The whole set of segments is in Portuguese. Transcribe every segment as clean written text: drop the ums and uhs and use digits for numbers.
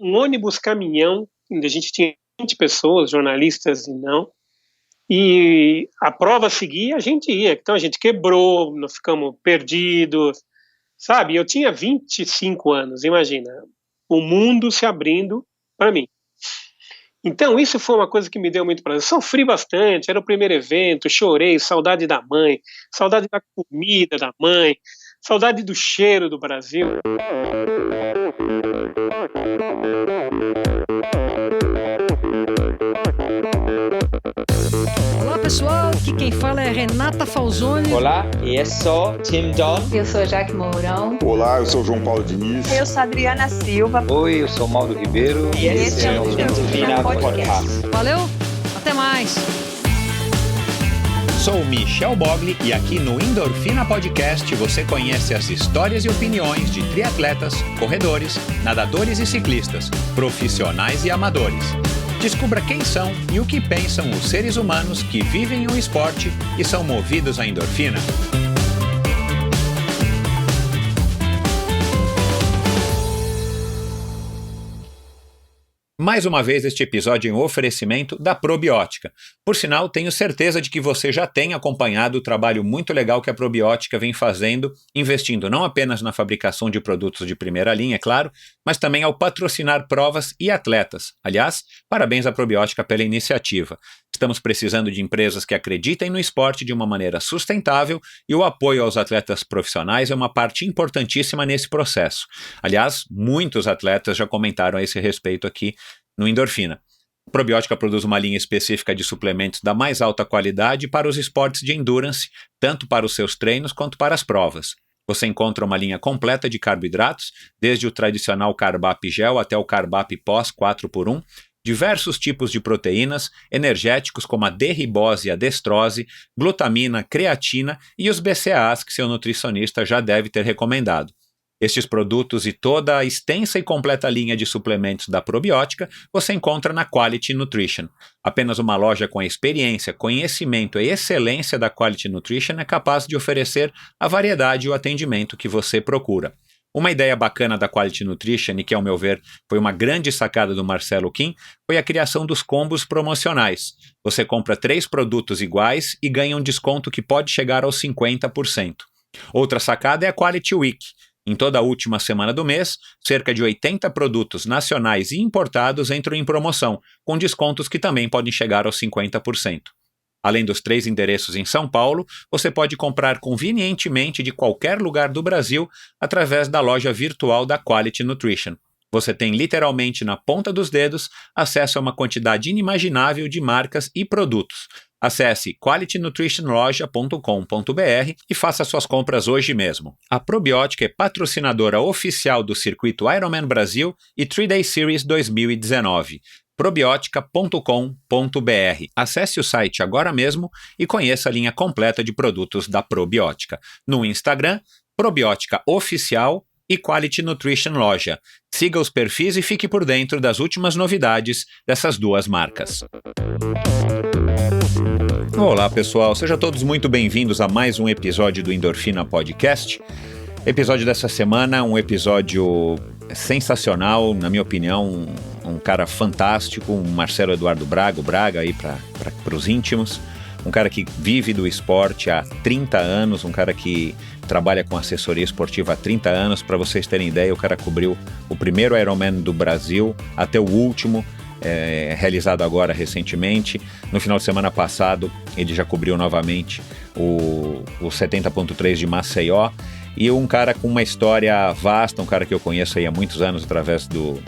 um ônibus caminhão, onde a gente tinha 20 pessoas, jornalistas e não, e a prova seguia, a gente ia. Então a gente quebrou, nós ficamos perdidos, sabe? Eu tinha 25 anos, imagina, o mundo se abrindo para mim. Então isso foi uma coisa que me deu muito prazer. Sofri bastante, era o primeiro evento, chorei, saudade da mãe, saudade da comida da mãe, saudade do cheiro do Brasil. Olá pessoal, aqui quem fala é Renata Falzoni. Olá, eu sou Tim Don. Eu sou Jaque Mourão. Olá, eu sou João Paulo Diniz. Eu sou Adriana Silva. Oi, eu sou Mauro Ribeiro. E esse é o Endorfina Podcast. Valeu, até mais. Sou Michel Bogli e aqui no Endorfina Podcast você conhece as histórias e opiniões de triatletas, corredores, nadadores e ciclistas, profissionais e amadores. Descubra quem são e o que pensam os seres humanos que vivem o esporte e são movidos à endorfina. Mais uma vez este episódio em oferecimento da Probiótica. Por sinal, tenho certeza de que você já tem acompanhado o trabalho muito legal que a Probiótica vem fazendo, investindo não apenas na fabricação de produtos de primeira linha, é claro, mas também ao patrocinar provas e atletas. Aliás, parabéns à Probiótica pela iniciativa. Estamos precisando de empresas que acreditem no esporte de uma maneira sustentável e o apoio aos atletas profissionais é uma parte importantíssima nesse processo. Aliás, muitos atletas já comentaram a esse respeito aqui no Endorfina. A Probiótica produz uma linha específica de suplementos da mais alta qualidade para os esportes de endurance, tanto para os seus treinos quanto para as provas. Você encontra uma linha completa de carboidratos, desde o tradicional Carbap Gel até o Carbap Pós 4x1, diversos tipos de proteínas, energéticos como a D-ribose e a destrose, glutamina, creatina e os BCAAs que seu nutricionista já deve ter recomendado. Estes produtos e toda a extensa e completa linha de suplementos da Probiótica você encontra na Quality Nutrition. Apenas uma loja com a experiência, conhecimento e excelência da Quality Nutrition é capaz de oferecer a variedade e o atendimento que você procura. Uma ideia bacana da Quality Nutrition, e que ao meu ver foi uma grande sacada do Marcelo Kim, foi a criação dos combos promocionais. Você compra 3 produtos iguais e ganha um desconto que pode chegar aos 50%. Outra sacada é a Quality Week. Em toda a última semana do mês, cerca de 80 produtos nacionais e importados entram em promoção, com descontos que também podem chegar aos 50%. Além dos 3 endereços em São Paulo, você pode comprar convenientemente de qualquer lugar do Brasil através da loja virtual da Quality Nutrition. Você tem literalmente na ponta dos dedos acesso a uma quantidade inimaginável de marcas e produtos. Acesse qualitynutritionloja.com.br e faça suas compras hoje mesmo. A Probiótica é patrocinadora oficial do circuito Ironman Brasil e 3-Day Series 2019. probiotica.com.br. Acesse o site agora mesmo e conheça a linha completa de produtos da Probiótica. No Instagram, Probiótica Oficial e Quality Nutrition Loja. Siga os perfis e fique por dentro das últimas novidades dessas duas marcas. Olá pessoal, sejam todos muito bem-vindos a mais um episódio do Endorfina Podcast. Episódio dessa semana, um episódio sensacional, na minha opinião, um cara fantástico, um Marcelo Eduardo Braga, o Braga aí para os íntimos, um cara que vive do esporte há 30 anos, um cara que trabalha com assessoria esportiva há 30 anos. Para vocês terem ideia, o cara cobriu o primeiro Ironman do Brasil até o último, realizado agora recentemente. No final de semana passado, ele já cobriu novamente o 70.3 de Maceió. E um cara com uma história vasta, um cara que eu conheço aí há muitos anos através do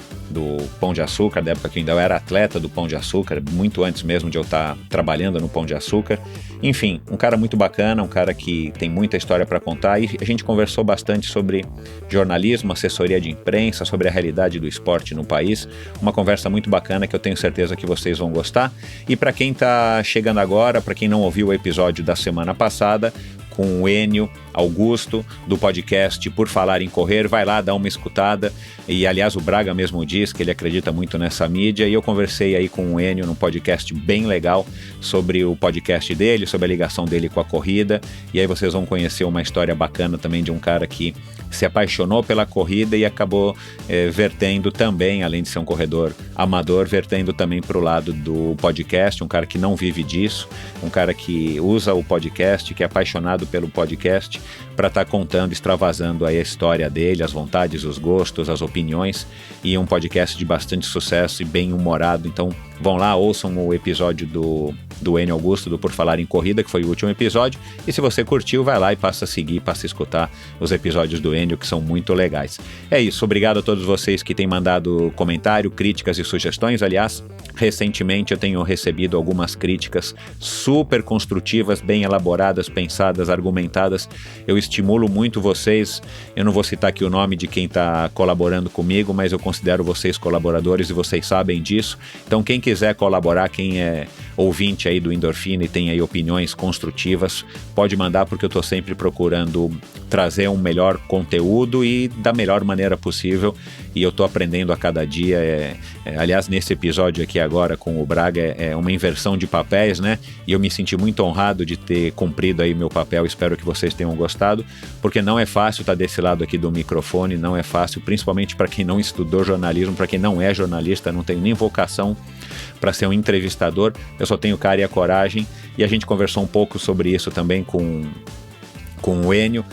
Pão de Açúcar, da época que eu ainda era atleta do Pão de Açúcar, muito antes mesmo de eu estar trabalhando no Pão de Açúcar. Enfim, um cara muito bacana, um cara que tem muita história para contar, e a gente conversou bastante sobre jornalismo, assessoria de imprensa, sobre a realidade do esporte no país. Uma conversa muito bacana que eu tenho certeza que vocês vão gostar. E para quem está chegando agora, para quem não ouviu o episódio da semana passada, com o Enio Augusto, do podcast Por Falar em Correr. Vai lá, dá uma escutada. E, aliás, o Braga mesmo diz que ele acredita muito nessa mídia. E eu conversei aí com o Enio num podcast bem legal sobre o podcast dele, sobre a ligação dele com a corrida. E aí vocês vão conhecer uma história bacana também de um cara que se apaixonou pela corrida e acabou vertendo também, além de ser um corredor amador, vertendo também para o lado do podcast, um cara que não vive disso, um cara que usa o podcast, que é apaixonado pelo podcast, para estar contando, extravasando aí a história dele, as vontades, os gostos, as opiniões, e um podcast de bastante sucesso e bem humorado. Então vão lá, ouçam o episódio do Enio Augusto, do Por Falar em Corrida, que foi o último episódio, e se você curtiu, vai lá e passa a seguir, passa a escutar os episódios do Enio, que são muito legais. É isso, obrigado a todos vocês que têm mandado comentário, críticas e sugestões. Aliás, recentemente eu tenho recebido algumas críticas super construtivas, bem elaboradas, pensadas, argumentadas. Eu estimulo muito vocês, eu não vou citar aqui o nome de quem está colaborando comigo, mas eu considero vocês colaboradores e vocês sabem disso. Então quem quiser colaborar, quem é ouvinte aí do Endorfina e tem aí opiniões construtivas, pode mandar, porque eu estou sempre procurando trazer um melhor conteúdo e da melhor maneira possível, e eu estou aprendendo a cada dia. Aliás, nesse episódio aqui agora com o Braga é uma inversão de papéis, né? E eu me senti muito honrado de ter cumprido aí meu papel. Espero que vocês tenham gostado, porque não é fácil estar desse lado aqui do microfone, não é fácil, principalmente para quem não estudou jornalismo, para quem não é jornalista, não tem nem vocação para ser um entrevistador. Eu só tenho cara e a coragem, e a gente conversou um pouco sobre isso também com o Enio,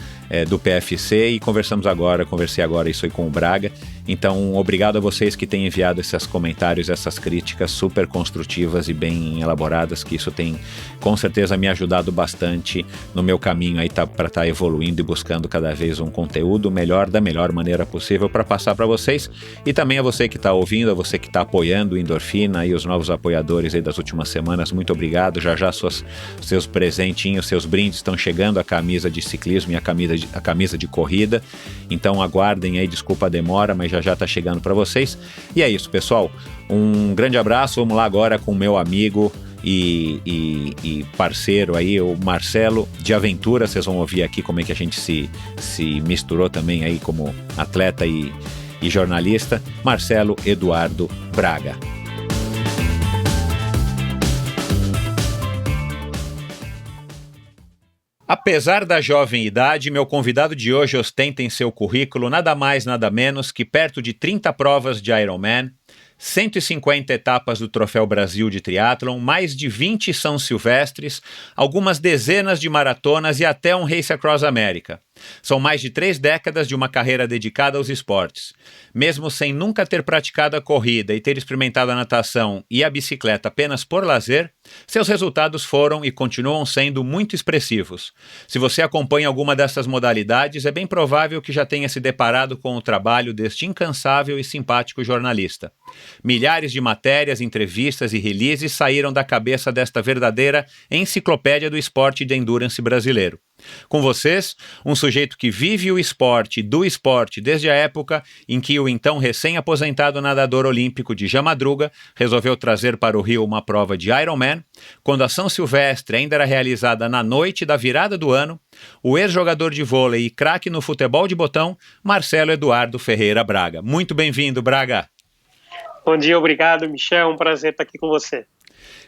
do PFC, e conversei agora isso aí com o Braga. Então, obrigado a vocês que têm enviado esses comentários, essas críticas super construtivas e bem elaboradas, que isso tem com certeza me ajudado bastante no meu caminho aí para estar evoluindo e buscando cada vez um conteúdo melhor, da melhor maneira possível para passar para vocês. E também a você que está ouvindo, a você que está apoiando o Endorfina e os novos apoiadores aí das últimas semanas, muito obrigado. Já seus presentinhos, seus brindes estão chegando, a camisa de ciclismo e a camisa de corrida. Então aguardem aí, desculpa a demora, mas já está chegando para vocês. E é isso, pessoal, um grande abraço. Vamos lá agora com o meu amigo e parceiro aí, o Marcelo de Aventura. Vocês vão ouvir aqui como é que a gente se misturou também aí como atleta e jornalista. Marcelo Eduardo Braga. Apesar da jovem idade, meu convidado de hoje ostenta em seu currículo nada mais, nada menos que perto de 30 provas de Ironman, 150 etapas do Troféu Brasil de Triatlon, mais de 20 São Silvestres, algumas dezenas de maratonas e até um Race Across America. São mais de 3 décadas de uma carreira dedicada aos esportes. Mesmo sem nunca ter praticado a corrida e ter experimentado a natação e a bicicleta apenas por lazer, seus resultados foram e continuam sendo muito expressivos. Se você acompanha alguma dessas modalidades, é bem provável que já tenha se deparado com o trabalho deste incansável e simpático jornalista. Milhares de matérias, entrevistas e releases saíram da cabeça desta verdadeira enciclopédia do esporte de endurance brasileiro. Com vocês, um sujeito que vive o esporte do esporte desde a época em que o então recém-aposentado nadador olímpico de Jamadruga resolveu trazer para o Rio uma prova de Ironman, quando a São Silvestre ainda era realizada na noite da virada do ano, o ex-jogador de vôlei e craque no futebol de botão, Marcelo Eduardo Ferreira Braga. Muito bem-vindo, Braga. Bom dia, obrigado, Michel, um prazer estar aqui com você.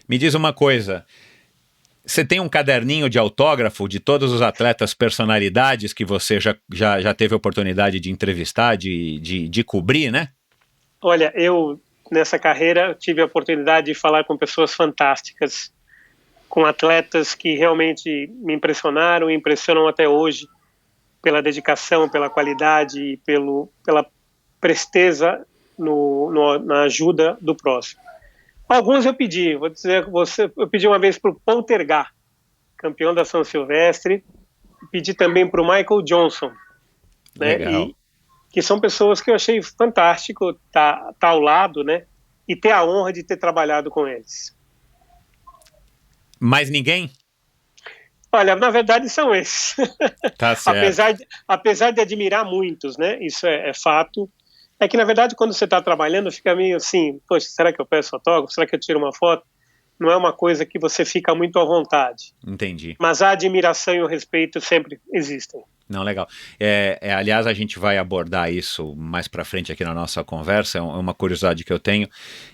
Me diz uma coisa, você tem um caderninho de autógrafo de todos os atletas personalidades que você já teve a oportunidade de entrevistar, de cobrir, né? Olha, eu nessa carreira tive a oportunidade de falar com pessoas fantásticas, com atletas que realmente me impressionaram e impressionam até hoje pela dedicação, pela qualidade e pela presteza na ajuda do próximo. Alguns eu pedi, vou dizer com você, eu pedi uma vez para o Poltergar, campeão da São Silvestre, pedi também para o Michael Johnson, né, que são pessoas que eu achei fantástico tá ao lado, né, e ter a honra de ter trabalhado com eles. Mais ninguém? Olha, na verdade são esses. Tá certo. apesar de admirar muitos, né, isso é fato. É que, na verdade, quando você está trabalhando, fica meio assim, poxa, será que eu peço autógrafo? Será que eu tiro uma foto? não é uma coisa que você fica muito à vontade. Entendi. Mas a admiração e o respeito sempre existem. Não, legal. Aliás, a gente vai abordar isso mais pra frente aqui na nossa conversa, é uma curiosidade que eu tenho,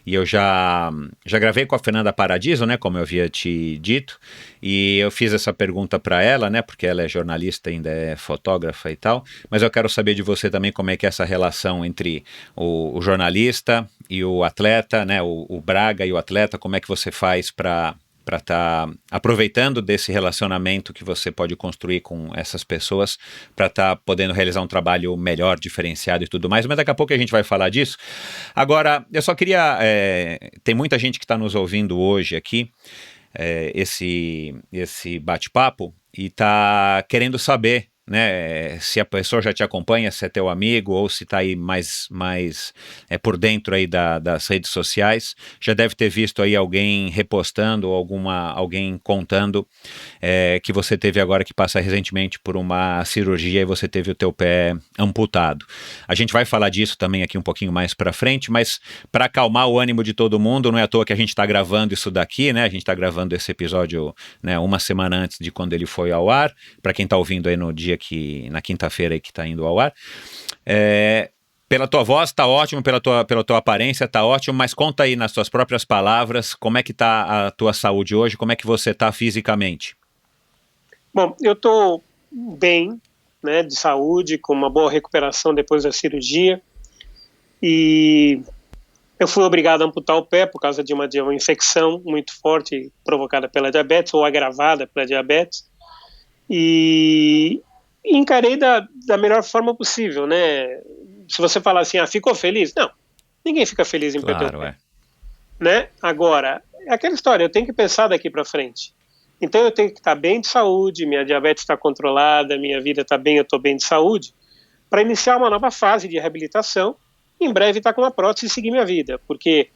e eu já gravei com a Fernanda Paradiso, né, como eu havia te dito, e eu fiz essa pergunta para ela, né, porque ela é jornalista, ainda é fotógrafa e tal, mas eu quero saber de você também como é que é essa relação entre o jornalista e o atleta, né, o Braga e o atleta, como é que você faz para estar aproveitando desse relacionamento que você pode construir com essas pessoas para estar podendo realizar um trabalho melhor, diferenciado e tudo mais, mas daqui a pouco a gente vai falar disso. Agora, eu só queria, tem muita gente que está nos ouvindo hoje aqui, esse bate-papo, e está querendo saber, né, se a pessoa já te acompanha, se é teu amigo ou se está aí mais por dentro aí das redes sociais, já deve ter visto aí alguém repostando ou alguém contando que você teve agora que passa recentemente por uma cirurgia e você teve o teu pé amputado. A gente vai falar disso também aqui um pouquinho mais para frente, mas para acalmar o ânimo de todo mundo, não é à toa que a gente está gravando isso daqui, né? A gente está gravando esse episódio, né, uma semana antes de quando ele foi ao ar, para quem está ouvindo aí no dia na quinta-feira aí que está indo ao ar. Pela tua voz tá ótimo, pela tua aparência tá ótimo, mas conta aí nas tuas próprias palavras como é que tá a tua saúde hoje, como é que você tá fisicamente? Bom, eu tô bem, né, de saúde, com uma boa recuperação depois da cirurgia, e eu fui obrigado a amputar o pé por causa de uma infecção muito forte provocada pela diabetes ou agravada pela diabetes, e encarei da melhor forma possível, né? Se você falar assim, ficou feliz? Não, ninguém fica feliz em perder o pé, né? Agora, é aquela história, eu tenho que pensar daqui para frente. Então eu tenho que estar bem de saúde, minha diabetes está controlada, minha vida está bem, eu estou bem de saúde, para iniciar uma nova fase de reabilitação, em breve estar com uma prótese e seguir minha vida, porque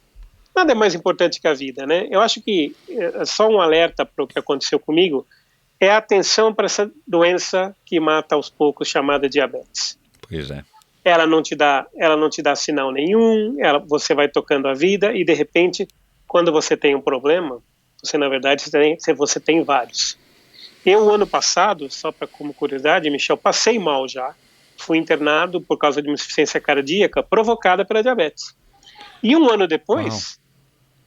nada é mais importante que a vida, né? Eu acho que só um alerta para o que aconteceu comigo, é a atenção para essa doença que mata aos poucos, chamada diabetes. Pois é. Ela não te dá sinal nenhum, você vai tocando a vida e de repente, quando você tem um problema, você na verdade você tem vários. Eu, ano passado, só como curiosidade, Michel, passei mal já, fui internado por causa de uma insuficiência cardíaca provocada pela diabetes. E um ano depois,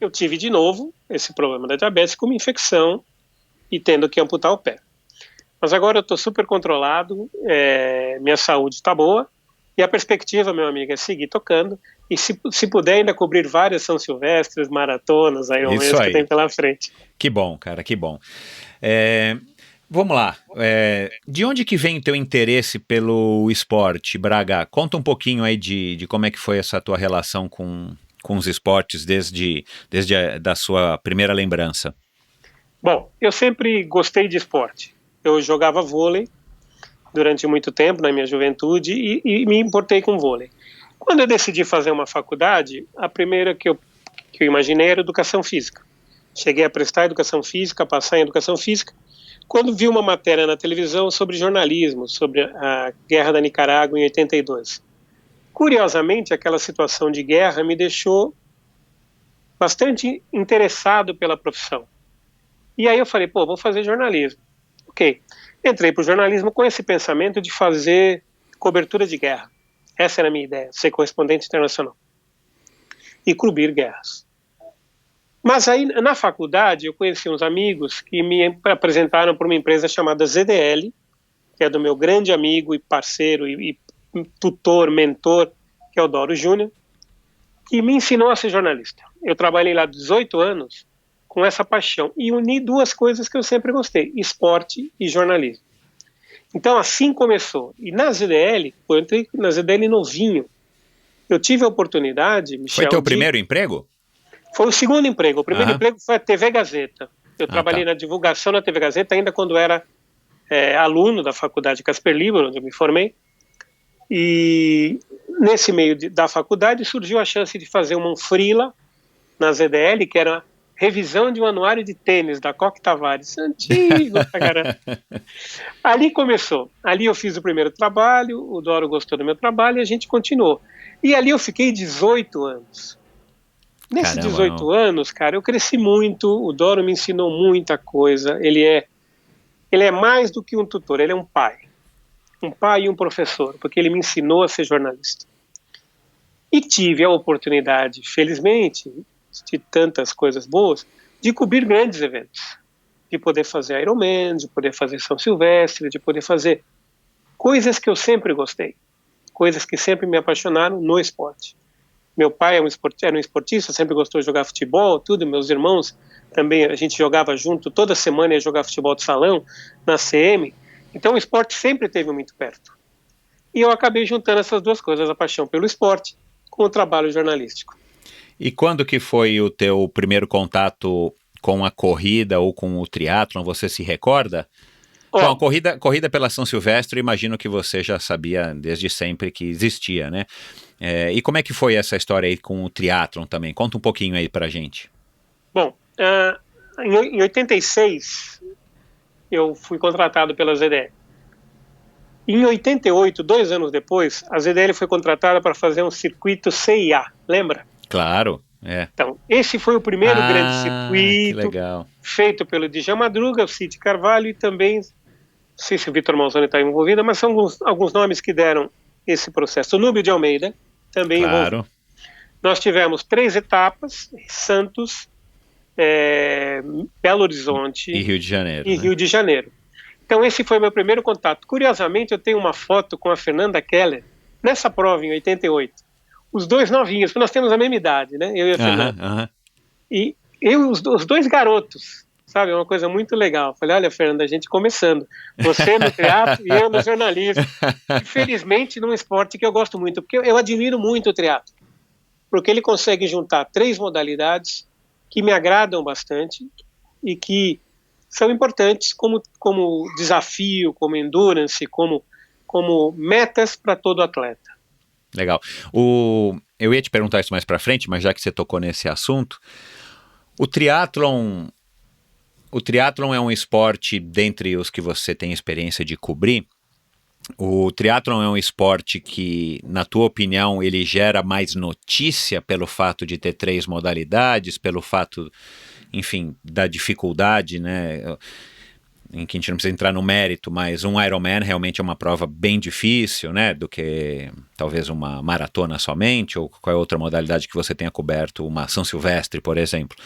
eu tive de novo esse problema da diabetes com uma infecção e tendo que amputar o pé. Mas agora eu estou super controlado, minha saúde está boa, e a perspectiva, meu amigo, é seguir tocando, e se puder ainda cobrir várias São Silvestres, maratonas, aí que tem pela frente. Que bom, cara, que bom. Vamos lá, de onde que vem o teu interesse pelo esporte, Braga? Conta um pouquinho aí de como é que foi essa tua relação com os esportes desde da sua primeira lembrança. Bom, eu sempre gostei de esporte. Eu jogava vôlei durante muito tempo na minha juventude e me importei com vôlei. Quando eu decidi fazer uma faculdade, a primeira que eu imaginei era educação física. Cheguei a prestar educação física, passar em educação física, quando vi uma matéria na televisão sobre jornalismo, sobre a guerra da Nicarágua em 82. Curiosamente, aquela situação de guerra me deixou bastante interessado pela profissão. E aí eu falei, vou fazer jornalismo. Ok, entrei para o jornalismo com esse pensamento de fazer cobertura de guerra. Essa era a minha ideia, ser correspondente internacional. E cobrir guerras. Mas aí, na faculdade, eu conheci uns amigos que me apresentaram para uma empresa chamada ZDL, que é do meu grande amigo e parceiro e tutor, mentor, que é o Doro Júnior, que me ensinou a ser jornalista. Eu trabalhei lá 18 anos com essa paixão e uni duas coisas que eu sempre gostei, esporte e jornalismo. Então assim começou. E na ZDL, eu entrei na ZDL novinho. Eu tive a oportunidade, Michel... Foi teu primeiro emprego? Foi o segundo emprego. O primeiro emprego foi a TV Gazeta. Eu trabalhei na divulgação da TV Gazeta ainda quando era aluno da faculdade Casper Libero, onde eu me formei. E nesse meio da faculdade surgiu a chance de fazer um freela na ZDL, que era revisão de um anuário de tênis da Coque Tavares, antigo pra caramba. Ali começou. Ali eu fiz o primeiro trabalho, o Doro gostou do meu trabalho e a gente continuou. E ali eu fiquei 18 anos. Nesses Caramba, 18 anos, cara, eu cresci muito, o Doro me ensinou muita coisa, ele é mais do que um tutor, ele é um pai e um professor, porque ele me ensinou a ser jornalista. E tive a oportunidade, felizmente, de tantas coisas boas, de cobrir grandes eventos, de poder fazer Ironman, de poder fazer São Silvestre, de poder fazer coisas que eu sempre gostei, coisas que sempre me apaixonaram no esporte. Meu pai era um esportista, sempre gostou de jogar futebol, tudo, meus irmãos também, a gente jogava junto, toda semana ia jogar futebol de salão, na CM, então o esporte sempre esteve muito perto. E eu acabei juntando essas duas coisas, a paixão pelo esporte com o trabalho jornalístico. E quando que foi o teu primeiro contato com a corrida ou com o triatlon, você se recorda? Bom, a corrida pela São Silvestre, imagino que você já sabia desde sempre que existia, né? E como é que foi essa história aí com o triatlon também? Conta um pouquinho aí pra gente. Bom, em 86, eu fui contratado pela ZDL. Em 88, 2 anos depois, a ZDL foi contratada para fazer um circuito CIA, lembra? Claro, é. Então, esse foi o primeiro grande circuito feito pelo Djalma Madruga, o Cid Carvalho e também, não sei se o Vitor Malzone está envolvido, mas são alguns nomes que deram esse processo. O Núbio de Almeida também envolvido. Nós tivemos 3 etapas, Santos, Belo Horizonte e Rio de Janeiro. Rio de Janeiro. Então esse foi meu primeiro contato. Curiosamente, eu tenho uma foto com a Fernanda Keller, nessa prova em 88. Os 2 novinhos, porque nós temos a mesma idade, né? Eu e a Fernanda. E eu os 2 garotos, sabe? É uma coisa muito legal. Falei, olha, Fernanda, a gente começando. Você no teatro e eu no jornalismo. Infelizmente, num esporte que eu gosto muito, porque eu admiro muito o teatro. Porque ele consegue juntar 3 modalidades que me agradam bastante e que são importantes como desafio, como endurance, como metas para todo atleta. Legal. Eu ia te perguntar isso mais para frente, mas já que você tocou nesse assunto, o triatlon é um esporte, dentre os que você tem experiência de cobrir, o triatlon é um esporte que, na tua opinião, ele gera mais notícia pelo fato de ter 3 modalidades, pelo fato, enfim, da dificuldade, né, em que a gente não precisa entrar no mérito, mas um Ironman realmente é uma prova bem difícil, né, do que talvez uma maratona somente, ou qualquer outra modalidade que você tenha coberto, uma São Silvestre, por exemplo.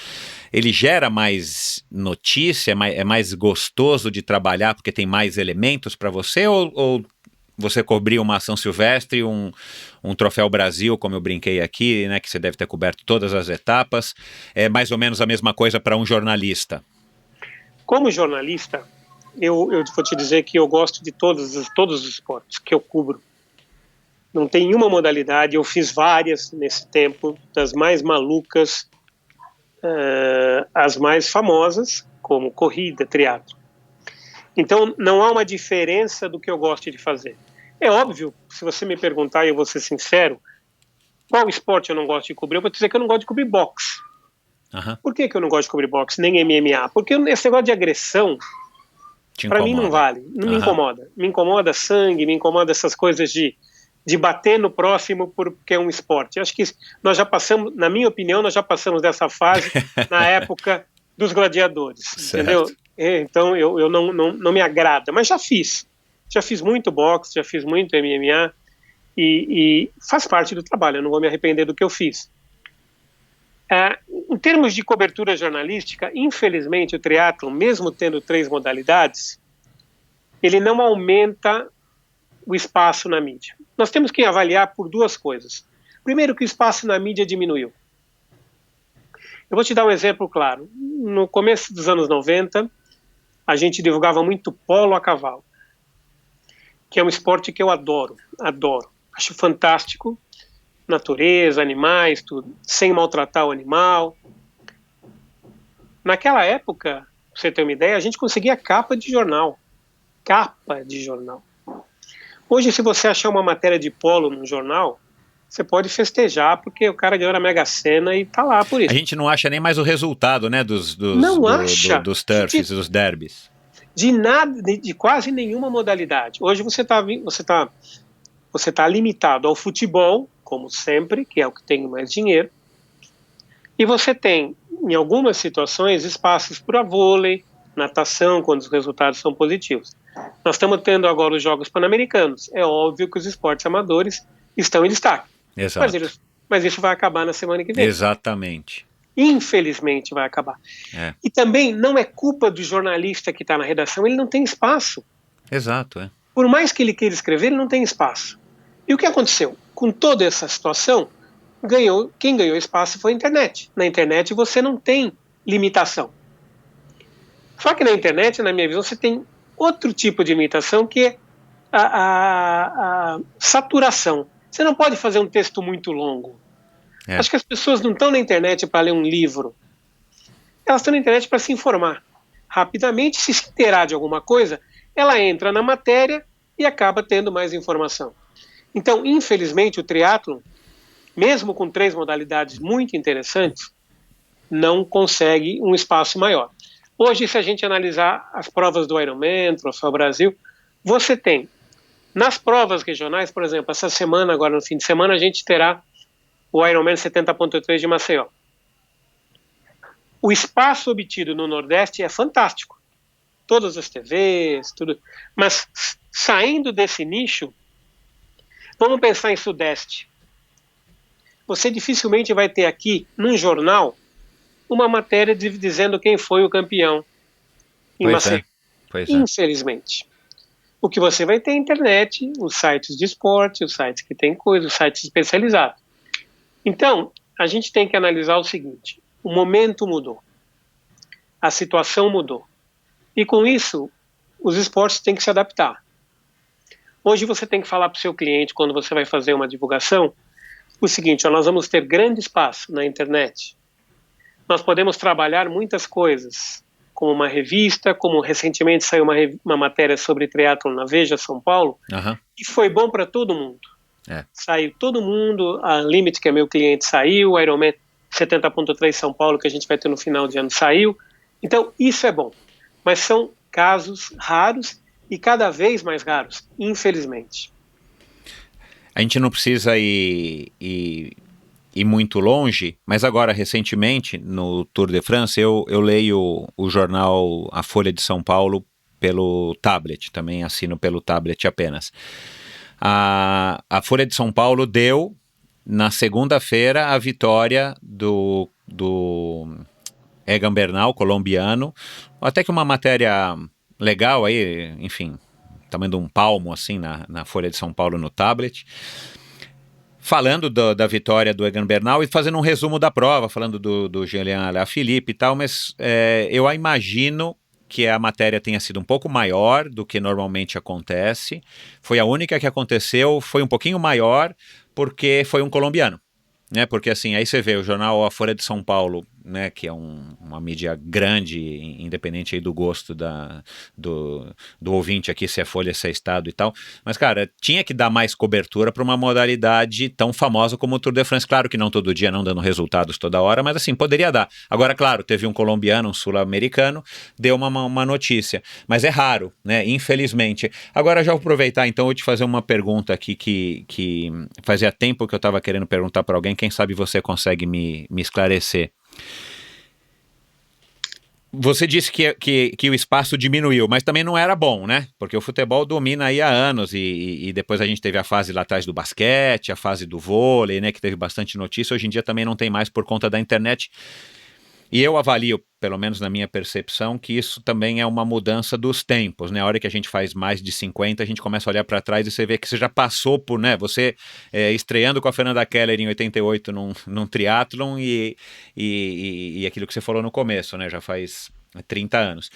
Ele gera mais notícia, é mais gostoso de trabalhar porque tem mais elementos para você, ou você cobrir uma São Silvestre, um Troféu Brasil, como eu brinquei aqui, né, que você deve ter coberto todas as etapas, é mais ou menos a mesma coisa para um jornalista? Como jornalista, eu vou te dizer que eu gosto de todos os esportes que eu cubro. Não tem uma modalidade, eu fiz várias nesse tempo, das mais malucas, as mais famosas, como corrida, triatlo. Então, não há uma diferença do que eu gosto de fazer. É óbvio, se você me perguntar, e eu vou ser sincero, qual esporte eu não gosto de cobrir, eu vou dizer que eu não gosto de cobrir boxe. Por que eu não gosto de cobrir boxe, nem MMA? Porque esse negócio de agressão, para mim não vale, não me incomoda. Me incomoda sangue, me incomoda essas coisas de bater no próximo porque é um esporte. Acho que nós já passamos, na minha opinião, nós já passamos dessa fase na época dos gladiadores, entendeu? Então eu não me agrada, mas já fiz muito boxe, já fiz muito MMA e faz parte do trabalho, eu não vou me arrepender do que eu fiz. Em termos de cobertura jornalística, infelizmente o triatlon, mesmo tendo 3 modalidades, ele não aumenta o espaço na mídia. Nós temos que avaliar por 2 coisas. Primeiro, que o espaço na mídia diminuiu. Eu vou te dar um exemplo claro. No começo dos anos 90, a gente divulgava muito polo a cavalo, que é um esporte que eu adoro. Acho fantástico. Natureza, animais, tudo, sem maltratar o animal. Naquela época, pra você ter uma ideia, a gente conseguia capa de jornal. Hoje, se você achar uma matéria de polo no jornal, você pode festejar porque o cara ganhou na Mega Sena e tá lá por isso. A gente não acha nem mais o resultado, né, dos turfs, dos derbys. De nada, de quase nenhuma modalidade. Hoje você tá limitado ao futebol, como sempre, que é o que tem mais dinheiro, E você tem, em algumas situações, espaços para vôlei, natação, quando os resultados são positivos. Nós estamos tendo agora os Jogos Pan-Americanos. É óbvio que os esportes amadores estão em destaque. Exato. Mas isso vai acabar na semana que vem. Exatamente. Infelizmente vai acabar. E também não é culpa do jornalista que está na redação, ele não tem espaço. Exato, Por mais que ele queira escrever, ele não tem espaço. E o que aconteceu? Com toda essa situação, quem ganhou espaço foi a internet. Na internet você não tem limitação. Só que na internet, na minha visão, você tem outro tipo de limitação, que é a saturação. Você não pode fazer um texto muito longo. Acho que as pessoas não estão na internet para ler um livro. Elas estão na internet para se informar rapidamente. Se inteirar de alguma coisa, ela entra na matéria e acaba tendo mais informação. Então, infelizmente, o triatlon, mesmo com 3 modalidades muito interessantes, não consegue um espaço maior. Hoje, se a gente analisar as provas do Ironman, Troféu Brasil, você tem, nas provas regionais, por exemplo, essa semana, agora no fim de semana, a gente terá o Ironman 70.3 de Maceió. O espaço obtido no Nordeste é fantástico. Todas as TVs, tudo. Mas, saindo desse nicho, vamos pensar em Sudeste. Você dificilmente vai ter aqui, num jornal, uma matéria dizendo quem foi o campeão em Maceió. Infelizmente. O que você vai ter é a internet, os sites de esporte, os sites que tem coisa, os sites especializados. Então, a gente tem que analisar o seguinte: o momento mudou, a situação mudou, e com isso, os esportes têm que se adaptar. Hoje você tem que falar para o seu cliente, quando você vai fazer uma divulgação, o seguinte: nós vamos ter grande espaço na internet. Nós podemos trabalhar muitas coisas, como uma revista, como recentemente saiu uma matéria sobre triatlon na Veja São Paulo, e foi bom para todo mundo. Saiu todo mundo, a Limit, que é meu cliente, saiu, o Ironman 70.3 São Paulo, que a gente vai ter no final de ano, saiu. Então, isso é bom. Mas são casos raros e cada vez mais raros, infelizmente. A gente não precisa ir muito longe, mas agora, recentemente, no Tour de France, eu leio o jornal A Folha de São Paulo pelo tablet, também assino pelo tablet apenas. A Folha de São Paulo deu, na segunda-feira, a vitória do Egan Bernal, colombiano, até que uma matéria legal aí, enfim, tamanho de um palmo assim na Folha de São Paulo no tablet, falando da vitória do Egan Bernal e fazendo um resumo da prova, falando do Julian Alaphilippe e tal, mas eu imagino que a matéria tenha sido um pouco maior do que normalmente acontece. Foi a única que aconteceu, foi um pouquinho maior porque foi um colombiano, né? Porque assim, aí você vê o jornal A Folha de São Paulo, né, que é uma mídia grande, independente aí do gosto do ouvinte aqui, se é Folha, se é Estado e tal, mas cara, tinha que dar mais cobertura para uma modalidade tão famosa como o Tour de France. Claro que não todo dia, não dando resultados toda hora, mas assim, poderia dar. Agora, claro, teve um colombiano, um sul-americano, deu uma notícia, mas é raro, né, infelizmente. Agora, já vou aproveitar, então, eu te fazer uma pergunta aqui que fazia tempo que eu estava querendo perguntar para alguém, quem sabe você consegue me esclarecer. Você disse que o espaço diminuiu, mas também não era bom, né? Porque o futebol domina aí há anos e depois a gente teve a fase lá atrás do basquete, a fase do vôlei, né? Que teve bastante notícia. Hoje em dia também não tem mais por conta da internet. E eu avalio, pelo menos na minha percepção, que isso também é uma mudança dos tempos, né? A hora que a gente faz mais de 50, a gente começa a olhar para trás e você vê que você já passou por, né? Você estreando com a Fernanda Keller em 88 num triatlon e aquilo que você falou no começo, né? Já faz 30 anos.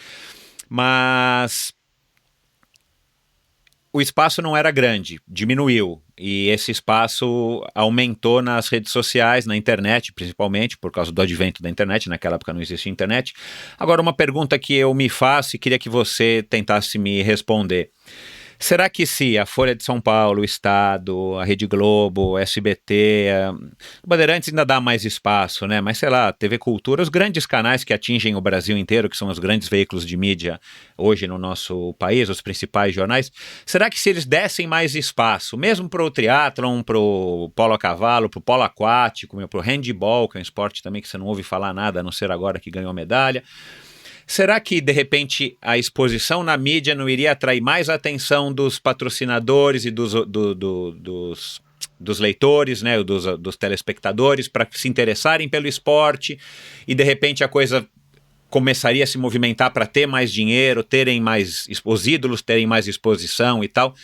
Mas o espaço não era grande, diminuiu, e esse espaço aumentou nas redes sociais, na internet, principalmente, por causa do advento da internet. Naquela época não existia internet. Agora, uma pergunta que eu me faço e queria que você tentasse me responder. Será que se a Folha de São Paulo, o Estado, a Rede Globo, SBT, o Bandeirantes ainda dá mais espaço, né? Mas sei lá, TV Cultura, os grandes canais que atingem o Brasil inteiro, que são os grandes veículos de mídia hoje no nosso país, os principais jornais, será que se eles dessem mais espaço, mesmo para o triatlon, para o polo a cavalo, para o polo aquático, para o handball, que é um esporte também que você não ouve falar nada, a não ser agora que ganhou medalha, será que, de repente, a exposição na mídia não iria atrair mais a atenção dos patrocinadores e dos leitores, né, dos telespectadores, para se interessarem pelo esporte e, de repente, a coisa começaria a se movimentar para ter mais dinheiro, os ídolos terem mais exposição e tal,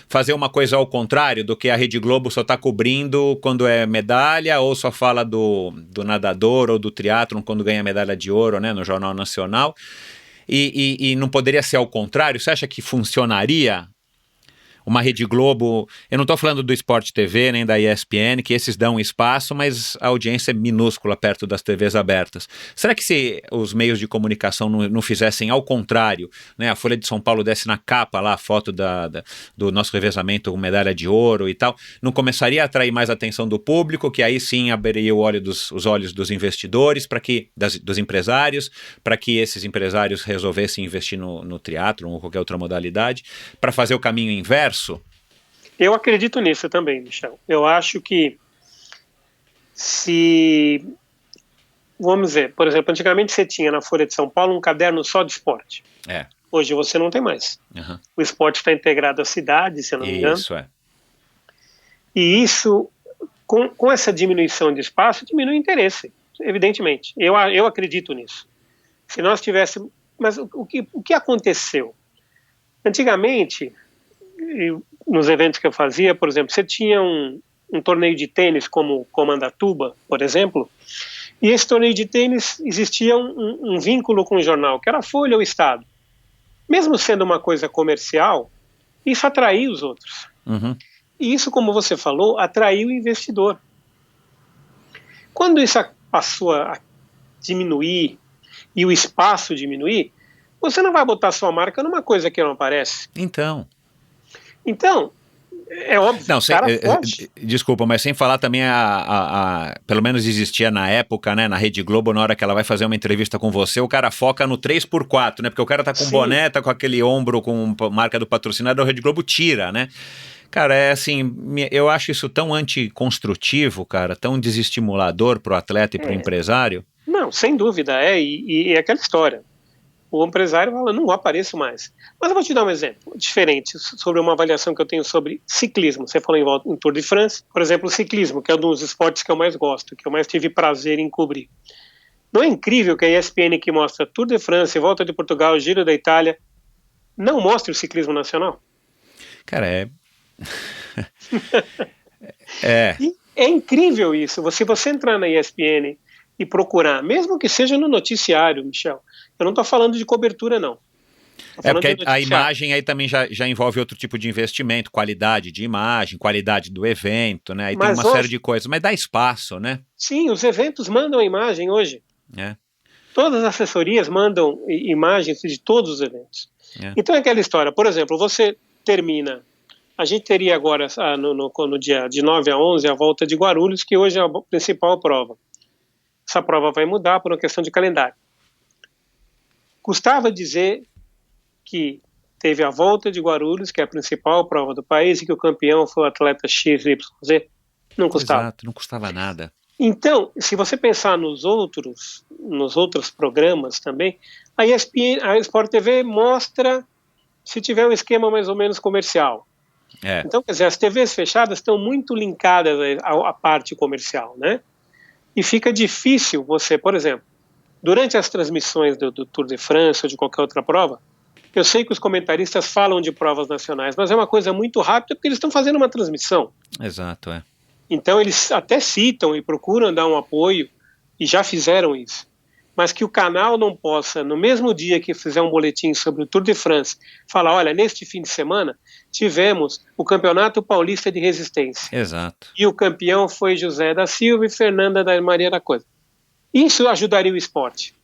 fazer uma coisa ao contrário do que a Rede Globo só está cobrindo quando é medalha, ou só fala do nadador ou do triatlon quando ganha medalha de ouro, né, no Jornal Nacional, e não poderia ser ao contrário? Você acha que funcionaria uma Rede Globo? Eu não estou falando do Sport TV nem da ESPN, que esses dão espaço, mas a audiência é minúscula perto das TVs abertas. Será que se os meios de comunicação não fizessem ao contrário, né, a Folha de São Paulo desse na capa lá a foto do nosso revezamento com medalha de ouro e tal, não começaria a atrair mais a atenção do público, que aí sim abriria os olhos dos investidores, dos empresários, para que esses empresários resolvessem investir no triatlon ou qualquer outra modalidade, para fazer o caminho inverso? Eu acredito nisso também, Michel. Eu acho que vamos dizer, por exemplo, antigamente você tinha na Folha de São Paulo um caderno só de esporte. Hoje você não tem mais. Uhum. O esporte está integrado à cidade, se eu não me engano. Isso é. E isso, com essa diminuição de espaço, diminui o interesse, evidentemente. Eu acredito nisso. Se nós tivéssemos... Mas o que aconteceu? Antigamente, nos eventos que eu fazia, por exemplo, você tinha um torneio de tênis como o Comandatuba, por exemplo, e esse torneio de tênis existia um vínculo com o jornal, que era a Folha ou o Estado. Mesmo sendo uma coisa comercial, isso atraía os outros. Uhum. E isso, como você falou, atraiu o investidor. Quando isso passou a diminuir e o espaço diminuir, você não vai botar sua marca numa coisa que não aparece. Então, é óbvio. Não, desculpa, mas sem falar também pelo menos existia na época, né, na Rede Globo, na hora que ela vai fazer uma entrevista com você, o cara foca no 3x4, né, porque o cara tá com boné, tá com aquele ombro com marca do patrocinador, a Rede Globo tira, né. Cara, é assim, eu acho isso tão anticonstrutivo, cara, tão desestimulador pro atleta e pro empresário. Não, sem dúvida, e é aquela história. O empresário fala, não apareço mais. Mas eu vou te dar um exemplo diferente sobre uma avaliação que eu tenho sobre ciclismo. Você falou em Tour de France, por exemplo, o ciclismo, que é um dos esportes que eu mais gosto, que eu mais tive prazer em cobrir. Não é incrível que a ESPN, que mostra Tour de France, Volta de Portugal, Giro da Itália, não mostre o ciclismo nacional? Cara, É incrível isso. Se você entrar na ESPN e procurar, mesmo que seja no noticiário, Michel, eu não estou falando de cobertura, não. Porque a imagem aí também já envolve outro tipo de investimento, qualidade de imagem, qualidade do evento, né? Aí tem uma série de coisas, mas dá espaço, né? Sim, os eventos mandam a imagem hoje. Todas as assessorias mandam imagens de todos os eventos. Então é aquela história, por exemplo, você termina, a gente teria agora no dia de 9 a 11 a volta de Guarulhos, que hoje é a principal prova. Essa prova vai mudar por uma questão de calendário. Custava dizer que teve a volta de Guarulhos, que é a principal prova do país, e que o campeão foi o atleta XYZ? Não custava. Exato, não custava nada. Então, se você pensar nos outros programas também, a ESPN, a Sport TV mostra se tiver um esquema mais ou menos comercial. Então, quer dizer, as TVs fechadas estão muito linkadas à parte comercial, né? E fica difícil você, por exemplo, durante as transmissões do Tour de France ou de qualquer outra prova, eu sei que os comentaristas falam de provas nacionais, mas é uma coisa muito rápida porque eles estão fazendo uma transmissão. Exato, Então eles até citam e procuram dar um apoio, e já fizeram isso. Mas que o canal não possa, no mesmo dia que fizer um boletim sobre o Tour de France, falar, olha, neste fim de semana tivemos o Campeonato Paulista de Resistência. Exato. E o campeão foi José da Silva e Fernanda da Maria da Coisa. Isso ajudaria o esporte.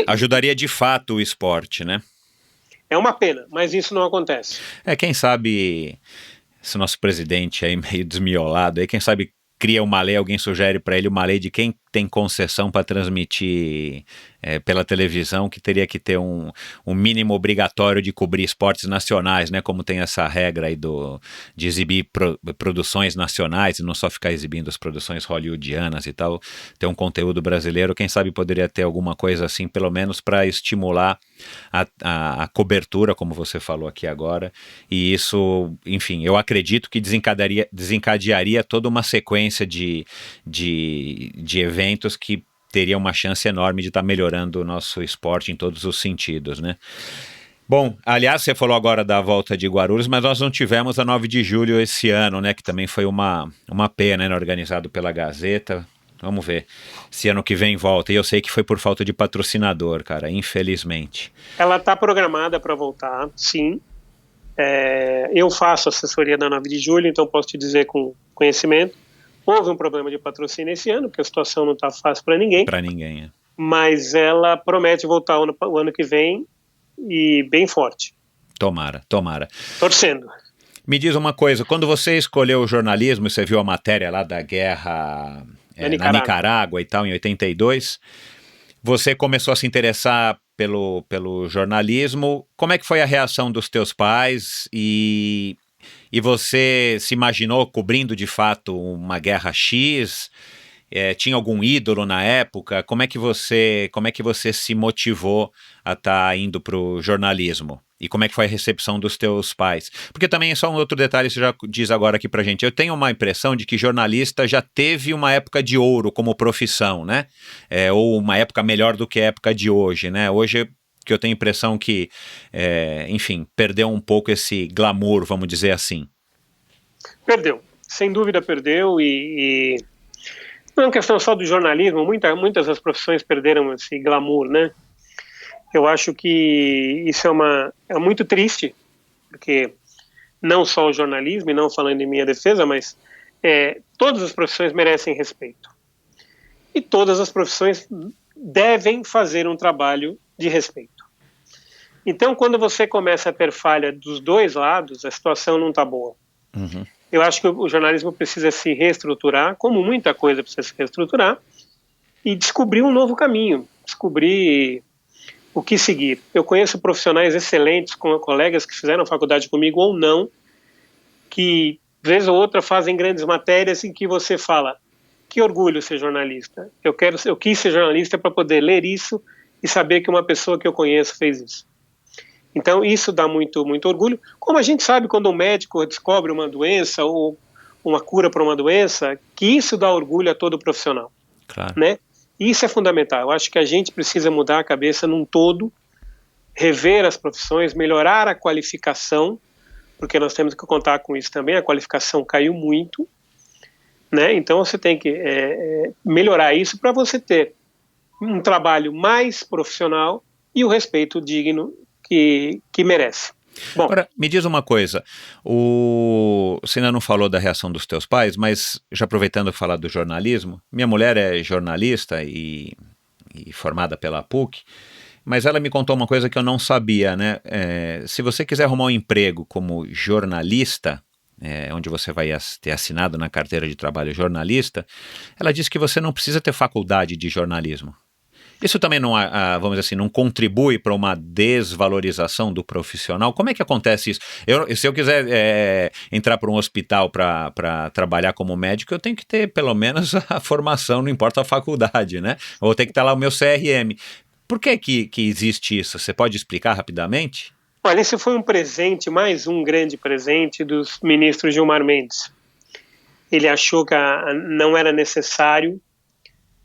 Ajudaria de fato o esporte, né? É uma pena, mas isso não acontece. Quem sabe, esse nosso presidente aí meio desmiolado, aí quem sabe cria uma lei, alguém sugere para ele uma lei de quem tem concessão para transmitir pela televisão, que teria que ter um mínimo obrigatório de cobrir esportes nacionais, né? Como tem essa regra aí de exibir produções nacionais e não só ficar exibindo as produções hollywoodianas e tal, ter um conteúdo brasileiro. Quem sabe poderia ter alguma coisa assim, pelo menos para estimular a cobertura, como você falou aqui agora, e isso, enfim, eu acredito que desencadearia toda uma sequência de eventos que teria uma chance enorme de estar melhorando o nosso esporte em todos os sentidos, né? Bom, aliás, você falou agora da volta de Guarulhos, mas nós não tivemos a 9 de julho esse ano, né? Que também foi uma pena, né? Organizado pela Gazeta. Vamos ver se ano que vem volta. E eu sei que foi por falta de patrocinador, cara, infelizmente. Ela está programada para voltar, sim. Eu faço assessoria da 9 de julho, então posso te dizer com conhecimento. Houve um problema de patrocínio esse ano, porque a situação não está fácil para ninguém. Para ninguém, Mas ela promete voltar o ano que vem e bem forte. Tomara. Torcendo. Me diz uma coisa, quando você escolheu o jornalismo, você viu a matéria lá da guerra na Nicarágua e tal, em 82, você começou a se interessar pelo jornalismo. Como é que foi a reação dos teus pais e você se imaginou cobrindo de fato uma guerra X? Tinha algum ídolo na época? Como é que você se motivou a estar indo para o jornalismo? E como é que foi a recepção dos teus pais? Porque também é só um outro detalhe, você já diz agora aqui pra gente. Eu tenho uma impressão de que jornalista já teve uma época de ouro como profissão, né? Ou uma época melhor do que a época de hoje, né? Hoje que eu tenho a impressão que, enfim, perdeu um pouco esse glamour, vamos dizer assim. Perdeu, sem dúvida perdeu, e não é uma questão só do jornalismo, muitas das profissões perderam esse glamour, né? Eu acho que isso é muito triste, porque não só o jornalismo, e não falando em minha defesa, mas todas as profissões merecem respeito. E todas as profissões devem fazer um trabalho de respeito. Então, quando você começa a ter falha dos dois lados, a situação não está boa. Uhum. Eu acho que o jornalismo precisa se reestruturar, como muita coisa precisa se reestruturar, e descobrir um novo caminho, descobrir o que seguir. Eu conheço profissionais excelentes, com colegas que fizeram faculdade comigo ou não, que, vez ou outra, fazem grandes matérias em que você fala: que orgulho ser jornalista. Eu quis ser jornalista para poder ler isso e saber que uma pessoa que eu conheço fez isso. Então, isso dá muito, muito orgulho. Como a gente sabe quando um médico descobre uma doença ou uma cura para uma doença, que isso dá orgulho a todo profissional. Claro. Né? Isso é fundamental. Eu acho que a gente precisa mudar a cabeça num todo, rever as profissões, melhorar a qualificação, porque nós temos que contar com isso também. A qualificação caiu muito, né? Então você tem que melhorar isso para você ter um trabalho mais profissional e o respeito digno que merece. Bom, agora, me diz uma coisa, você ainda não falou da reação dos teus pais, mas já aproveitando para falar do jornalismo, minha mulher é jornalista e formada pela PUC, mas ela me contou uma coisa que eu não sabia, né? Se você quiser arrumar um emprego como jornalista, onde você vai ter assinado na carteira de trabalho jornalista, ela disse que você não precisa ter faculdade de jornalismo. Isso também não, vamos dizer assim, não contribui para uma desvalorização do profissional? Como é que acontece isso? Se eu quiser entrar para um hospital para trabalhar como médico, eu tenho que ter pelo menos a formação, não importa a faculdade, né? Ou tem que estar lá o meu CRM. Por que existe isso? Você pode explicar rapidamente? Olha, esse foi um presente, mais um grande presente dos ministros Gilmar Mendes. Ele achou que não era necessário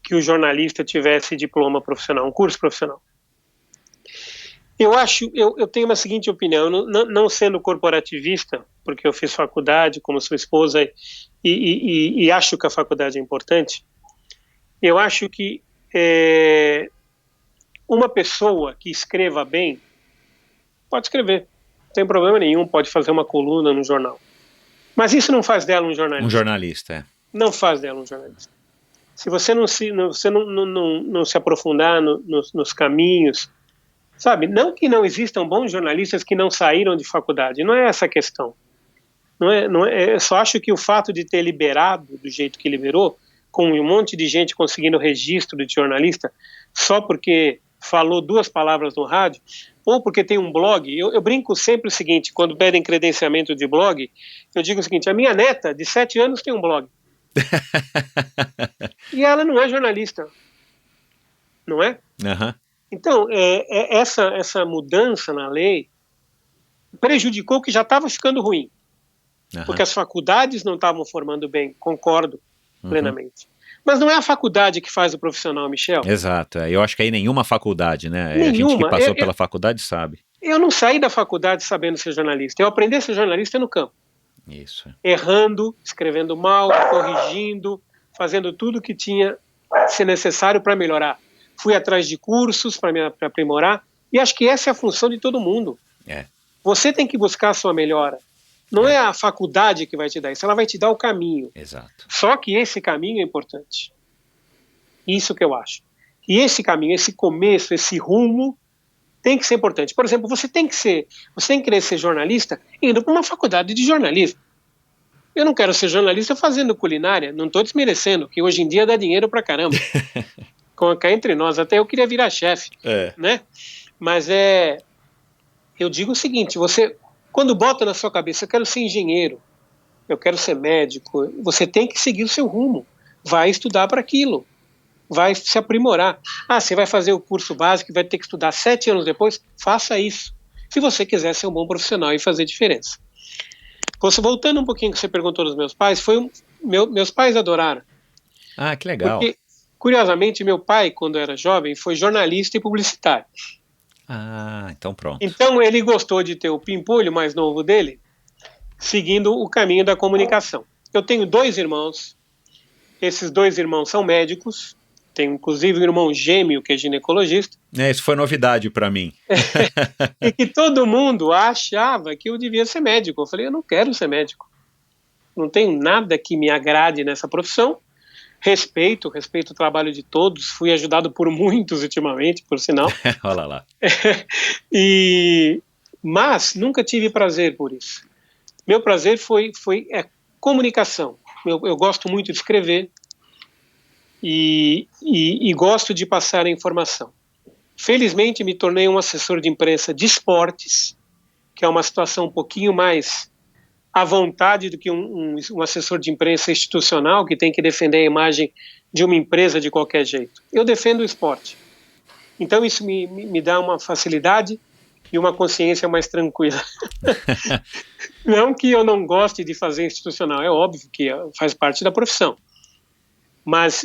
que o jornalista tivesse diploma profissional, um curso profissional. Eu tenho uma seguinte opinião, não sendo corporativista, porque eu fiz faculdade como sua esposa e acho que a faculdade é importante, eu acho que uma pessoa que escreva bem pode escrever, não tem problema nenhum, pode fazer uma coluna no jornal. Mas isso não faz dela um jornalista. Um jornalista, Não faz dela um jornalista. Se você não se aprofundar nos caminhos Sabe, não que não existam bons jornalistas que não saíram de faculdade, não é essa a questão. Eu só acho que o fato de ter liberado do jeito que liberou, com um monte de gente conseguindo registro de jornalista, só porque falou 2 palavras no rádio, ou porque tem um blog. Eu brinco sempre o seguinte, quando pedem credenciamento de blog, eu digo o seguinte, a minha neta de 7 anos tem um blog. E ela não é jornalista, não é? Uhum. Então, essa mudança na lei prejudicou o que já estava ficando ruim, porque as faculdades não estavam formando bem, concordo plenamente. Mas não é a faculdade que faz o profissional, Michel. Exato, eu acho que aí nenhuma faculdade, né? Nenhuma. A gente que passou pela faculdade sabe. Eu não saí da faculdade sabendo ser jornalista, eu aprendi a ser jornalista no campo. Isso. Errando, escrevendo mal, corrigindo, fazendo tudo que tinha ser necessário para melhorar. Fui atrás de cursos para aprimorar, e acho que essa é a função de todo mundo. Você tem que buscar a sua melhora. Não é a faculdade que vai te dar isso, ela vai te dar o caminho. Exato. Só que esse caminho é importante. Isso que eu acho. E esse caminho, esse começo, esse rumo, tem que ser importante. Por exemplo, você tem que querer ser jornalista indo para uma faculdade de jornalismo. Eu não quero ser jornalista fazendo culinária, não estou desmerecendo, que hoje em dia dá dinheiro pra caramba. Cá entre nós, até eu queria virar chefe, né? Mas eu digo o seguinte, você, quando bota na sua cabeça, eu quero ser engenheiro, eu quero ser médico, você tem que seguir o seu rumo, vai estudar para aquilo, vai se aprimorar. Você vai fazer o curso básico, vai ter que estudar 7 anos depois, faça isso, se você quiser ser um bom profissional e fazer diferença. Voltando um pouquinho que você perguntou dos meus pais, meus pais adoraram. Que legal. Porque, curiosamente, meu pai, quando era jovem, foi jornalista e publicitário. Então pronto. Então ele gostou de ter o pimpolho mais novo dele, seguindo o caminho da comunicação. Eu tenho 2 irmãos, esses 2 irmãos são médicos, tenho inclusive um irmão gêmeo que é ginecologista. Isso foi novidade para mim. E que todo mundo achava que eu devia ser médico. Eu falei, eu não quero ser médico. Não tenho nada que me agrade nessa profissão. Respeito o trabalho de todos, fui ajudado por muitos ultimamente, por sinal. Olha lá. Mas nunca tive prazer por isso. Meu prazer foi comunicação. Eu gosto muito de escrever e gosto de passar a informação. Felizmente me tornei um assessor de imprensa de esportes, que é uma situação um pouquinho mais à vontade do que um assessor de imprensa institucional que tem que defender a imagem de uma empresa de qualquer jeito. Eu defendo o esporte. Então isso me dá uma facilidade e uma consciência mais tranquila. Não que eu não goste de fazer institucional, é óbvio que faz parte da profissão. Mas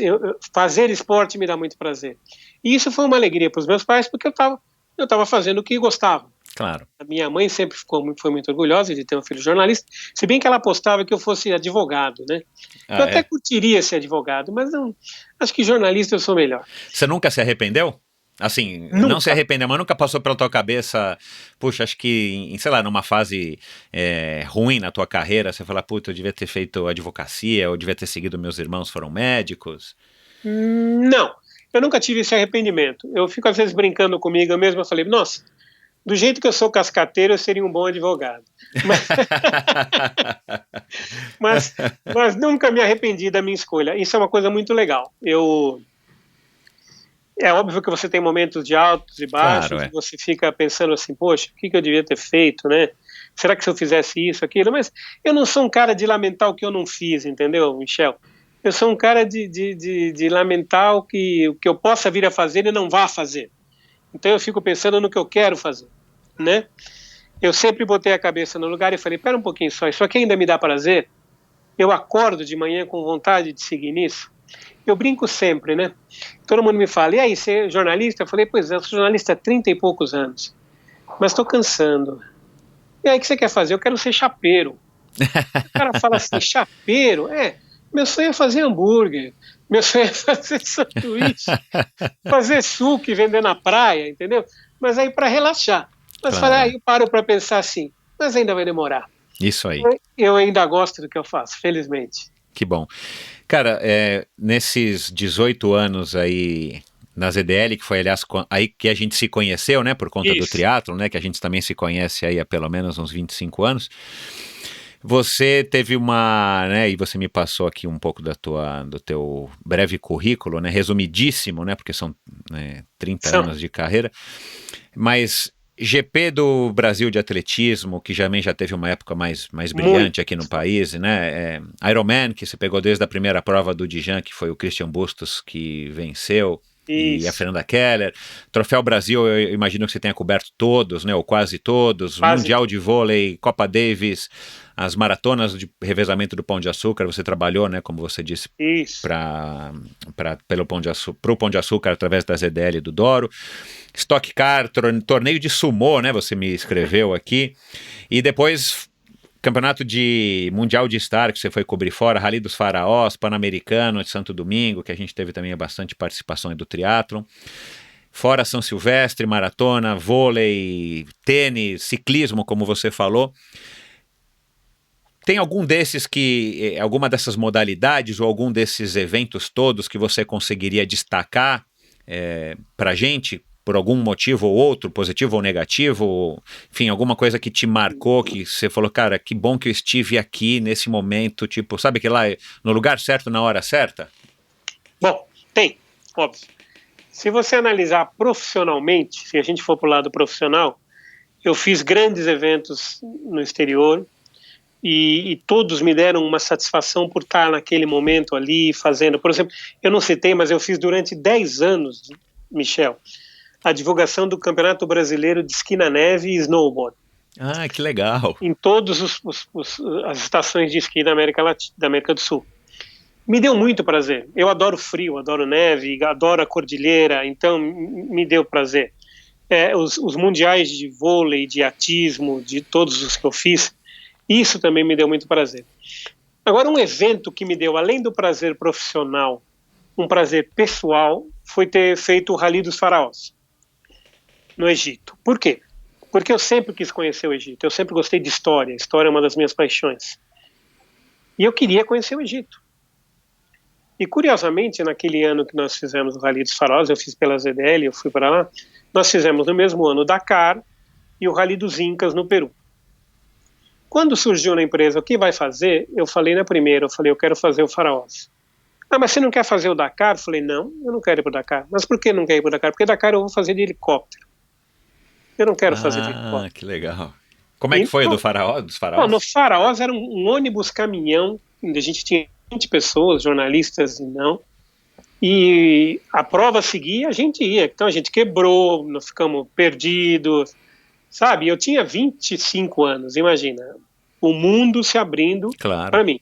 fazer esporte me dá muito prazer. E isso foi uma alegria para os meus pais, porque eu estava fazendo o que gostava. Claro. A minha mãe sempre foi muito orgulhosa de ter um filho jornalista, se bem que ela apostava que eu fosse advogado, né? Eu até curtiria ser advogado, mas acho que jornalista eu sou melhor. Você nunca se arrependeu? Assim, nunca. Não se arrependeu, mas nunca passou pela tua cabeça, puxa, acho que, sei lá, numa fase ruim na tua carreira, você fala, puta, eu devia ter feito advocacia, eu devia ter seguido meus irmãos, foram médicos? Não, eu nunca tive esse arrependimento. Eu fico às vezes brincando comigo, eu mesmo falei, nossa, do jeito que eu sou cascateiro, eu seria um bom advogado. Mas nunca me arrependi da minha escolha. Isso é uma coisa muito legal. É óbvio que você tem momentos de altos e baixos, claro, você fica pensando assim, poxa, o que eu devia ter feito, né? Será que se eu fizesse isso, aquilo? Mas eu não sou um cara de lamentar o que eu não fiz, entendeu, Michel? Eu sou um cara de lamentar o que eu possa vir a fazer e não vá fazer. Então eu fico pensando no que eu quero fazer, né? Eu sempre botei a cabeça no lugar e falei, pera um pouquinho só, isso aqui ainda me dá prazer? Eu acordo de manhã com vontade de seguir nisso? Eu brinco sempre, né? Todo mundo me fala, e aí, você é jornalista? Eu falei, pois é, eu sou jornalista há 30 e poucos anos, mas estou cansando. E aí, o que você quer fazer? Eu quero ser chapeiro. O cara fala assim, chapeiro? Meu sonho é fazer hambúrguer, meu sonho é fazer sanduíche, fazer suco e vender na praia, entendeu? Mas aí para relaxar. Mas claro. Eu paro para pensar assim, mas ainda vai demorar. Isso aí. Eu ainda gosto do que eu faço, felizmente. Que bom. Cara, nesses 18 anos aí na ZDL, que foi, aliás, aí que a gente se conheceu, né, por conta do triatlon, né, que a gente também se conhece aí há pelo menos uns 25 anos. Você teve né, e você me passou aqui um pouco do teu breve currículo, né, resumidíssimo, né, porque são 30 anos de carreira, mas GP do Brasil de atletismo, que já teve uma época mais brilhante aqui no país, né, Ironman, que você pegou desde a primeira prova do Dijan, que foi o Christian Bustos que venceu, e a Fernanda Keller. Troféu Brasil, eu imagino que você tenha coberto todos, né, ou quase todos, Mundial de Vôlei, Copa Davis, as maratonas de revezamento do Pão de Açúcar, você trabalhou, né, como você disse, pro Pão de Açúcar através da ZDL do Doro, Stock Car, torneio de sumô, né, você me escreveu aqui, e depois campeonato mundial de Star, que você foi cobrir fora, Rally dos Faraós, Pan-Americano de Santo Domingo, que a gente teve também bastante participação aí do triatlon, fora São Silvestre, maratona, vôlei, tênis, ciclismo, como você falou. Tem alguma dessas modalidades ou algum desses eventos todos que você conseguiria destacar pra gente, por algum motivo ou outro, positivo ou negativo, ou, enfim, alguma coisa que te marcou, que você falou, cara, que bom que eu estive aqui nesse momento, tipo, sabe que lá no lugar certo, na hora certa? Bom, tem, óbvio. Se você analisar profissionalmente, se a gente for para o lado profissional, eu fiz grandes eventos no exterior e todos me deram uma satisfação por estar naquele momento ali fazendo. Por exemplo, eu não citei, mas eu fiz durante 10 anos, Michel, a divulgação do Campeonato Brasileiro de Esqui na Neve e Snowboard. Ah, que legal. Em todas as estações de esqui da América do Sul. Me deu muito prazer. Eu adoro frio, adoro neve, adoro a cordilheira, então me deu prazer. Os mundiais de vôlei, de atismo, de todos os que eu fiz, isso também me deu muito prazer. Agora, um evento que me deu, além do prazer profissional, um prazer pessoal, foi ter feito o Rally dos Faraós, no Egito. Por quê? Porque eu sempre quis conhecer o Egito, eu sempre gostei de história, a história é uma das minhas paixões. E eu queria conhecer o Egito. E curiosamente, naquele ano que nós fizemos o Rally dos Faraós, eu fiz pela ZDL, eu fui para lá, nós fizemos no mesmo ano o Dakar e o Rally dos Incas no Peru. Quando surgiu na empresa o que vai fazer, eu falei na primeira, eu quero fazer o Faraós. Ah, mas você não quer fazer o Dakar? Eu falei, não, eu não quero ir para o Dakar. Mas por que não quer ir para o Dakar? Porque Dakar eu vou fazer de helicóptero. Eu não quero fazer de helicóptero. Ah, que legal. Como é que foi o dos Faraós? No Faraós era um ônibus caminhão, onde a gente tinha 20 pessoas, jornalistas e não. E a prova seguia, a gente ia. Então a gente quebrou, nós ficamos perdidos, sabe? Eu tinha 25 anos, imagina. O mundo se abrindo para mim.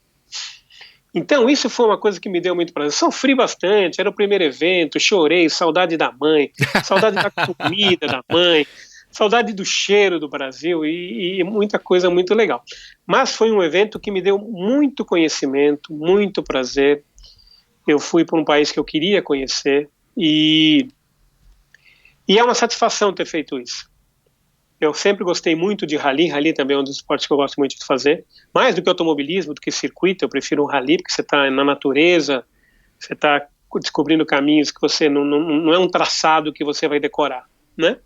Então isso foi uma coisa que me deu muito prazer. Sofri bastante, era o primeiro evento, chorei, saudade da mãe, saudade da comida da mãe, saudade do cheiro do Brasil e muita coisa muito legal. Mas foi um evento que me deu muito conhecimento, muito prazer. Eu fui para um país que eu queria conhecer e é uma satisfação ter feito isso. Eu sempre gostei muito de rally também é um dos esportes que eu gosto muito de fazer, mais do que automobilismo, do que circuito, eu prefiro um rally porque você está na natureza, você está descobrindo caminhos que você não é um traçado que você vai decorar, né?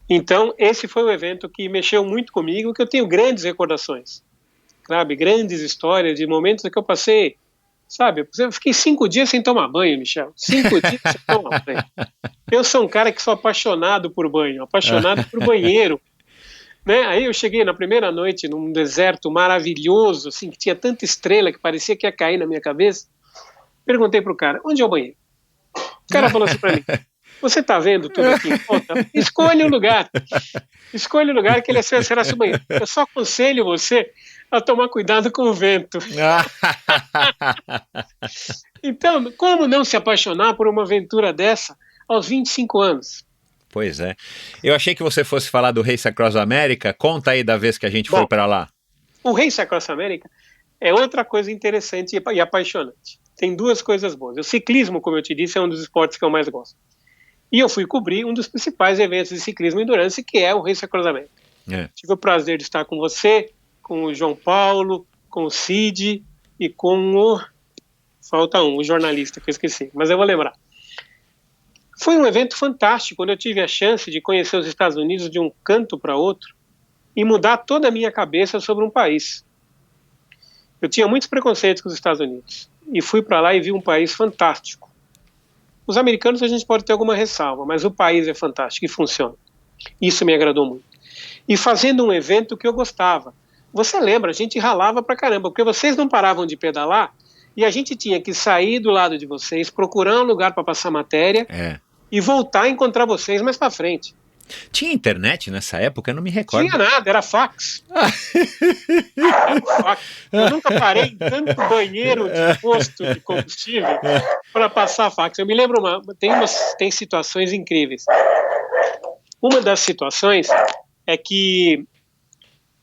Então, esse foi um evento que mexeu muito comigo, que eu tenho grandes recordações, sabe? Grandes histórias de momentos que eu passei, sabe? Eu fiquei 5 dias sem tomar banho, Michel. 5 dias sem tomar banho. Eu sou um cara que sou apaixonado por banho, apaixonado por banheiro. Né? Aí eu cheguei na primeira noite num deserto maravilhoso, assim, que tinha tanta estrela que parecia que ia cair na minha cabeça. Perguntei pro cara, onde é o banheiro? O cara falou assim pra mim, você tá vendo tudo aqui em volta? Escolha o lugar. Escolha o lugar que ele será seu banheiro. Eu só aconselho você a tomar cuidado com o vento. Então, como não se apaixonar por uma aventura dessa aos 25 anos? Pois é. Eu achei que você fosse falar do Race Across America. Conta aí da vez que a gente foi para lá. O Race Across America é outra coisa interessante e apaixonante. Tem duas coisas boas. O ciclismo, como eu te disse, é um dos esportes que eu mais gosto. E eu fui cobrir um dos principais eventos de ciclismo e endurance, que é o Race Across America. Tive o prazer de estar com você, com o João Paulo, com o Cid e com o... Falta um, o jornalista que eu esqueci, mas eu vou lembrar. Foi um evento fantástico, quando eu tive a chance de conhecer os Estados Unidos de um canto para outro e mudar toda a minha cabeça sobre um país. Eu tinha muitos preconceitos com os Estados Unidos e fui para lá e vi um país fantástico. Os americanos a gente pode ter alguma ressalva, mas o país é fantástico e funciona. Isso me agradou muito. E fazendo um evento que eu gostava. Você lembra, a gente ralava pra caramba, porque vocês não paravam de pedalar e a gente tinha que sair do lado de vocês, procurar um lugar para passar matéria e voltar a encontrar vocês mais para frente. Tinha internet nessa época? Eu não me recordo. Tinha nada, era fax. Era fax. Eu nunca parei em tanto banheiro de posto de combustível para passar fax. Eu me lembro, tem situações incríveis. Uma das situações é que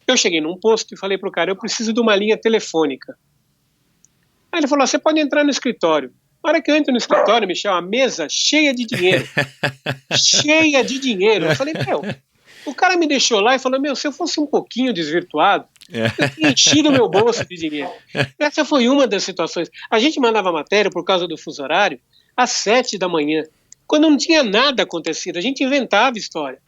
eu cheguei num posto e falei pro cara, eu preciso de uma linha telefônica. Aí ele falou, você pode entrar no escritório. Na hora que eu entro no escritório, Michel, a mesa cheia de dinheiro. Cheia de dinheiro. Eu falei, o cara me deixou lá e falou, se eu fosse um pouquinho desvirtuado, eu tinha enchido o meu bolso de dinheiro. Essa foi uma das situações. A gente mandava matéria por causa do fuso horário às 7 da manhã. Quando não tinha nada acontecido, a gente inventava história.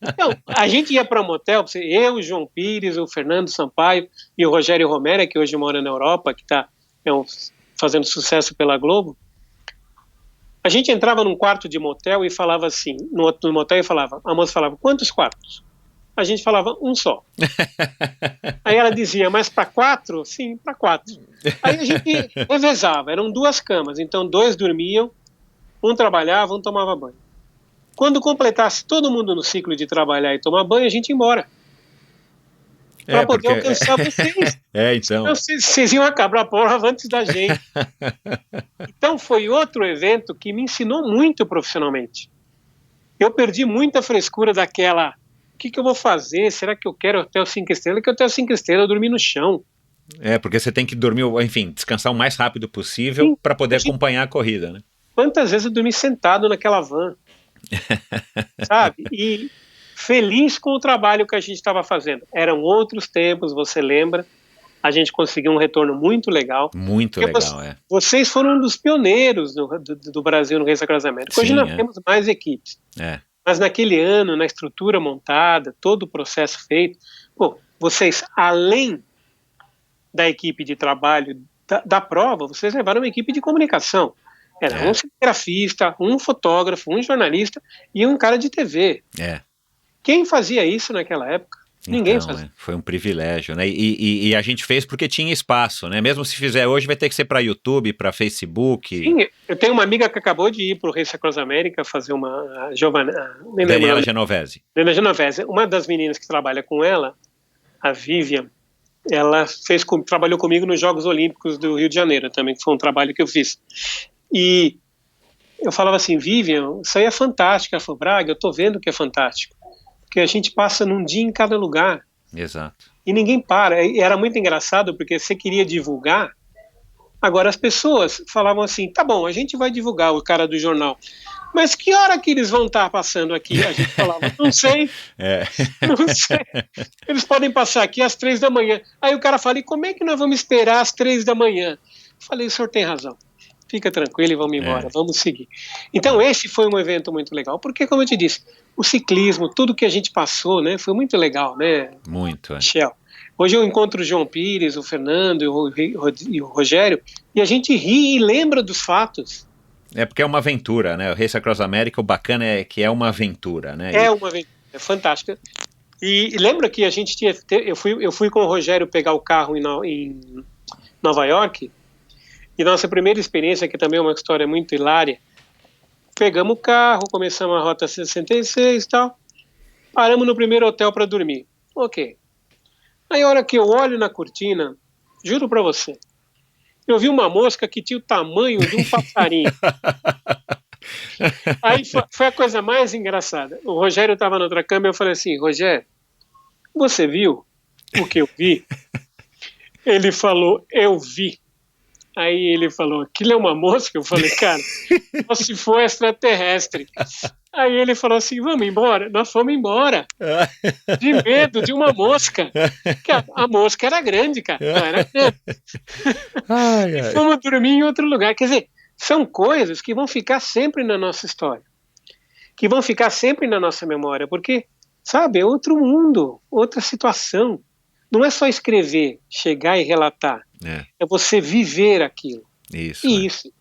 Então, a gente ia para um motel, eu, o João Pires, o Fernando Sampaio e o Rogério Romero, que hoje mora na Europa, que está fazendo sucesso pela Globo. A gente entrava num quarto de motel e falava assim, no motel a moça falava, quantos quartos? A gente falava, um só. Aí ela dizia, mas para 4? Sim, para 4. Aí a gente revezava, eram 2 camas, então 2 dormiam, um trabalhava, um tomava banho. Quando completasse todo mundo no ciclo de trabalhar e tomar banho, a gente ia embora. Para poder alcançar vocês. Então. Vocês iam acabar a prova antes da gente. Então foi outro evento que me ensinou muito profissionalmente. Eu perdi muita frescura daquela, o que eu vou fazer? Será que eu quero hotel 5 estrelas? Que hotel 5 estrelas eu dormi no chão. Porque você tem que dormir, enfim, descansar o mais rápido possível para poder acompanhar a corrida, né? Quantas vezes eu dormi sentado naquela van? Sabe? E feliz com o trabalho que a gente estava fazendo. Eram outros tempos, você lembra? A gente conseguiu um retorno muito legal. Muito legal, Vocês foram um dos pioneiros do Brasil no Race Across America. Hoje nós temos mais equipes. Mas naquele ano, na estrutura montada, todo o processo feito, vocês, além da equipe de trabalho da prova, vocês levaram uma equipe de comunicação. Era um cinegrafista, um fotógrafo, um jornalista e um cara de TV. Quem fazia isso naquela época? Ninguém fazia. Foi um privilégio, né? E a gente fez porque tinha espaço, né? Mesmo se fizer hoje, vai ter que ser para YouTube, para Facebook. Sim, eu tenho uma amiga que acabou de ir para o Race Across America fazer uma... Daniela Genovese. Daniela Genovese. Uma das meninas que trabalha com ela, a Vivian, ela trabalhou comigo nos Jogos Olímpicos do Rio de Janeiro também, que foi um trabalho que eu fiz. E eu falava assim, Vivian, isso aí é fantástico. Ela falou, Braga, eu tô vendo que é fantástico. Porque a gente passa num dia em cada lugar. Exato. E ninguém para. E era muito engraçado, porque você queria divulgar. Agora as pessoas falavam assim, tá bom, a gente vai divulgar, o cara do jornal. Mas que hora que eles vão estar passando aqui? A gente falava, não sei. Não sei. Eles podem passar aqui às 3 da manhã. Aí o cara fala, e como é que nós vamos esperar às 3 da manhã? Eu falei, o senhor tem razão. Fica tranquilo e vamos embora, vamos seguir. Então esse foi um evento muito legal, porque como eu te disse, o ciclismo, tudo que a gente passou, né, foi muito legal, né? Muito, Michel. Hoje eu encontro o João Pires, o Fernando e o Rogério, e a gente ri e lembra dos fatos. Porque é uma aventura, né? O Race Across America, o bacana é que é uma aventura, né? É uma aventura, é fantástica. E lembra que a gente eu fui com o Rogério pegar o carro em Nova York. E nossa primeira experiência, que também é uma história muito hilária, pegamos o carro, começamos a Rota 66 e tal, paramos no primeiro hotel para dormir. Ok. Aí a hora que eu olho na cortina, juro para você, eu vi uma mosca que tinha o tamanho de um passarinho. Aí foi a coisa mais engraçada. O Rogério estava na outra cama e eu falei assim, Rogério, você viu o que eu vi? Ele falou, eu vi. Aí ele falou, aquilo é uma mosca? Eu falei, cara, só se for extraterrestre. Aí ele falou assim, vamos embora? Nós fomos embora. De medo de uma mosca. Porque a mosca era grande, cara. Não era grande. E fomos dormir em outro lugar. Quer dizer, são coisas que vão ficar sempre na nossa história, que vão ficar sempre na nossa memória, porque, sabe, é outro mundo, outra situação. Não é só escrever, chegar e relatar, é você viver aquilo.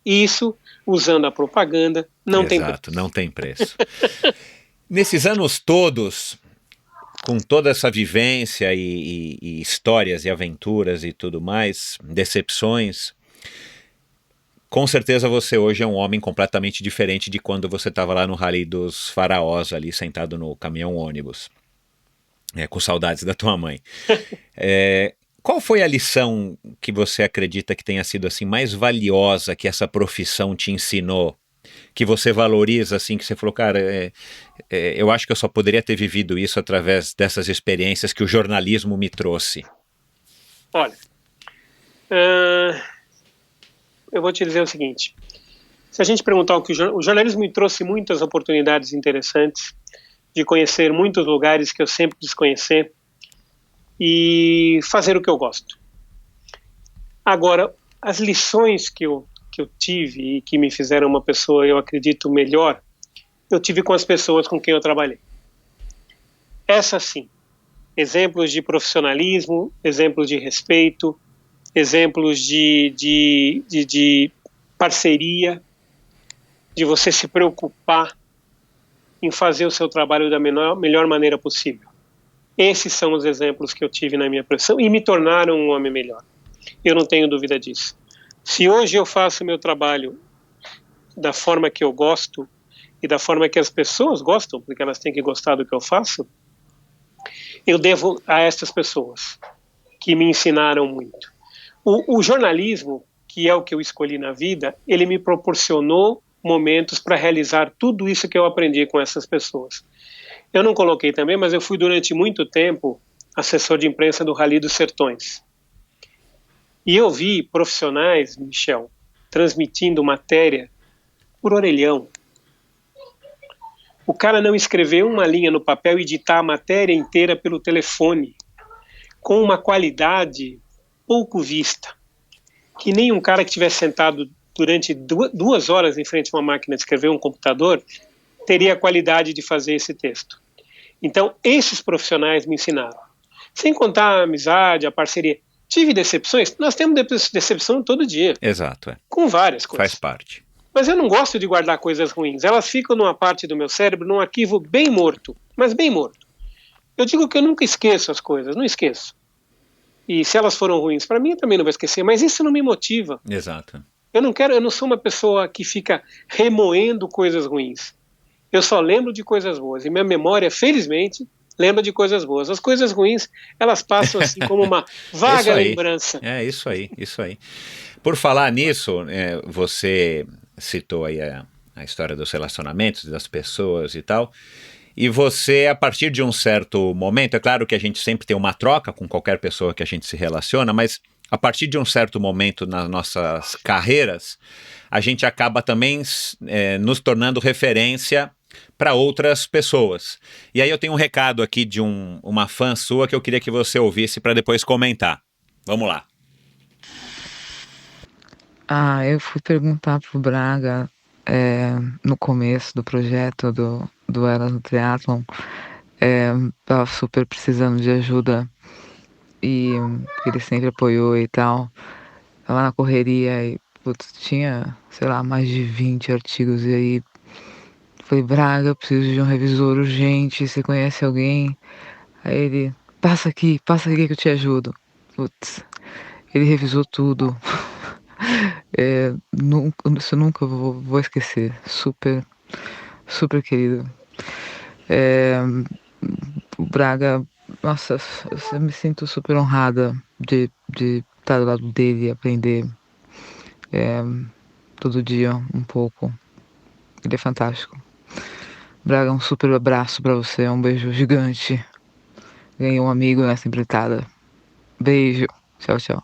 Isso, usando a propaganda, não tem preço. Exato, não tem preço. Nesses anos todos, com toda essa vivência e histórias e aventuras e tudo mais, decepções, com certeza você hoje é um homem completamente diferente de quando você estava lá no Rally dos Faraós, ali sentado no caminhão ônibus, com saudades da tua mãe. Qual foi a lição que você acredita que tenha sido assim mais valiosa que essa profissão te ensinou? Que você valoriza, assim, que você falou, cara, eu acho que eu só poderia ter vivido isso através dessas experiências que o jornalismo me trouxe. Olha, eu vou te dizer o seguinte, se a gente perguntar o que o jornalismo me trouxe muitas oportunidades interessantes, de conhecer muitos lugares que eu sempre quis conhecer, e fazer o que eu gosto. Agora, as lições que eu tive e que me fizeram uma pessoa, eu acredito, melhor, eu tive com as pessoas com quem eu trabalhei. Essas sim, exemplos de profissionalismo, exemplos de respeito, exemplos de parceria, de você se preocupar em fazer o seu trabalho da melhor maneira possível. Esses são os exemplos que eu tive na minha profissão e me tornaram um homem melhor. Eu não tenho dúvida disso. Se hoje eu faço o meu trabalho da forma que eu gosto e da forma que as pessoas gostam, porque elas têm que gostar do que eu faço, eu devo a estas pessoas que me ensinaram muito. O jornalismo, que é o que eu escolhi na vida, ele me proporcionou momentos para realizar tudo isso que eu aprendi com essas pessoas. Eu não coloquei também, mas eu fui durante muito tempo assessor de imprensa do Rally dos Sertões. E eu vi profissionais, Michel, transmitindo matéria por orelhão. O cara não escrever uma linha no papel e editar a matéria inteira pelo telefone, com uma qualidade pouco vista, que nem um cara que tivesse sentado durante 2 horas em frente a uma máquina de escrever, um computador, teria a qualidade de fazer esse texto. Então, esses profissionais me ensinaram. Sem contar a amizade, a parceria. Tive decepções? Nós temos decepção todo dia. Exato. Com várias coisas. Faz parte. Mas eu não gosto de guardar coisas ruins. Elas ficam numa parte do meu cérebro, num arquivo bem morto. Mas bem morto. Eu digo que eu nunca esqueço as coisas, não esqueço. E se elas foram ruins, para mim eu também não vou esquecer. Mas isso não me motiva. Exato. Eu não sou uma pessoa que fica remoendo coisas ruins. Eu só lembro de coisas boas. E minha memória, felizmente, lembra de coisas boas. As coisas ruins, elas passam assim como uma vaga lembrança. Isso aí. Por falar nisso, você citou aí a história dos relacionamentos, das pessoas e tal. E você, a partir de um certo momento, é claro que a gente sempre tem uma troca com qualquer pessoa que a gente se relaciona, mas a partir de um certo momento nas nossas carreiras, a gente acaba também nos tornando referência para outras pessoas. E aí eu tenho um recado aqui de uma fã sua que eu queria que você ouvisse para depois comentar. Vamos lá. Eu fui perguntar pro Braga no começo do projeto do Elas no Triathlon. Tava super precisando de ajuda e ele sempre apoiou e tal. Tava na correria e tinha, sei lá, mais de 20 artigos. E aí falei, Braga, eu preciso de um revisor urgente, você conhece alguém? Aí ele, passa aqui que eu te ajudo. Ele revisou tudo. Isso eu nunca vou esquecer. Super, super querido. O Braga, nossa, eu me sinto super honrada de estar do lado dele e aprender todo dia um pouco. Ele é fantástico. Braga, um super abraço pra você, um beijo gigante. Ganhei um amigo nessa empreitada. Beijo, tchau.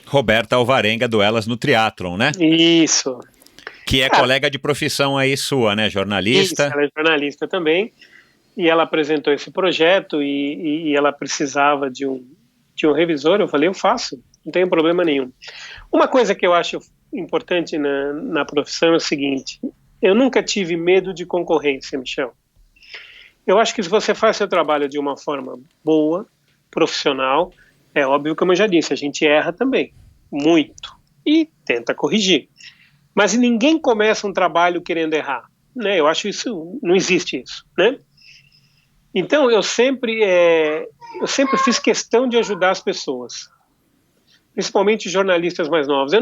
Roberta Alvarenga, do Elas no Triathlon, né? Isso. Que é colega de profissão aí sua, né? Jornalista. Isso, ela é jornalista também. E ela apresentou esse projeto e ela precisava de um revisor. Eu falei, eu faço, não tenho problema nenhum. Uma coisa que eu acho importante na profissão é o seguinte: eu nunca tive medo de concorrência, Michel. Eu acho que se você faz seu trabalho de uma forma boa, profissional, é óbvio, como eu já disse, a gente erra também, muito, e tenta corrigir. Mas ninguém começa um trabalho querendo errar, né? Eu acho isso, não existe isso, né? Então eu sempre fiz questão de ajudar as pessoas, principalmente jornalistas mais novos.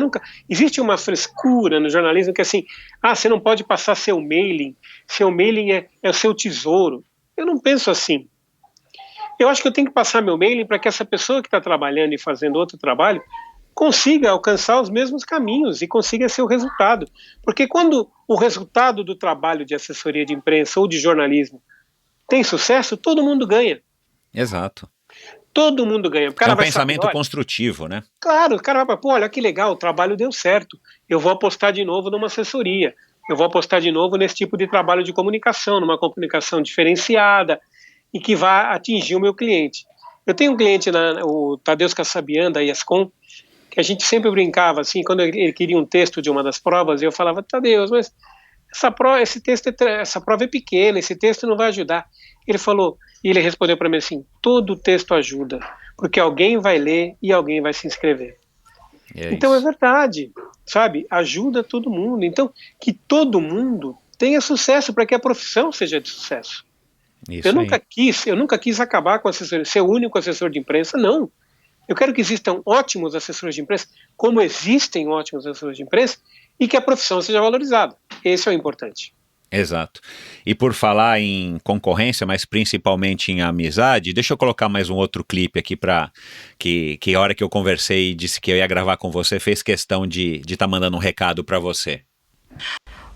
Existe uma frescura no jornalismo que é assim, você não pode passar seu mailing é o seu tesouro. Eu não penso assim. Eu acho que eu tenho que passar meu mailing para que essa pessoa que está trabalhando e fazendo outro trabalho consiga alcançar os mesmos caminhos e consiga seu resultado. Porque quando o resultado do trabalho de assessoria de imprensa ou de jornalismo tem sucesso, todo mundo ganha. Exato. Todo mundo ganha. É um pensamento construtivo, né? Claro, o cara vai, olha que legal, o trabalho deu certo. Eu vou apostar de novo numa assessoria. Eu vou apostar de novo nesse tipo de trabalho de comunicação, numa comunicação diferenciada e que vá atingir o meu cliente. Eu tenho um cliente, o Tadeusz Kassabian, da Iascom, que a gente sempre brincava assim, quando ele queria um texto de uma das provas, eu falava, Tadeusz, mas essa prova é pequena, esse texto não vai ajudar. Ele respondeu para mim assim, todo texto ajuda, porque alguém vai ler e alguém vai se inscrever. Então é verdade, sabe? Ajuda todo mundo. Então, que todo mundo tenha sucesso para que a profissão seja de sucesso. Eu nunca quis acabar com ser o único assessor de imprensa, não. Eu quero que existam ótimos assessores de imprensa, como existem ótimos assessores de imprensa, e que a profissão seja valorizada. Esse é o importante. Exato. E por falar em concorrência, mas principalmente em amizade, deixa eu colocar mais um outro clipe aqui para que a hora que eu conversei e disse que eu ia gravar com você, fez questão de estar mandando um recado para você.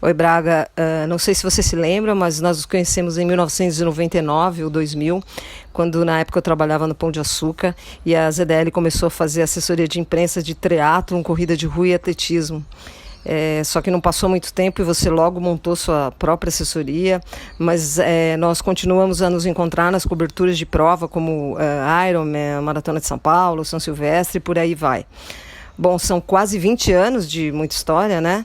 Oi, Braga, não sei se você se lembra, mas nós nos conhecemos em 1999 ou 2000, quando na época eu trabalhava no Pão de Açúcar e a ZDL começou a fazer assessoria de imprensa de triatlon, corrida de rua e atletismo. Só que não passou muito tempo e você logo montou sua própria assessoria, mas nós continuamos a nos encontrar nas coberturas de prova como Ironman, Maratona de São Paulo, São Silvestre e por aí vai. Bom, são quase 20 anos de muita história, né?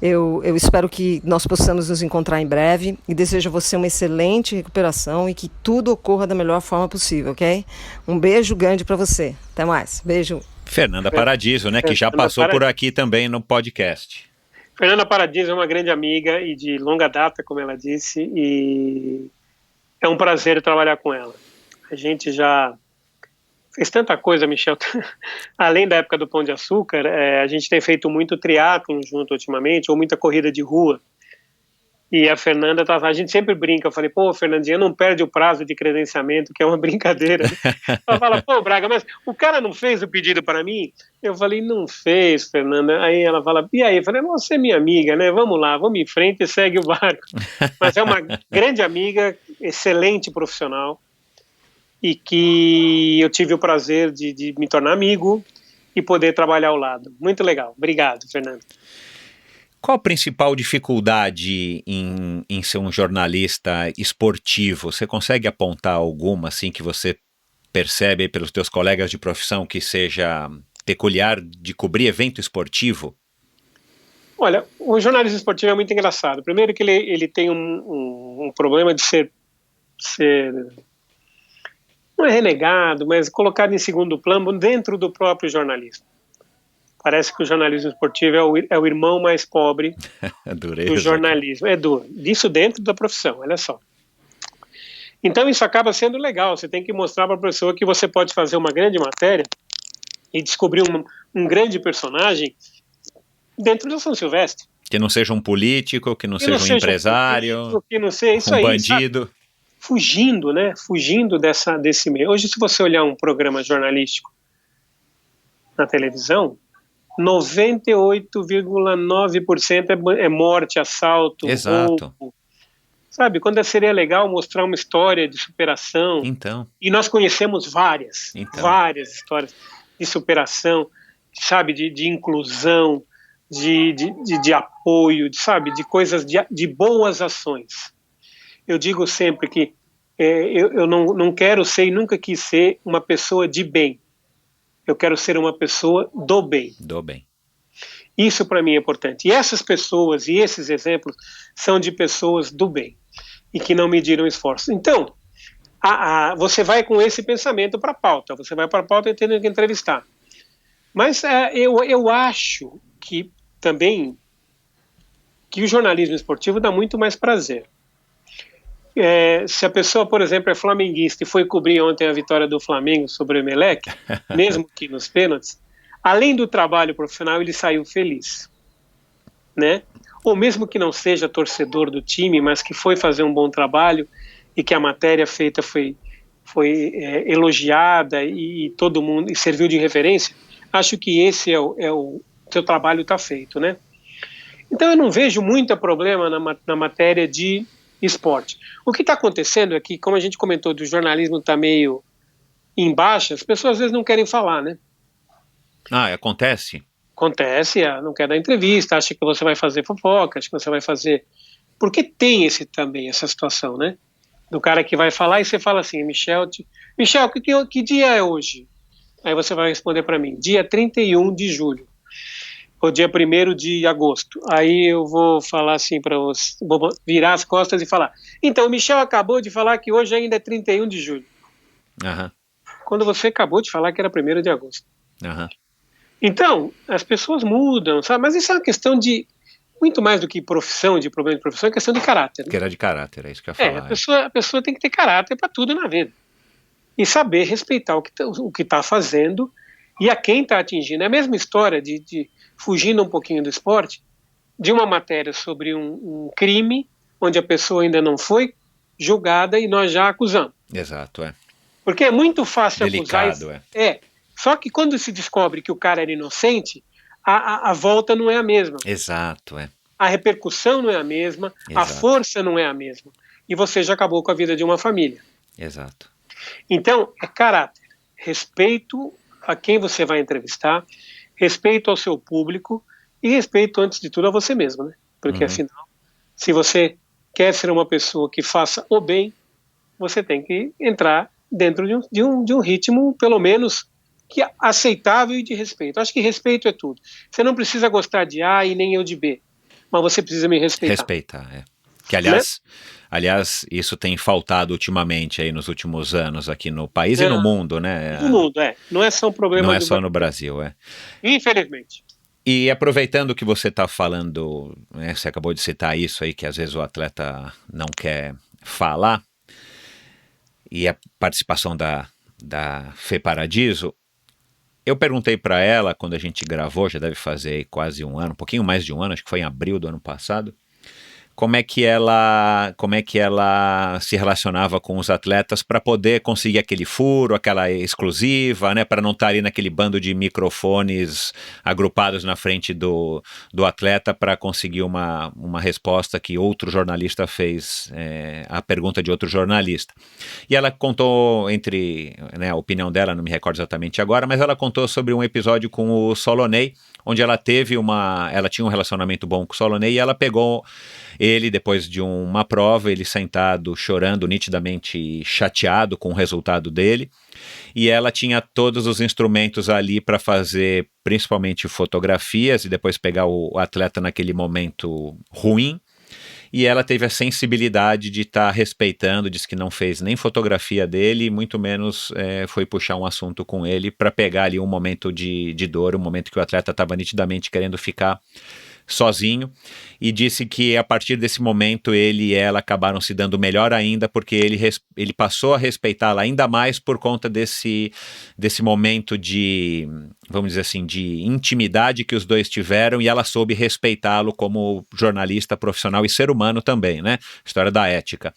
Eu espero que nós possamos nos encontrar em breve e desejo a você uma excelente recuperação e que tudo ocorra da melhor forma possível, ok? Um beijo grande para você. Até mais. Beijo. Fernanda Paradiso, né? Que já passou por aqui também no podcast. Fernanda Paradiso é uma grande amiga e de longa data, como ela disse, e é um prazer trabalhar com ela. A gente já fez tanta coisa, Michel. Além da época do Pão de Açúcar, a gente tem feito muito triatlon junto ultimamente, ou muita corrida de rua. E a Fernanda a gente sempre brinca, eu falei, Fernandinha, não perde o prazo de credenciamento, que é uma brincadeira. Ela fala, Braga, mas o cara não fez o pedido para mim? Eu falei, não fez, Fernanda. Aí ela fala, e aí? Eu falei, você é minha amiga, né? Vamos lá, vamos em frente e segue o barco. Mas é uma grande amiga, excelente profissional, e que eu tive o prazer de me tornar amigo e poder trabalhar ao lado. Muito legal. Obrigado, Fernanda. Qual a principal dificuldade em ser um jornalista esportivo? Você consegue apontar alguma, assim, que você percebe aí pelos teus colegas de profissão que seja peculiar de cobrir evento esportivo? Olha, o jornalismo esportivo é muito engraçado. Primeiro que ele tem um problema de ser não é renegado, mas colocado em segundo plano dentro do próprio jornalismo. Parece que o jornalismo esportivo é o irmão mais pobre do jornalismo. É duro. Isso dentro da profissão, olha só. Então isso acaba sendo legal. Você tem que mostrar para a pessoa que você pode fazer uma grande matéria e descobrir um grande personagem dentro do São Silvestre. Que não seja um político, que não seja um empresário, que não seja isso um aí, bandido. Sabe? Fugindo, né? Fugindo desse meio. Hoje, se você olhar um programa jornalístico na televisão, 98,9% é morte, assalto, Exato. roubo. Sabe, quando seria legal mostrar uma história de superação. Então. E nós conhecemos várias histórias de superação, sabe, de inclusão, de apoio, sabe, de coisas, de boas ações. Eu digo sempre que eu não quero ser e nunca quis ser uma pessoa de bem. Eu quero ser uma pessoa do bem. Do bem. Isso para mim é importante. E essas pessoas e esses exemplos são de pessoas do bem e que não mediram esforço. Então, você vai com esse pensamento para a pauta, você vai para a pauta tendo que entrevistar. Mas eu acho que também que o jornalismo esportivo dá muito mais prazer. Se a pessoa, por exemplo, é flamenguista e foi cobrir ontem a vitória do Flamengo sobre o Emelec, mesmo que nos pênaltis, além do trabalho profissional, ele saiu feliz, né? Ou mesmo que não seja torcedor do time, mas que foi fazer um bom trabalho e que a matéria feita foi elogiada e todo mundo e serviu de referência, acho que esse o seu trabalho está feito, né? Então eu não vejo muito problema na matéria de esporte. O que está acontecendo é que, como a gente comentou, do jornalismo está meio em baixa, as pessoas às vezes não querem falar, né? Acontece? Acontece, não quer dar entrevista, acha que você vai fazer fofoca, acha que você vai fazer... Porque tem essa situação, né? Do cara que vai falar e você fala assim, Michel, que dia é hoje? Aí você vai responder para mim, dia 31 de julho. Ou dia 1º de agosto. Aí eu vou falar assim para você, vou virar as costas e falar, então o Michel acabou de falar que hoje ainda é 31 de julho. Uhum. Quando você acabou de falar que era 1º de agosto. Uhum. Então, as pessoas mudam, sabe? Mas isso é uma questão de, muito mais do que problema de profissão, é questão de caráter. Né? Que era de caráter, é isso que eu ia falar. A pessoa tem que ter caráter para tudo na vida. E saber respeitar o que está fazendo e a quem está atingindo. É a mesma história de fugindo um pouquinho do esporte, de uma matéria sobre um crime onde a pessoa ainda não foi julgada e nós já acusamos. Exato, Porque é muito fácil delicado, acusar. Só que quando se descobre que o cara era inocente, a volta não é a mesma. Exato, A repercussão não é a mesma, Exato. A força não é a mesma. E você já acabou com a vida de uma família. Exato. Então, é caráter, respeito a quem você vai entrevistar, respeito ao seu público e respeito, antes de tudo, a você mesmo, né? Porque, afinal, se você quer ser uma pessoa que faça o bem, você tem que entrar dentro de um ritmo, pelo menos, que é aceitável e de respeito. Acho que respeito é tudo. Você não precisa gostar de A e nem eu de B, mas você precisa me respeitar. Respeitar, Que, aliás, isso tem faltado ultimamente aí nos últimos anos aqui no país e no mundo, né? No mundo, Não é só um problema Não é só no Brasil, Infelizmente. E aproveitando que você está falando, você acabou de citar isso aí, que às vezes o atleta não quer falar, e a participação da Fê Paradiso, eu perguntei para ela, quando a gente gravou, já deve fazer quase um ano, um pouquinho mais de um ano, acho que foi em abril do ano passado, como é que ela se relacionava com os atletas para poder conseguir aquele furo, aquela exclusiva, né, para não estar ali naquele bando de microfones agrupados na frente do atleta para conseguir uma resposta que outro jornalista fez, a pergunta de outro jornalista. E ela contou a opinião dela, não me recordo exatamente agora, mas ela contou sobre um episódio com o Solonei, onde ela tinha um relacionamento bom com o Solonei e ela pegou ele, depois de uma prova, ele sentado, chorando, nitidamente chateado com o resultado dele, e ela tinha todos os instrumentos ali para fazer, principalmente fotografias, e depois pegar o atleta naquele momento ruim, e ela teve a sensibilidade de estar respeitando, disse que não fez nem fotografia dele, muito menos foi puxar um assunto com ele para pegar ali um momento de dor, um momento que o atleta estava nitidamente querendo ficar sozinho, e disse que a partir desse momento ele e ela acabaram se dando melhor ainda, porque ele passou a respeitá-la ainda mais por conta desse momento de, vamos dizer assim, de intimidade que os dois tiveram, e ela soube respeitá-lo como jornalista profissional e ser humano também, né? História da ética.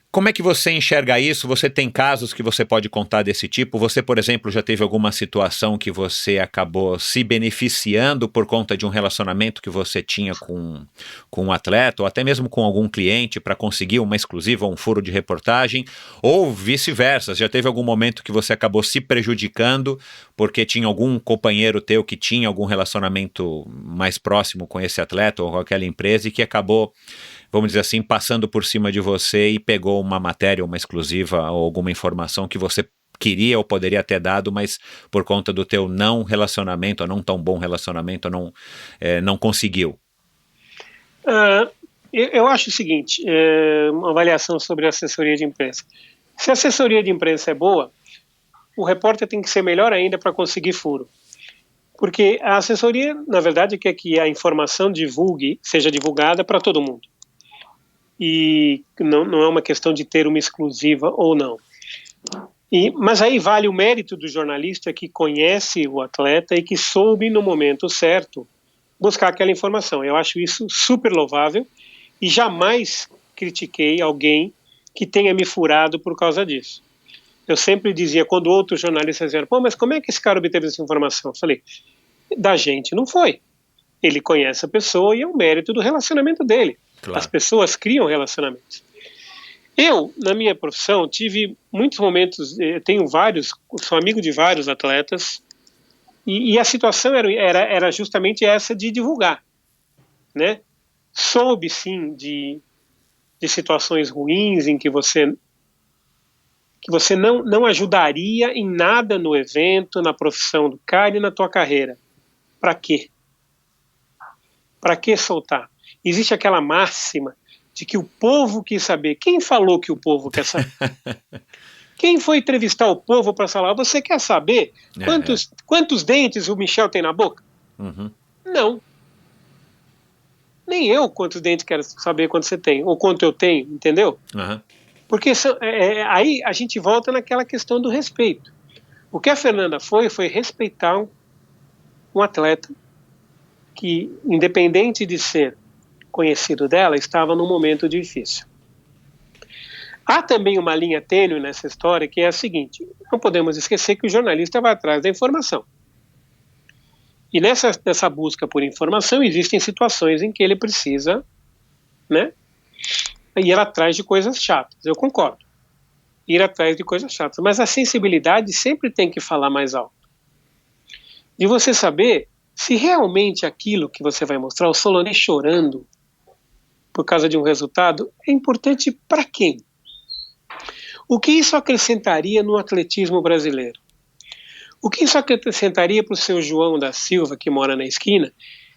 Como é que você enxerga isso? Você tem casos que você pode contar desse tipo? Você, por exemplo, já teve alguma situação que você acabou se beneficiando por conta de um relacionamento que você tinha com um atleta, ou até mesmo com algum cliente, para conseguir uma exclusiva, um furo de reportagem, ou vice-versa? Já teve algum momento que você acabou se prejudicando porque tinha algum companheiro teu que tinha algum relacionamento mais próximo com esse atleta ou com aquela empresa e que acabou, vamos dizer assim, passando por cima de você e pegou uma matéria, uma exclusiva ou alguma informação que queria ou poderia ter dado, mas por conta do teu não relacionamento, ou não tão bom relacionamento, não conseguiu? Eu acho o seguinte, uma avaliação sobre a assessoria de imprensa. Se a assessoria de imprensa é boa, o repórter tem que ser melhor ainda para conseguir furo. Porque a assessoria, na verdade, quer que a informação seja divulgada para todo mundo. E não é uma questão de ter uma exclusiva ou não. Mas aí vale o mérito do jornalista que conhece o atleta e que soube, no momento certo, buscar aquela informação. Eu acho isso super louvável e jamais critiquei alguém que tenha me furado por causa disso. Eu sempre dizia, quando outros jornalistas diziam, pô, mas como é que esse cara obteve essa informação? Eu falei, da gente não foi. Ele conhece a pessoa e é o mérito do relacionamento dele. Claro. As pessoas criam relacionamentos. Eu, na minha profissão, tive muitos momentos, sou amigo de vários atletas, e a situação era justamente essa de divulgar, né? Soube, sim, de situações ruins em que você não ajudaria em nada no evento, na profissão do cara e na tua carreira. Para quê? Para que soltar? Existe aquela máxima de que o povo quis saber. Quem falou que o povo quer saber? Quem foi entrevistar o povo para falar, você quer saber quantos dentes o Michel tem na boca? Uhum. Não. Nem eu quantos dentes quero saber quanto você tem, ou quanto eu tenho, entendeu? Uhum. Porque aí a gente volta naquela questão do respeito. O que a Fernanda foi respeitar um atleta que, independente de ser conhecido dela, estava num momento difícil. Há também uma linha tênue nessa história, que é a seguinte: não podemos esquecer que o jornalista vai atrás da informação. E nessa busca por informação existem situações em que ele precisa, né, ir atrás de coisas chatas. Eu concordo. Ir atrás de coisas chatas. Mas a sensibilidade sempre tem que falar mais alto. De você saber se realmente aquilo que você vai mostrar, o Solonê chorando por causa de um resultado, é importante para quem? O que isso acrescentaria no atletismo brasileiro? O que isso acrescentaria para o seu João da Silva, que mora na esquina,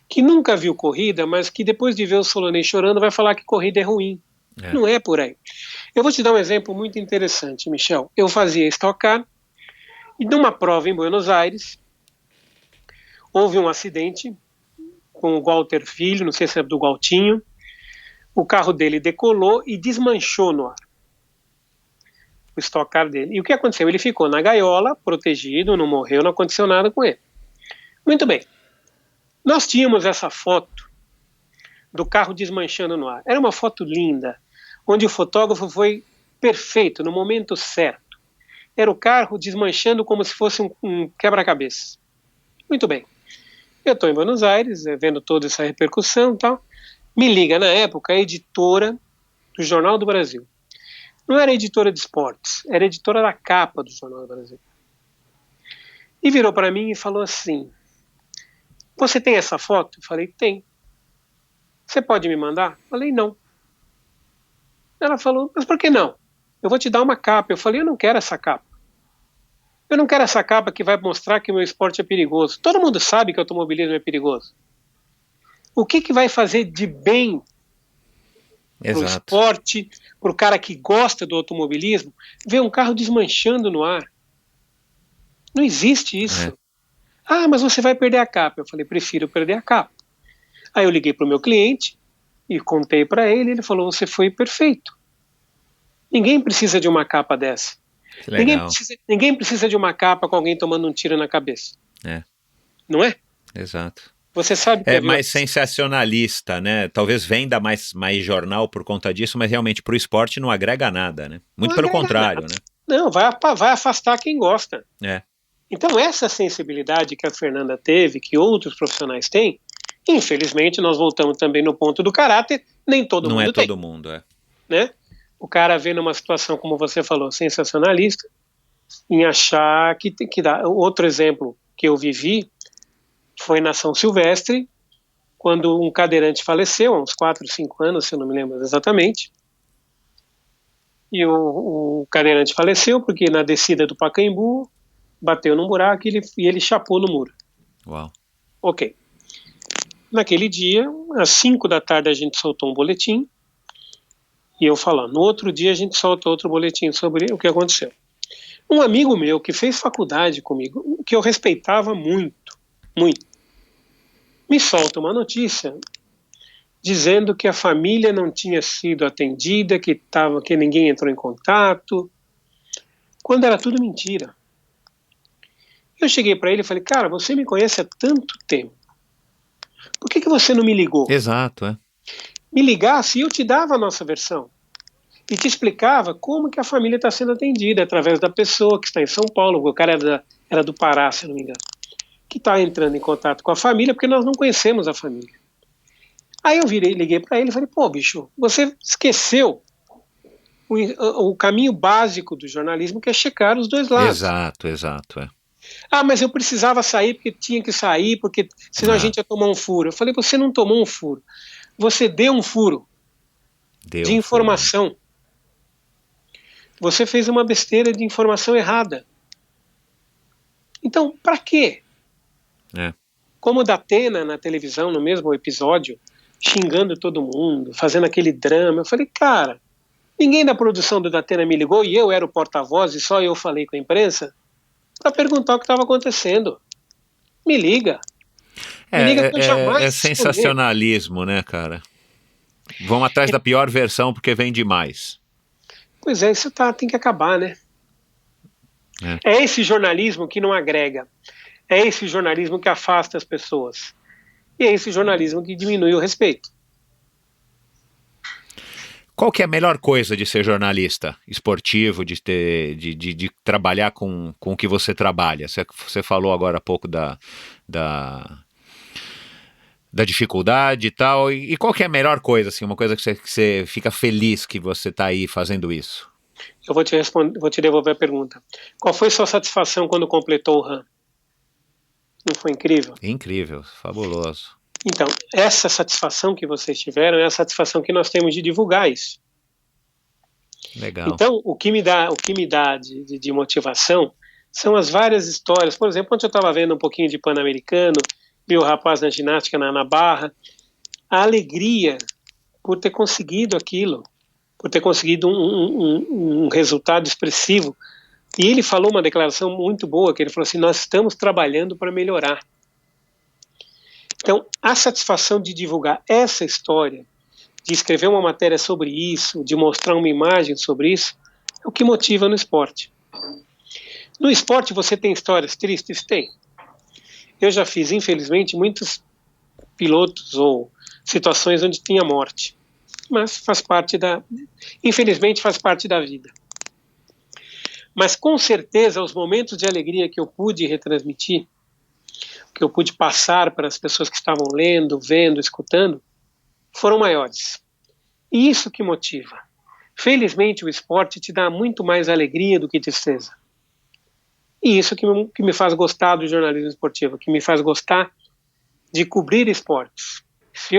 que nunca viu corrida, mas que depois de ver o Solonê chorando vai falar que corrida é ruim? Não é por aí. Eu vou te dar um exemplo muito interessante, Michel. Eu fazia Stock Car e numa prova em Buenos Aires houve um acidente com o Walter Filho, não sei se é do Galtinho. O carro dele decolou e desmanchou no ar. O Stock Car dele. E o que aconteceu? Ele ficou na gaiola, protegido, não morreu, não aconteceu nada com ele. Muito bem. Nós tínhamos essa foto do carro desmanchando no ar. Era uma foto linda, onde o fotógrafo foi perfeito, no momento certo. Era o carro desmanchando como se fosse um quebra-cabeça. Muito bem. Eu estou em Buenos Aires, vendo toda essa repercussão e tal. Me liga, na época, a editora do Jornal do Brasil. Não era editora de esportes, era editora da capa do Jornal do Brasil. E virou para mim e falou assim: você tem essa foto? Eu falei, tem. Você pode me mandar? Eu falei, não. Ela falou, mas por que não? Eu vou te dar uma capa. Eu falei, eu não quero essa capa. Eu não quero essa capa que vai mostrar que o meu esporte é perigoso. Todo mundo sabe que o automobilismo é perigoso. O que vai fazer de bem para o esporte, para o cara que gosta do automobilismo, ver um carro desmanchando no ar? Não existe isso. Ah, mas você vai perder a capa. Eu falei, prefiro perder a capa. Aí eu liguei para o meu cliente e contei para ele, ele falou, você foi perfeito. Ninguém precisa de uma capa dessa. Ninguém precisa de uma capa com alguém tomando um tiro na cabeça. Não é? Exato. Você sabe que é mais sensacionalista, né? Talvez venda mais jornal por conta disso, mas realmente para o esporte não agrega nada, né? Muito pelo contrário, né? Não, vai afastar quem gosta. Então essa sensibilidade que a Fernanda teve, que outros profissionais têm, infelizmente nós voltamos também no ponto do caráter, nem todo mundo tem. Não é todo mundo, né? O cara vê numa situação, como você falou, sensacionalista, em achar que tem que dar. Outro exemplo que eu vivi foi na São Silvestre, quando um cadeirante faleceu, há uns 4, 5 anos, se eu não me lembro exatamente. E o cadeirante faleceu porque na descida do Pacaembu bateu num buraco e ele chapou no muro. Uau. Ok. Naquele dia, às 5 da tarde, a gente soltou um boletim. E eu falando. No outro dia, a gente solta outro boletim sobre o que aconteceu. Um amigo meu que fez faculdade comigo, que eu respeitava muito, me solta uma notícia dizendo que a família não tinha sido atendida, que ninguém entrou em contato, quando era tudo mentira. Eu cheguei para ele e falei, cara, você me conhece há tanto tempo, por que você não me ligou? Exato, é. Me ligasse e eu te dava a nossa versão. E te explicava como que a família está sendo atendida, através da pessoa que está em São Paulo, o cara era do Pará, se não me engano, que está entrando em contato com a família, porque nós não conhecemos a família. Aí eu liguei para ele e falei, pô, bicho, você esqueceu o caminho básico do jornalismo, que é checar os dois lados. Exato, é. Ah, mas eu precisava sair porque tinha que sair, porque senão a gente ia tomar um furo. Eu falei, você não tomou um furo, você deu um furo de informação. Você fez uma besteira de informação errada. Então, para quê? É. Como o Datena na televisão, no mesmo episódio, xingando todo mundo, fazendo aquele drama. Eu falei, cara, ninguém da produção do Datena me ligou e eu era o porta-voz e só eu falei com a imprensa para perguntar o que estava acontecendo. Me liga. Me liga que eu jamais é sensacionalismo, né, cara? Vão atrás da pior versão porque vem demais. Pois é, isso tem que acabar, né? É esse jornalismo que não agrega. É esse jornalismo que afasta as pessoas. E é esse jornalismo que diminui o respeito. Qual que é a melhor coisa de ser jornalista esportivo, de trabalhar com o que você trabalha? Você falou agora há pouco da dificuldade e tal, e qual que é a melhor coisa, assim, uma coisa que você fica feliz que você está aí fazendo isso? Eu vou te devolver a pergunta. Qual foi sua satisfação quando completou o RAM? Não foi incrível? Incrível, fabuloso. Então, essa satisfação que vocês tiveram é a satisfação que nós temos de divulgar isso. Legal. Então, o que me dá de motivação são as várias histórias. Por exemplo, ontem eu estava vendo um pouquinho de Pan-Americano, vi o rapaz na ginástica na barra, a alegria por ter conseguido aquilo, por ter conseguido um resultado expressivo. E ele falou uma declaração muito boa, que ele falou assim, nós estamos trabalhando para melhorar. Então, a satisfação de divulgar essa história, de escrever uma matéria sobre isso, de mostrar uma imagem sobre isso, é o que motiva no esporte. No esporte você tem histórias tristes? Tem. Eu já fiz, infelizmente, muitos pilotos ou situações onde tinha morte. Mas infelizmente faz parte da vida. Mas com certeza os momentos de alegria que eu pude retransmitir, que eu pude passar para as pessoas que estavam lendo, vendo, escutando, foram maiores. E isso que motiva. Felizmente o esporte te dá muito mais alegria do que tristeza. E isso que me faz gostar do jornalismo esportivo, que me faz gostar de cobrir esportes. Se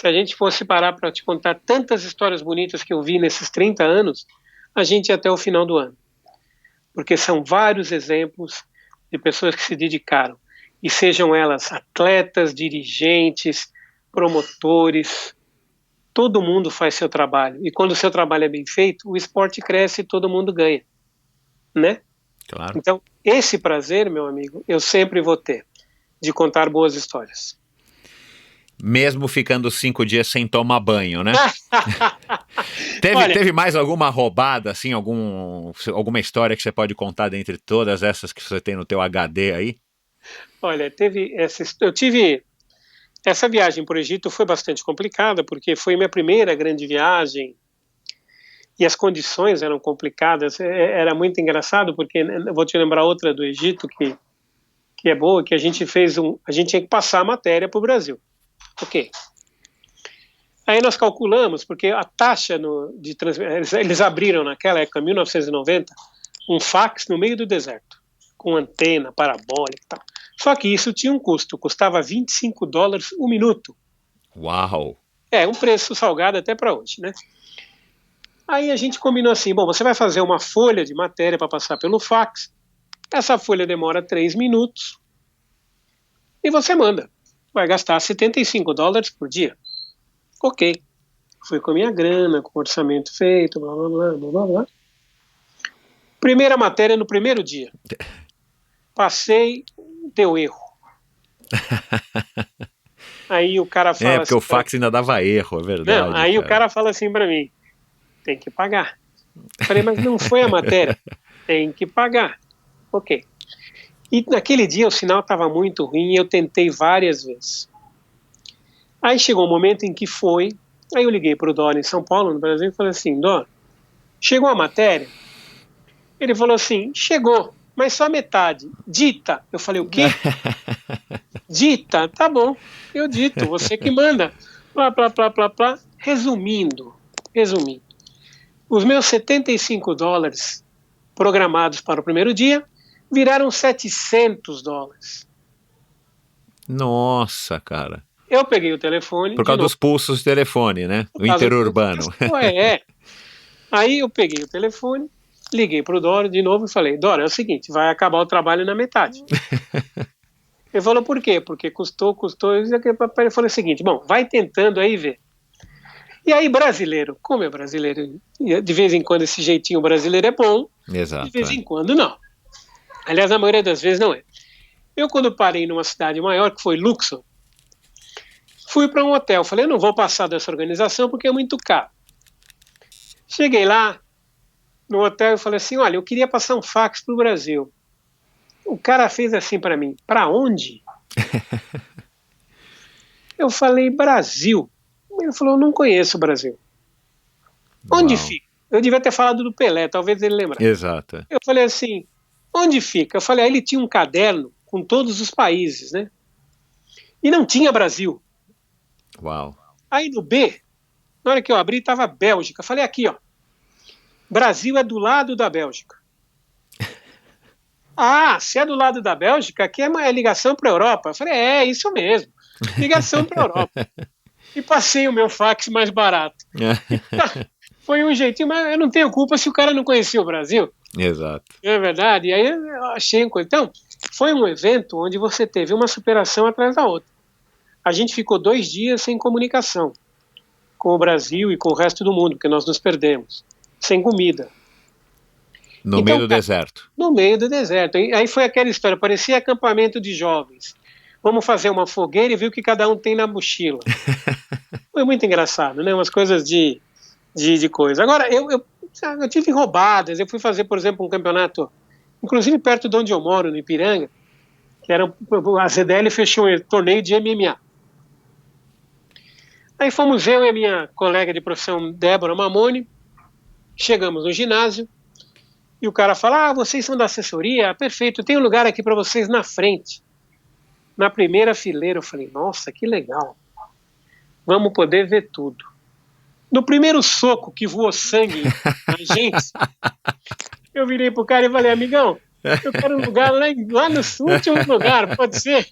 a gente fosse parar para te contar tantas histórias bonitas que eu vi nesses 30 anos, a gente ia até o final do ano. Porque são vários exemplos de pessoas que se dedicaram. E sejam elas atletas, dirigentes, promotores, todo mundo faz seu trabalho. E quando o seu trabalho é bem feito, o esporte cresce e todo mundo ganha. Né? Claro. Então, esse prazer, meu amigo, eu sempre vou ter, de contar boas histórias. Mesmo ficando 5 dias sem tomar banho, né? Teve mais alguma roubada, assim, alguma história que você pode contar dentre todas essas que você tem no teu HD aí? Olha, eu tive essa viagem para o Egito, foi bastante complicada, porque foi minha primeira grande viagem e as condições eram complicadas. Era muito engraçado, porque eu vou te lembrar outra do Egito que é boa, que a gente tinha que passar a matéria para o Brasil. Ok. Aí nós calculamos, porque a taxa de transmissão, eles abriram naquela época, 1990, um fax no meio do deserto, com antena, parabólica e tal. Só que isso tinha um custo, custava $25 o minuto. Uau! Um preço salgado até para hoje, né? Aí a gente combinou assim, bom, você vai fazer uma folha de matéria para passar pelo fax, essa folha demora 3 minutos e você manda. Vai gastar $75 por dia. Ok. Fui com a minha grana, com o orçamento feito, blá, blá, blá, blá, blá, blá. Primeira matéria no primeiro dia. Passei, deu erro. Aí o cara fala porque assim, o fax ainda dava erro, é verdade. não, aí o cara fala assim para mim, tem que pagar. Falei, mas não foi a matéria. Tem que pagar. Ok. E naquele dia o sinal estava muito ruim e eu tentei várias vezes. Aí chegou um momento em que foi, aí eu liguei para o Dória em São Paulo, no Brasil, e falei assim, Dória, chegou a matéria? Ele falou assim, chegou, mas só metade. Dita. Eu falei, o quê? Dita, tá bom, eu dito, você que manda. Plá, plá, plá, plá, plá. Resumindo, os meus $75 programados para o primeiro dia viraram $700. Nossa, cara. Eu peguei o telefone. Por causa dos pulsos de telefone, né? O interurbano. Aí eu peguei o telefone, liguei para o Dória de novo e falei, Dória, é o seguinte, vai acabar o trabalho na metade. Ele falou, por quê? Porque custou. Ele falou o seguinte, bom, vai tentando aí ver. E aí brasileiro, como é brasileiro, de vez em quando esse jeitinho brasileiro é bom, Exato, de vez em quando não. Aliás, a maioria das vezes não é. Eu quando parei numa cidade maior, que foi Luxor, fui para um hotel, falei, eu não vou passar dessa organização porque é muito caro. Cheguei lá no hotel e falei assim, olha, eu queria passar um fax para o Brasil. O cara fez assim para mim, para onde? Eu falei, Brasil. Ele falou, eu não conheço o Brasil. Onde fica? Eu devia ter falado do Pelé, talvez ele lembrasse. Exato. Eu falei assim, onde fica? Eu falei, aí ele tinha um caderno com todos os países, né? E não tinha Brasil. Uau. Aí no B, na hora que eu abri, estava Bélgica. Eu falei, aqui, ó. Brasil é do lado da Bélgica. Ah, se é do lado da Bélgica, aqui é ligação para a Europa. Eu falei, isso mesmo. Ligação para a Europa. E passei o meu fax mais barato. Foi um jeitinho, mas eu não tenho culpa se o cara não conhecia o Brasil. Exato. É verdade. E aí eu achei uma coisa. Então, foi um evento onde você teve uma superação atrás da outra. A gente ficou 2 dias sem comunicação com o Brasil e com o resto do mundo, porque nós nos perdemos. Sem comida. No meio do deserto. No meio do deserto. Aí foi aquela história, parecia acampamento de jovens. Vamos fazer uma fogueira e ver o que cada um tem na mochila. Foi muito engraçado, né? Umas coisas de coisa. Agora, eu tive roubadas. Eu fui fazer, por exemplo, um campeonato, inclusive perto de onde eu moro, no Ipiranga, que era a ZDL fechou um torneio de MMA. Aí fomos eu e a minha colega de profissão, Débora Mamoni, chegamos no ginásio, e o cara fala, vocês são da assessoria? Perfeito, tem um lugar aqui para vocês na frente. Na primeira fileira, eu falei, nossa, que legal. Vamos poder ver tudo. No primeiro soco que voou sangue na gente, eu virei pro cara e falei, amigão, eu quero um lugar lá no último lugar, pode ser?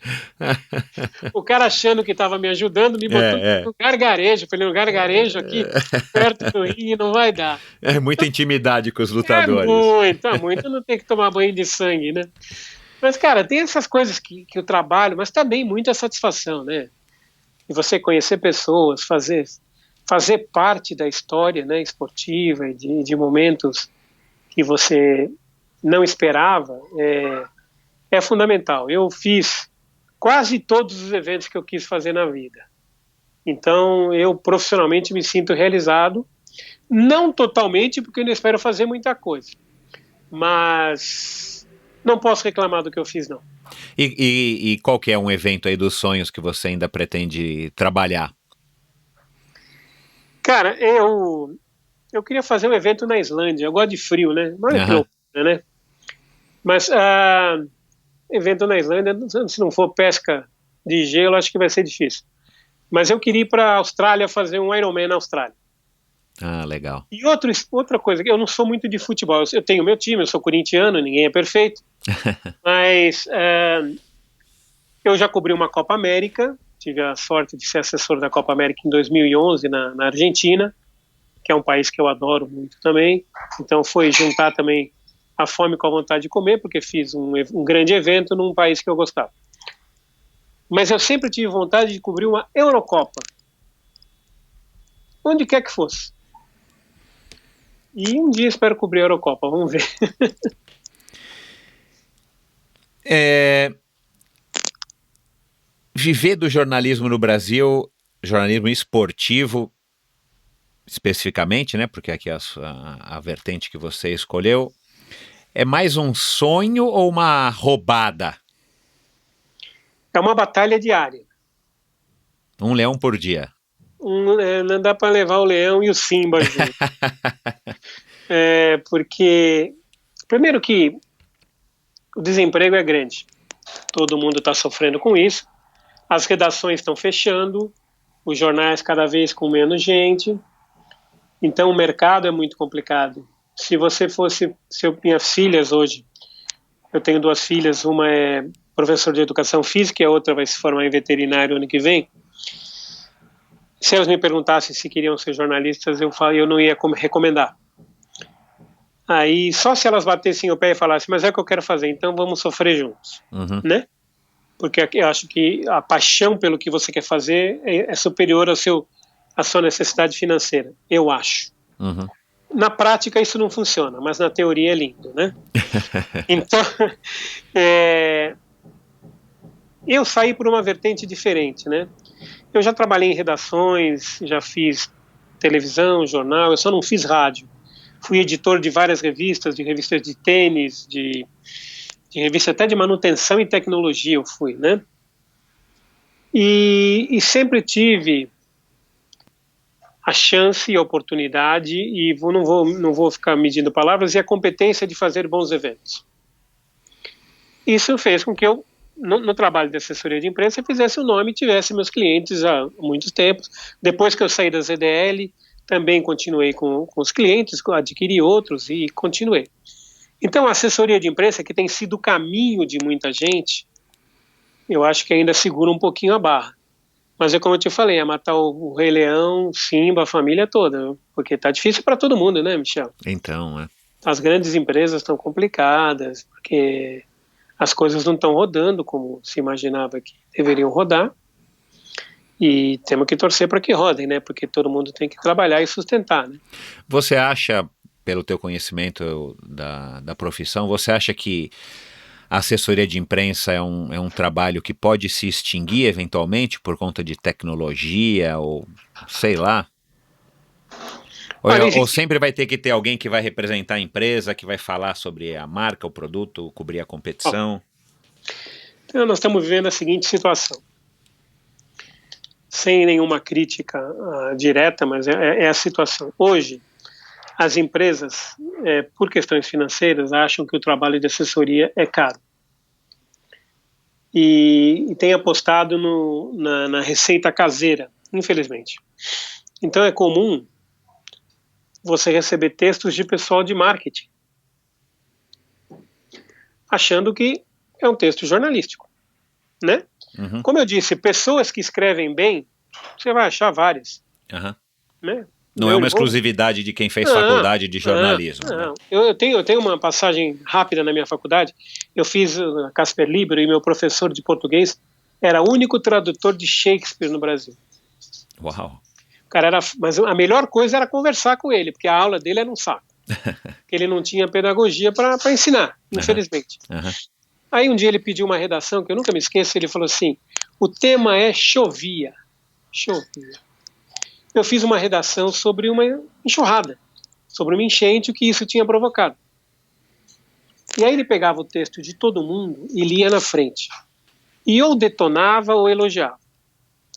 O cara achando que estava me ajudando, me botou no gargarejo. Falei, no gargarejo aqui, perto do ringue, não vai dar. É muita intimidade com os lutadores. Muito, não tem que tomar banho de sangue, né? Mas, cara, tem essas coisas que eu trabalho, mas também muita satisfação, né? E você conhecer pessoas, fazer parte da história, né, esportiva e de momentos que você não esperava, é fundamental. Eu fiz quase todos os eventos que eu quis fazer na vida. Então, eu profissionalmente me sinto realizado, não totalmente, porque eu ainda espero fazer muita coisa, mas não posso reclamar do que eu fiz, não. E qual que é um evento aí dos sonhos que você ainda pretende trabalhar? Cara, eu queria fazer um evento na Islândia. Eu gosto de frio, né? Olha que loucura, né? Mas evento na Islândia, se não for pesca de gelo, acho que vai ser difícil. Mas eu queria ir para a Austrália fazer um Ironman na Austrália. Ah, legal. E outra coisa, eu não sou muito de futebol. Eu tenho meu time, eu sou corintiano, ninguém é perfeito. Mas eu já cobri uma Copa América, tive a sorte de ser assessor da Copa América em 2011 na Argentina. que é um país que eu adoro muito também. Então foi juntar também a fome com a vontade de comer, porque fiz um grande evento num país que eu gostava. Mas eu sempre tive vontade de cobrir uma Eurocopa, onde quer que fosse. E um dia espero cobrir a Eurocopa, vamos ver. Viver do jornalismo no Brasil, jornalismo esportivo, especificamente, né? Porque aqui é a vertente que você escolheu, é mais um sonho ou uma roubada? É uma batalha diária. Um leão por dia. Não dá para levar o leão e o Simba junto. Porque, primeiro que o desemprego é grande. Todo mundo está sofrendo com isso. As redações estão fechando, os jornais cada vez com menos gente. Então o mercado é muito complicado. Se eu minhas filhas hoje, eu tenho 2 filhas, uma é professor de educação física e a outra vai se formar em veterinário ano que vem. Se elas me perguntassem se queriam ser jornalistas, eu não ia recomendar. Aí só se elas batessem o pé e falassem, mas é o que eu quero fazer, então vamos sofrer juntos, né? Porque eu acho que a paixão pelo que você quer fazer é superior à sua necessidade financeira, eu acho. Na prática isso não funciona, mas na teoria é lindo, né? Então, eu saí por uma vertente diferente, né? Eu já trabalhei em redações, já fiz televisão, jornal, eu só não fiz rádio. Fui editor de várias revistas, de revistas de tênis, de revista até de manutenção e tecnologia eu fui, né? E sempre tive a chance e a oportunidade, e não vou ficar medindo palavras, e a competência de fazer bons eventos. Isso fez com que eu, no trabalho de assessoria de imprensa, fizesse o nome e tivesse meus clientes há muitos tempos. Depois que eu saí da ZDL, também continuei com os clientes, adquiri outros e continuei. Então, a assessoria de imprensa, que tem sido o caminho de muita gente, eu acho que ainda segura um pouquinho a barra. Mas é como eu te falei, é matar o Rei Leão, Simba, a família toda, porque tá difícil para todo mundo, né, Michel? Então, As grandes empresas estão complicadas, porque as coisas não estão rodando como se imaginava que deveriam rodar, e temos que torcer para que rodem, né, porque todo mundo tem que trabalhar e sustentar, né? Você acha, pelo teu conhecimento da profissão, você acha que a assessoria de imprensa é um trabalho que pode se extinguir eventualmente por conta de tecnologia ou sei lá? Ou sempre vai ter que ter alguém que vai representar a empresa, que vai falar sobre a marca, o produto, cobrir a competição? Então nós estamos vivendo a seguinte situação. Sem nenhuma crítica direta, mas é a situação. Hoje, as empresas, por questões financeiras, acham que o trabalho de assessoria é caro. E tem apostado na receita caseira, infelizmente. Então é comum você receber textos de pessoal de marketing, achando que é um texto jornalístico, né? Como eu disse, pessoas que escrevem bem, você vai achar várias, né? Não é uma exclusividade de quem fez faculdade de jornalismo. Não. Né? Eu tenho uma passagem rápida na minha faculdade. Eu fiz a Casper Libero e meu professor de português era o único tradutor de Shakespeare no Brasil. Uau! Mas a melhor coisa era conversar com ele, porque a aula dele era um saco. Porque ele não tinha pedagogia para ensinar, infelizmente. Aí um dia ele pediu uma redação, que eu nunca me esqueço, ele falou assim, o tema é chovia. Eu fiz uma redação sobre uma enxurrada, sobre uma enchente, o que isso tinha provocado. E aí ele pegava o texto de todo mundo e lia na frente. E ou detonava ou elogiava.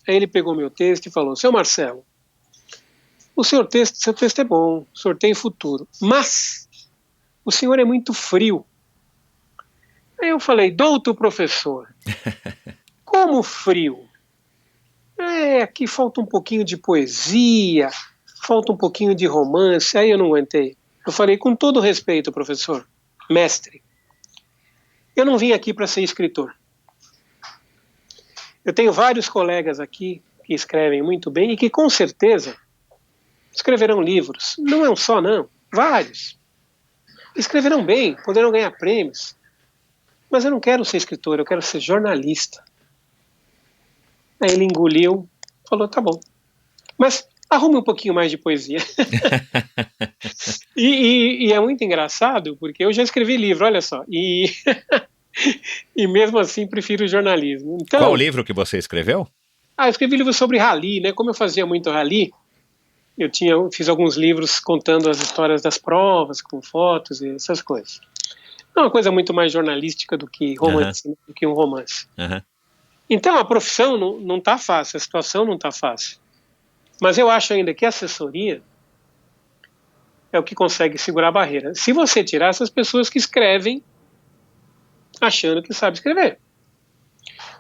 Aí ele pegou meu texto e falou, seu Marcelo, seu texto é bom, o senhor tem futuro, mas o senhor é muito frio. Aí eu falei, doutor professor, como frio? Aqui falta um pouquinho de poesia, falta um pouquinho de romance. Aí eu não aguentei. Eu falei, com todo respeito, professor, mestre, eu não vim aqui para ser escritor. Eu tenho vários colegas aqui que escrevem muito bem e que com certeza escreverão livros. Não é um só, não. Vários. Escreverão bem, poderão ganhar prêmios. Mas eu não quero ser escritor, eu quero ser jornalista. Aí ele engoliu, falou, tá bom. Mas arrume um pouquinho mais de poesia. e é muito engraçado, porque eu já escrevi livro, olha só. E mesmo assim prefiro jornalismo. Então, qual livro que você escreveu? Eu escrevi livro sobre rally, né? Como eu fazia muito rally, eu fiz alguns livros contando as histórias das provas, com fotos e essas coisas. É uma coisa muito mais jornalística do que romance, do que um romance. Então a profissão não está fácil, a situação não está fácil. Mas eu acho ainda que a assessoria é o que consegue segurar a barreira. Se você tirar essas pessoas que escrevem achando que sabe escrever.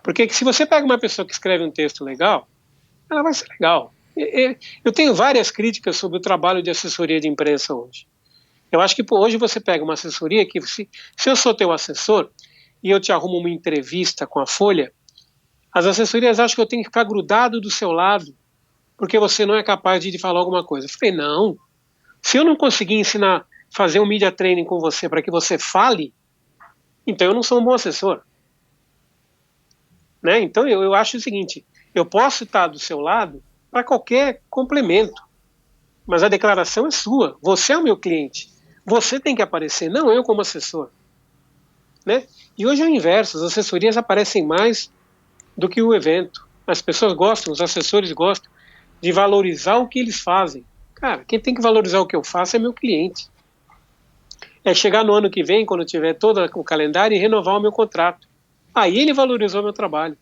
Porque se você pega uma pessoa que escreve um texto legal, ela vai ser legal. Eu tenho várias críticas sobre o trabalho de assessoria de imprensa hoje. Eu acho que hoje você pega uma assessoria que, se eu sou teu assessor e eu te arrumo uma entrevista com a Folha, as assessorias acham que eu tenho que ficar grudado do seu lado porque você não é capaz de falar alguma coisa. Eu falei, não. Se eu não conseguir ensinar, fazer um media training com você para que você fale, então eu não sou um bom assessor. Né? Então eu acho o seguinte, eu posso estar do seu lado para qualquer complemento, mas a declaração é sua, você é o meu cliente, você tem que aparecer, não eu como assessor. Né? E hoje é o inverso, as assessorias aparecem mais do que o evento. As pessoas gostam, os assessores gostam de valorizar o que eles fazem. Cara, quem tem que valorizar o que eu faço é meu cliente. É chegar no ano que vem, quando tiver todo o calendário, e renovar o meu contrato. Aí ele valorizou meu trabalho.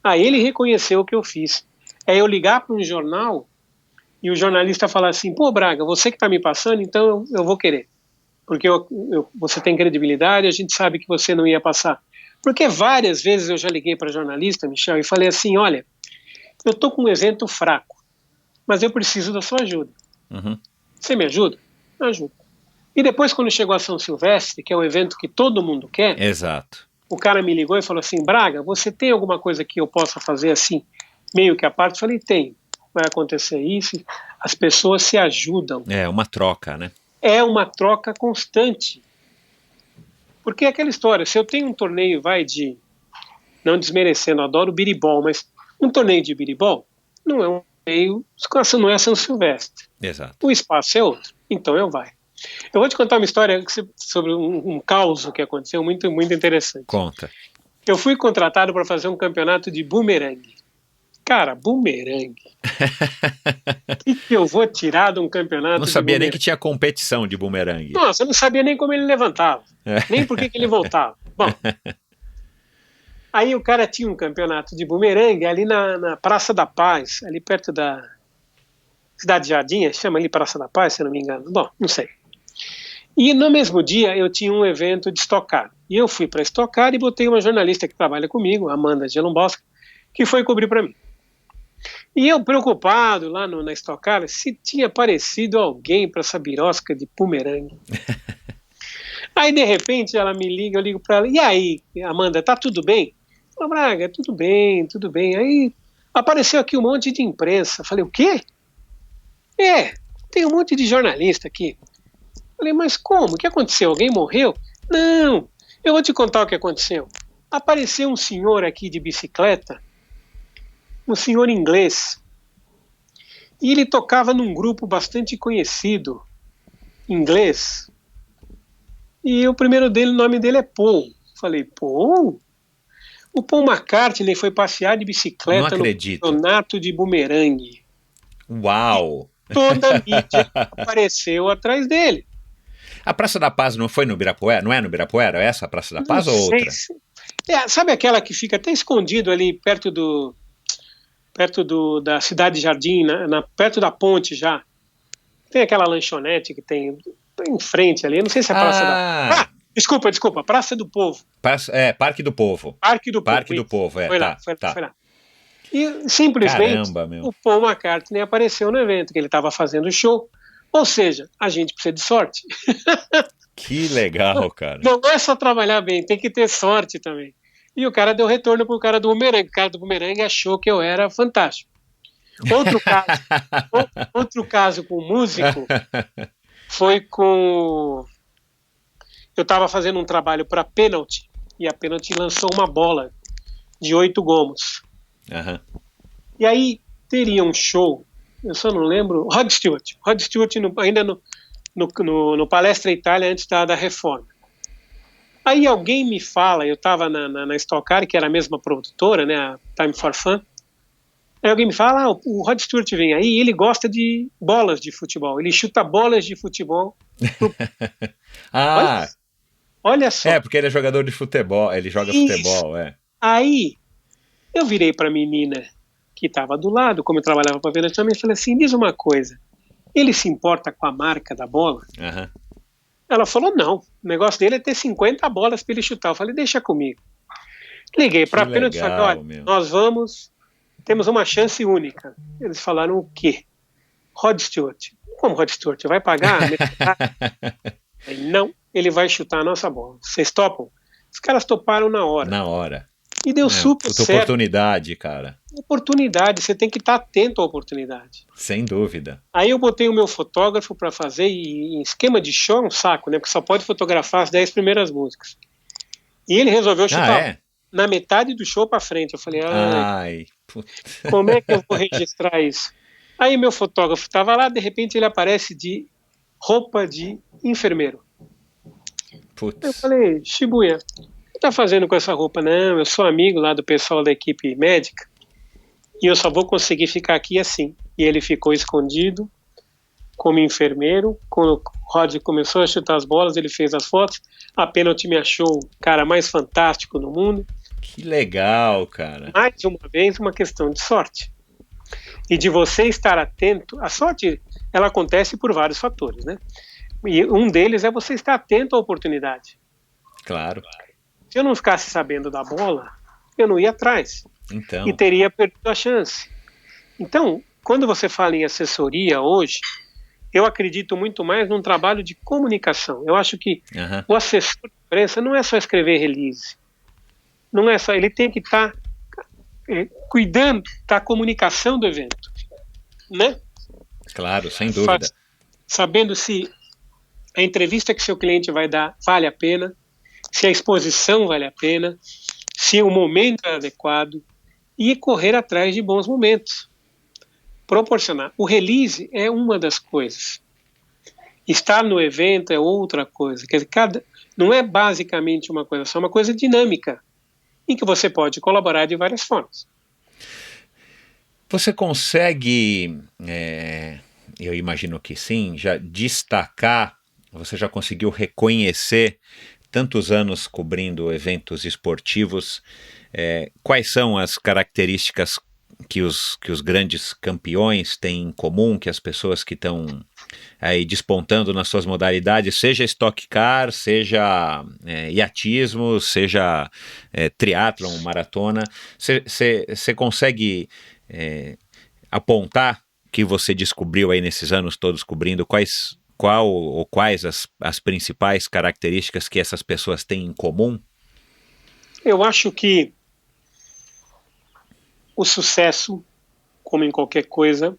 Aí ele reconheceu o que eu fiz. É eu ligar para um jornal e o jornalista falar assim, pô, Braga, você que está me passando, então eu vou querer. Porque você tem credibilidade, a gente sabe que você não ia passar. Porque várias vezes eu já liguei para jornalista, Michel, e falei assim, olha, eu estou com um evento fraco, mas eu preciso da sua ajuda. Você me ajuda? Eu ajudo. E depois, quando chegou a São Silvestre, que é o evento que todo mundo quer, exato, o cara me ligou e falou assim, Braga, você tem alguma coisa que eu possa fazer assim, meio que à parte? Eu falei, tenho. Vai acontecer isso, as pessoas se ajudam. É uma troca, né? É uma troca constante. Porque é aquela história, se eu tenho um torneio, não desmerecendo, adoro biribol, mas um torneio de biribol não é um torneio, não é São Silvestre. Exato. O espaço é outro, então eu vai. Eu vou te contar uma história sobre um caos que aconteceu muito, muito interessante. Conta. Eu fui contratado para fazer um campeonato de bumerangue. Cara, bumerangue. O que eu vou tirar de um campeonato? Não sabia nem que tinha competição de bumerangue. Nossa, eu não sabia nem como ele levantava, nem por que ele voltava. Bom, aí o cara tinha um campeonato de bumerangue ali na Praça da Paz, ali perto da Cidade Jardim, chama ali Praça da Paz, se eu não me engano. Bom, não sei. E no mesmo dia eu tinha um evento de Stock Car. E eu fui para Stock Car e botei uma jornalista que trabalha comigo, Amanda Gelombosca, que foi cobrir para mim. E eu preocupado lá na Stock Car se tinha aparecido alguém para essa birosca de bumerangue. Aí de repente ela me liga, eu ligo para ela, e aí, Amanda, tá tudo bem? Falei, Braga, tudo bem, tudo bem. Aí apareceu aqui um monte de imprensa. Falei, o quê? Tem um monte de jornalista aqui. Falei, mas como? O que aconteceu? Alguém morreu? Não, eu vou te contar o que aconteceu. Apareceu um senhor aqui de bicicleta, um senhor inglês, e ele tocava num grupo bastante conhecido, inglês, e o nome dele é Paul. Falei, Paul? O Paul McCartney foi passear de bicicleta no campeonato de bumerangue. Uau! E toda a mídia apareceu atrás dele. A Praça da Paz não foi no Ibirapuera? Não é no Ibirapuera essa a Praça da Paz ou outra? Sabe aquela que fica até escondido ali perto da Cidade Jardim, perto da ponte já? Tem aquela lanchonete que tem em frente ali, eu não sei se é a Praça da... Desculpa, Praça do Povo. Parque do Povo. Parque do Povo, Foi lá. E simplesmente o Paul McCartney apareceu no evento, que ele estava fazendo show. Ou seja, a gente precisa de sorte. Que legal, cara. Não é só trabalhar bem, tem que ter sorte também. E o cara deu retorno pro cara do bumerangue. O cara do bumerangue achou que eu era fantástico. Outro caso com músico foi com... Eu estava fazendo um trabalho para a Penalty, e a Penalty lançou uma bola de 8 gomos. Aham. E aí teria um show, eu só não lembro, Rod Stewart ainda no Palestra Itália, antes da reforma. Aí alguém me fala, eu estava na Stock Car, que era a mesma produtora, né, a Time for Fun. Aí alguém me fala, o Rod Stewart vem aí, ele gosta de bolas de futebol, ele chuta bolas de futebol. Olha só. É, porque ele é jogador de futebol, ele joga futebol, é. Aí eu virei para a menina que estava do lado, como eu trabalhava para a Venda, também falei assim, diz uma coisa, ele se importa com a marca da bola? Aham. Ela falou, não, o negócio dele é ter 50 bolas para ele chutar. Eu falei, deixa comigo. Liguei para a Penalty e falei, olha, nós temos uma chance única. Eles falaram o quê? Rod Stewart. Como Rod Stewart? Vai pagar? Não, ele vai chutar a nossa bola. Vocês topam? Os caras toparam na hora. Na hora. E deu super certo. Oportunidade, cara. Oportunidade, você tem que estar atento à oportunidade. Sem dúvida. Aí eu botei o meu fotógrafo para fazer, e em esquema de show é um saco, né? Porque só pode fotografar as 10 primeiras músicas. E ele resolveu chutar na metade do show para frente. Eu falei, como é que eu vou registrar isso? Aí meu fotógrafo estava lá, de repente ele aparece de roupa de enfermeiro. Putz. Eu falei, Shibuya, o que tá fazendo com essa roupa? Não, eu sou amigo lá do pessoal da equipe médica e eu só vou conseguir ficar aqui assim. E ele ficou escondido como enfermeiro. Quando o Rod começou a chutar as bolas, ele fez as fotos. A Penalty me achou o cara mais fantástico do mundo. Que legal, cara. Mais uma vez, uma questão de sorte. E de você estar atento. A sorte, ela acontece por vários fatores, né? E um deles é você estar atento à oportunidade. Claro. Se eu não ficasse sabendo da bola, eu não ia atrás. Então. E teria perdido a chance. Então, quando você fala em assessoria hoje, eu acredito muito mais num trabalho de comunicação. Eu acho que o assessor de imprensa não é só escrever release. Não é só, ele tem que estar cuidando da comunicação do evento, né? Claro, sem dúvida. Sabendo se a entrevista que seu cliente vai dar vale a pena, se a exposição vale a pena, se o momento é adequado, e correr atrás de bons momentos. Proporcionar. O release é uma das coisas. Estar no evento é outra coisa. Quer dizer, não é basicamente uma coisa só, é uma coisa dinâmica, em que você pode colaborar de várias formas. Você consegue, eu imagino que sim, já destacar, você já conseguiu reconhecer, tantos anos cobrindo eventos esportivos, quais são as características que os grandes campeões têm em comum, que as pessoas que estão aí despontando nas suas modalidades, seja Stock Car, seja iatismo, seja triatlon, maratona, você consegue apontar que você descobriu aí nesses anos todos cobrindo quais as principais características que essas pessoas têm em comum? Eu acho que o sucesso, como em qualquer coisa,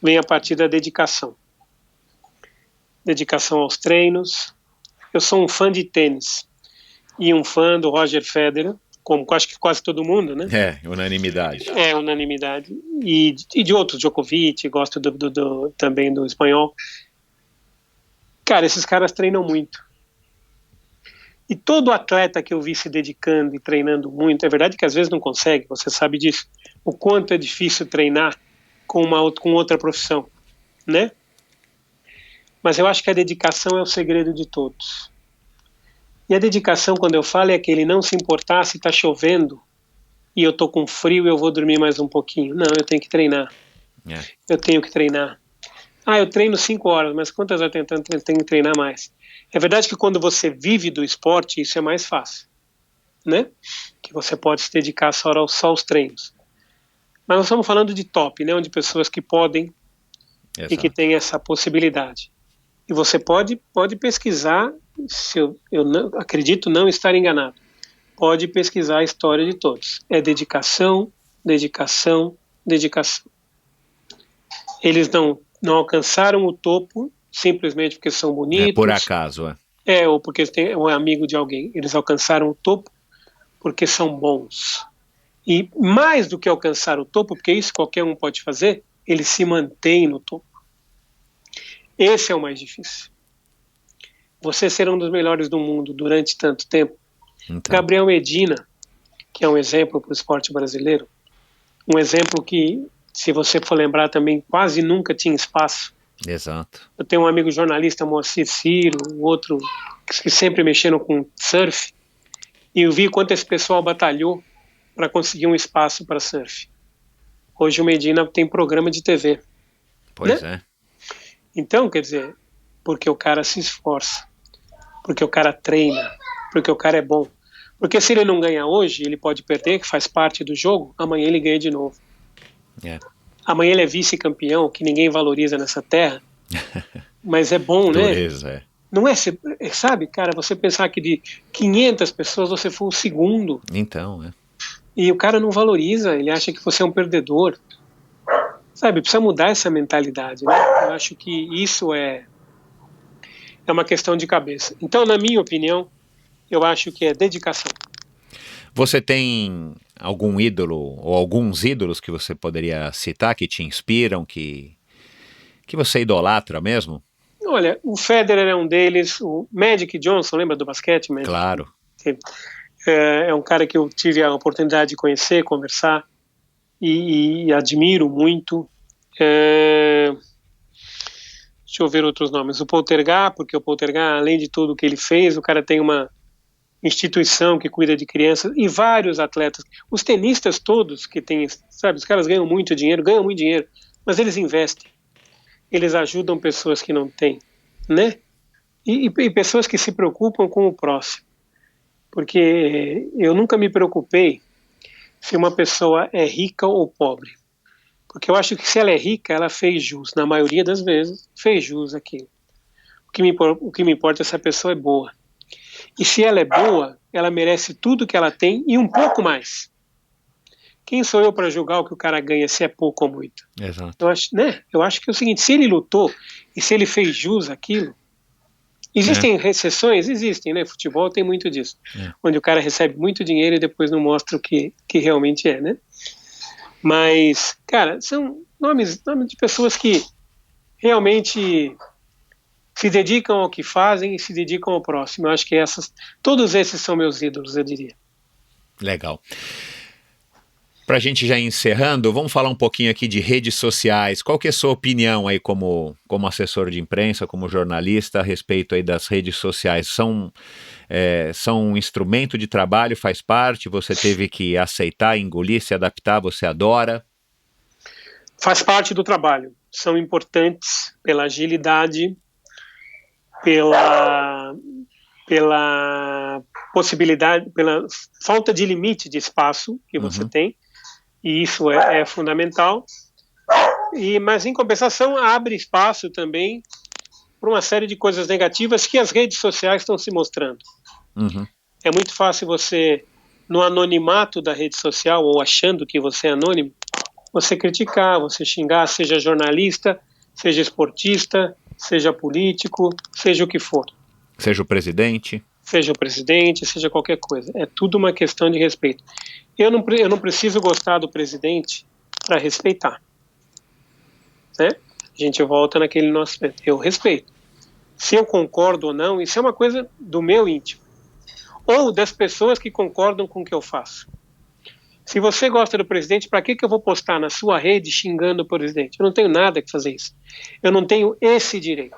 vem a partir da dedicação. Dedicação aos treinos. Eu sou um fã de tênis e um fã do Roger Federer, como acho que quase todo mundo, né? Unanimidade. Unanimidade. E de outros, Djokovic, gosto também do espanhol. Cara, esses caras treinam muito. E todo atleta que eu vi se dedicando e treinando muito, é verdade que às vezes não consegue, você sabe disso, o quanto é difícil treinar com outra profissão, né? Mas eu acho que a dedicação é o segredo de todos. E a dedicação, quando eu falo, é aquele não se importar se está chovendo e eu tô com frio e eu vou dormir mais um pouquinho. Não, eu tenho que treinar. Eu tenho que treinar. Eu treino 5 horas, mas quantas horas eu tenho que treinar mais? É verdade que quando você vive do esporte, isso é mais fácil, né? Que você pode se dedicar só aos treinos. Mas nós estamos falando de top, né? Onde pessoas que podem e que têm essa possibilidade. E você pode pesquisar, se eu não, acredito não estar enganado, pode pesquisar a história de todos. É dedicação, dedicação, dedicação. Eles não alcançaram o topo simplesmente porque são bonitos. Por acaso, é. Ou porque é um amigo de alguém. Eles alcançaram o topo porque são bons. E mais do que alcançar o topo, porque isso qualquer um pode fazer, eles se mantêm no topo. Esse é o mais difícil. Você ser um dos melhores do mundo durante tanto tempo. Então. Gabriel Medina, que é um exemplo para o esporte brasileiro, um exemplo que, se você for lembrar também, quase nunca tinha espaço. Exato. Eu tenho um amigo jornalista, Moacir Ciro, um outro que sempre mexeram com surf, e eu vi quanto esse pessoal batalhou para conseguir um espaço para surf. Hoje o Medina tem programa de TV. Pois né? é. Então, quer dizer, porque o cara se esforça, porque o cara treina, porque o cara é bom. Porque se ele não ganha hoje, ele pode perder, que faz parte do jogo, amanhã ele ganha de novo. É. Amanhã ele é vice-campeão, que ninguém valoriza nessa terra, mas é bom, né? Dureza, é. Não é, sabe, cara, você pensar que de 500 pessoas você foi o segundo. Então, é. E o cara não valoriza, ele acha que você é um perdedor. Sabe, precisa mudar essa mentalidade, né? Eu acho que isso é uma questão de cabeça. Então, na minha opinião, eu acho que é dedicação. Você tem algum ídolo ou alguns ídolos que você poderia citar que te inspiram, que você idolatra mesmo? Olha, o Federer é um deles, o Magic Johnson, lembra do basquete? Magic? Claro. É um cara que eu tive a oportunidade de conhecer, conversar e admiro muito. Deixa eu ver outros nomes. O Poltergar, porque o Poltergar, além de tudo que ele fez, o cara tem uma instituição que cuida de crianças e vários atletas. Os tenistas todos que têm, sabe, os caras ganham muito dinheiro, mas eles investem. Eles ajudam pessoas que não têm, né? E pessoas que se preocupam com o próximo. Porque eu nunca me preocupei se uma pessoa é rica ou pobre. Porque eu acho que se ela é rica, ela fez jus. Na maioria das vezes, fez jus aquilo. O que me importa é se a pessoa é boa. E se ela é boa, ela merece tudo que ela tem e um pouco mais. Quem sou eu para julgar o que o cara ganha, se é pouco ou muito? Exato. Eu acho que é o seguinte, se ele lutou e se ele fez jus aquilo, existem exceções? Existem, né? Futebol tem muito disso. Onde o cara recebe muito dinheiro e depois não mostra o que realmente é, né? Mas, cara, são nomes de pessoas que realmente se dedicam ao que fazem e se dedicam ao próximo. Eu acho que todos esses são meus ídolos, eu diria. Legal. Para a gente já encerrando, vamos falar um pouquinho aqui de redes sociais. Qual que é a sua opinião aí como assessor de imprensa, como jornalista, a respeito aí das redes sociais? São um instrumento de trabalho, faz parte? Você teve que aceitar, engolir, se adaptar, você adora? Faz parte do trabalho. São importantes pela agilidade, pela possibilidade, pela falta de limite de espaço que você tem. E isso é fundamental, mas em compensação abre espaço também para uma série de coisas negativas que as redes sociais estão se mostrando. É muito fácil você, no anonimato da rede social, ou achando que você é anônimo, você criticar, você xingar, seja jornalista, seja esportista, seja político, seja o que for. Seja o presidente, seja qualquer coisa. É tudo uma questão de respeito. Eu não preciso gostar do presidente para respeitar. Né? A gente volta naquele nosso... Eu respeito. Se eu concordo ou não, isso é uma coisa do meu íntimo. Ou das pessoas que concordam com o que eu faço. Se você gosta do presidente, para que eu vou postar na sua rede xingando o presidente? Eu não tenho nada que fazer isso. Eu não tenho esse direito.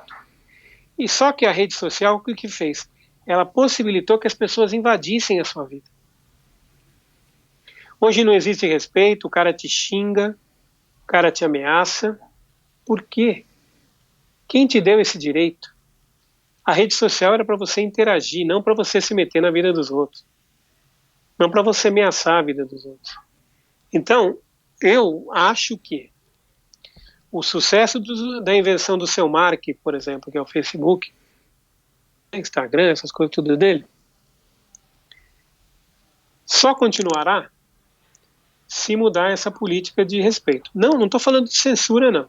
E só que a rede social, o que fez? Ela possibilitou que as pessoas invadissem a sua vida. Hoje não existe respeito, o cara te xinga, o cara te ameaça. Por quê? Quem te deu esse direito? A rede social era para você interagir, não para você se meter na vida dos outros. Não para você ameaçar a vida dos outros. Então, eu acho que o sucesso da invenção do seu Mark, por exemplo, que é o Facebook, Instagram, essas coisas tudo dele, só continuará se mudar essa política de respeito. Não estou falando de censura, não.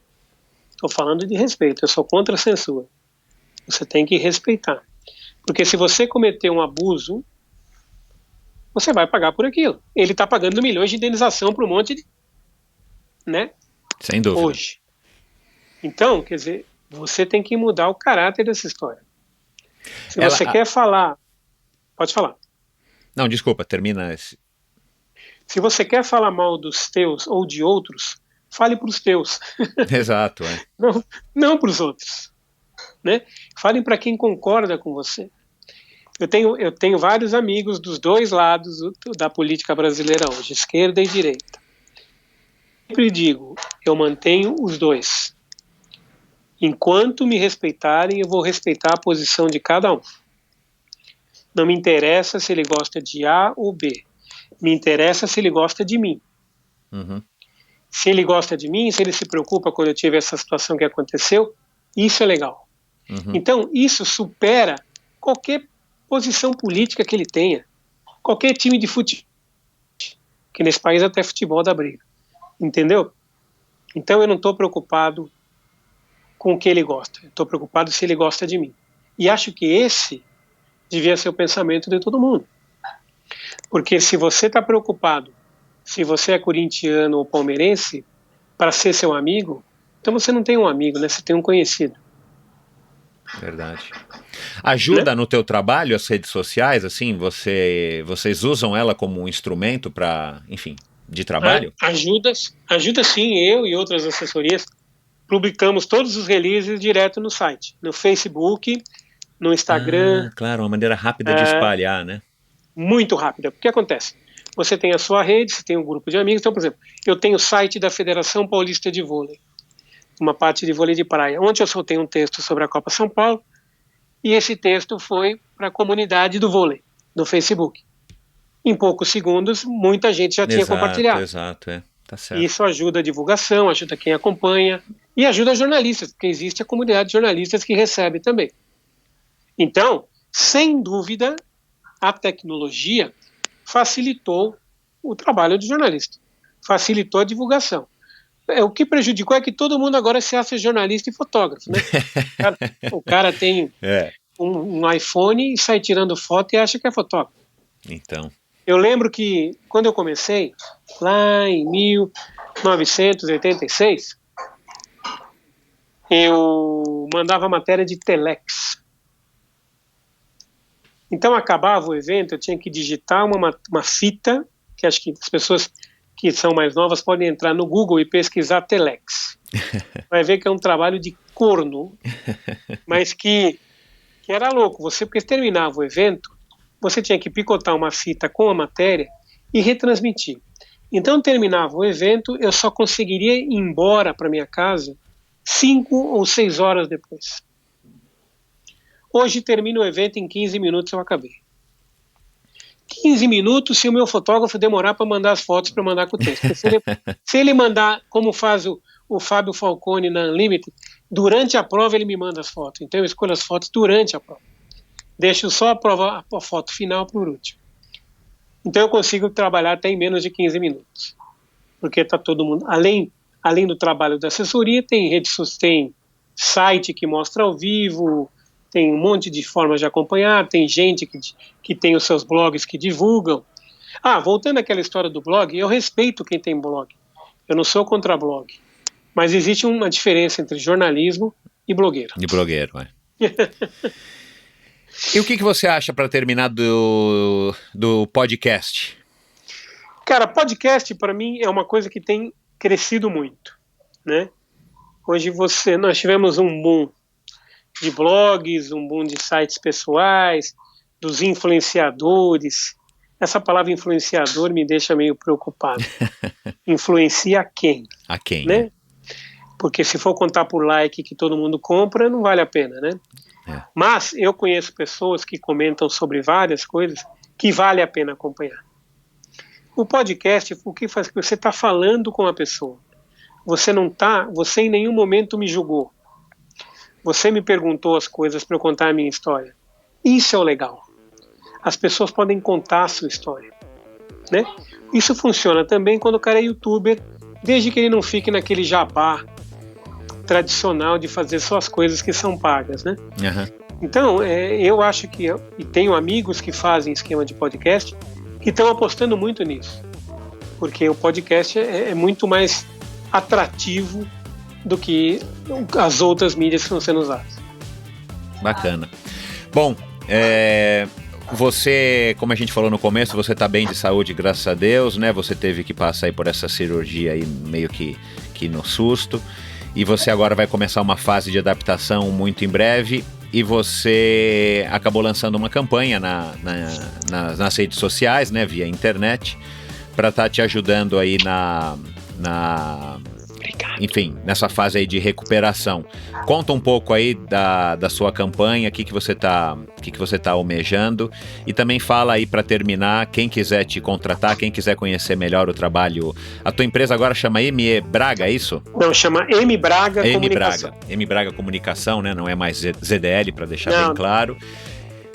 Estou falando de respeito, eu sou contra a censura. Você tem que respeitar. Porque se você cometer um abuso, você vai pagar por aquilo. Ele está pagando milhões de indenização para um monte de... né? Sem dúvida. Hoje. Então, quer dizer, você tem que mudar o caráter dessa história. Se você quer falar... Pode falar. Não, desculpa, termina esse... Se você quer falar mal dos teus ou de outros, fale para os teus. Exato, Não para os outros. Né? Falem para quem concorda com você. Eu tenho vários amigos dos dois lados da política brasileira hoje, esquerda e direita. Sempre digo, eu mantenho os dois. Enquanto me respeitarem, eu vou respeitar a posição de cada um. Não me interessa se ele gosta de A ou B. Me interessa se ele gosta de mim. Uhum. Se ele gosta de mim, se ele se preocupa quando eu tive essa situação que aconteceu, isso é legal. Uhum. Então, isso supera qualquer posição política que ele tenha. Qualquer time de futebol. Que nesse país até futebol dá briga. Entendeu? Então eu não estou preocupado com o que ele gosta. Estou preocupado se ele gosta de mim. E acho que esse devia ser o pensamento de todo mundo. Porque se você está preocupado, se você é corintiano ou palmeirense, para ser seu amigo, então você não tem um amigo, né? Você tem um conhecido. Verdade. Ajuda no teu trabalho as redes sociais, assim, vocês usam ela como um instrumento para, enfim, de trabalho? Ajuda sim, eu e outras assessorias publicamos todos os releases direto no site, no Facebook, no Instagram. Claro, uma maneira rápida de espalhar, né? Muito rápida. O que acontece? Você tem a sua rede, você tem um grupo de amigos. Então, por exemplo, eu tenho o site da Federação Paulista de Vôlei, uma parte de vôlei de praia, onde eu soltei um texto sobre a Copa São Paulo, e esse texto foi para a comunidade do vôlei, no Facebook. Em poucos segundos, muita gente já tinha compartilhado. Exato, tá certo. Isso ajuda a divulgação, ajuda quem acompanha, e ajuda jornalistas, porque existe a comunidade de jornalistas que recebe também. Então, sem dúvida, a tecnologia facilitou o trabalho do jornalista, facilitou a divulgação. O que prejudicou é que todo mundo agora se acha jornalista e fotógrafo, né? O cara tem um iPhone e sai tirando foto e acha que é fotógrafo. Então. Eu lembro que quando eu comecei, lá em 1986, eu mandava matéria de telex. Então acabava o evento, eu tinha que digitar uma fita, que acho que as pessoas que são mais novas podem entrar no Google e pesquisar telex. Vai ver que é um trabalho de corno, mas que era louco. Porque terminava o evento, você tinha que picotar uma fita com a matéria e retransmitir. Então terminava o evento, eu só conseguiria ir embora para minha casa 5 ou 6 horas depois. Hoje termina o evento, em 15 minutos eu acabei. 15 minutos se o meu fotógrafo demorar para mandar as fotos para mandar com o texto. Se ele mandar, como faz o Fábio Falcone na Unlimited, durante a prova ele me manda as fotos. Então eu escolho as fotos durante a prova. Deixo só a foto final por último. Então eu consigo trabalhar até em menos de 15 minutos. Porque está todo mundo... Além do trabalho da assessoria, tem redes sociais, tem site que mostra ao vivo, tem um monte de formas de acompanhar, tem gente que tem os seus blogs que divulgam. Voltando àquela história do blog, eu respeito quem tem blog. Eu não sou contra blog. Mas existe uma diferença entre jornalismo e blogueiro. De blogueiro, E o que você acha, para terminar, do podcast? Cara, podcast para mim é uma coisa que tem crescido muito, né? Hoje nós tivemos um boom de blogs, um boom de sites pessoais, dos influenciadores. Essa palavra influenciador me deixa meio preocupado. Influencia a quem? A quem, né? Porque se for contar por like que todo mundo compra, não vale a pena, né? Mas eu conheço pessoas que comentam sobre várias coisas que vale a pena acompanhar. O podcast, o que faz? Você está falando com a pessoa. Você em nenhum momento me julgou. Você me perguntou as coisas para eu contar a minha história. Isso é o legal. As pessoas podem contar a sua história, né? Isso funciona também quando o cara é youtuber, desde que ele não fique naquele jabá tradicional de fazer só as coisas que são pagas, né? Uhum. Então, eu acho que, e tenho amigos que fazem esquema de podcast, que estão apostando muito nisso, porque o podcast é muito mais atrativo do que as outras mídias que estão sendo usadas. Bacana. Bom, você, como a gente falou no começo, você está bem de saúde, graças a Deus, né? Você teve que passar aí por essa cirurgia aí meio que no susto, e você agora vai começar uma fase de adaptação muito em breve, e você acabou lançando uma campanha nas redes sociais, né, via internet, para estar te ajudando aí enfim, nessa fase aí de recuperação. Conta um pouco aí da sua campanha, o que você tá almejando, e também fala aí, para terminar, quem quiser te contratar, quem quiser conhecer melhor o trabalho. A tua empresa agora chama ME Braga, é isso? Não, chama M Braga Comunicação. M Braga Comunicação, né? Não é mais ZDL, para deixar bem claro.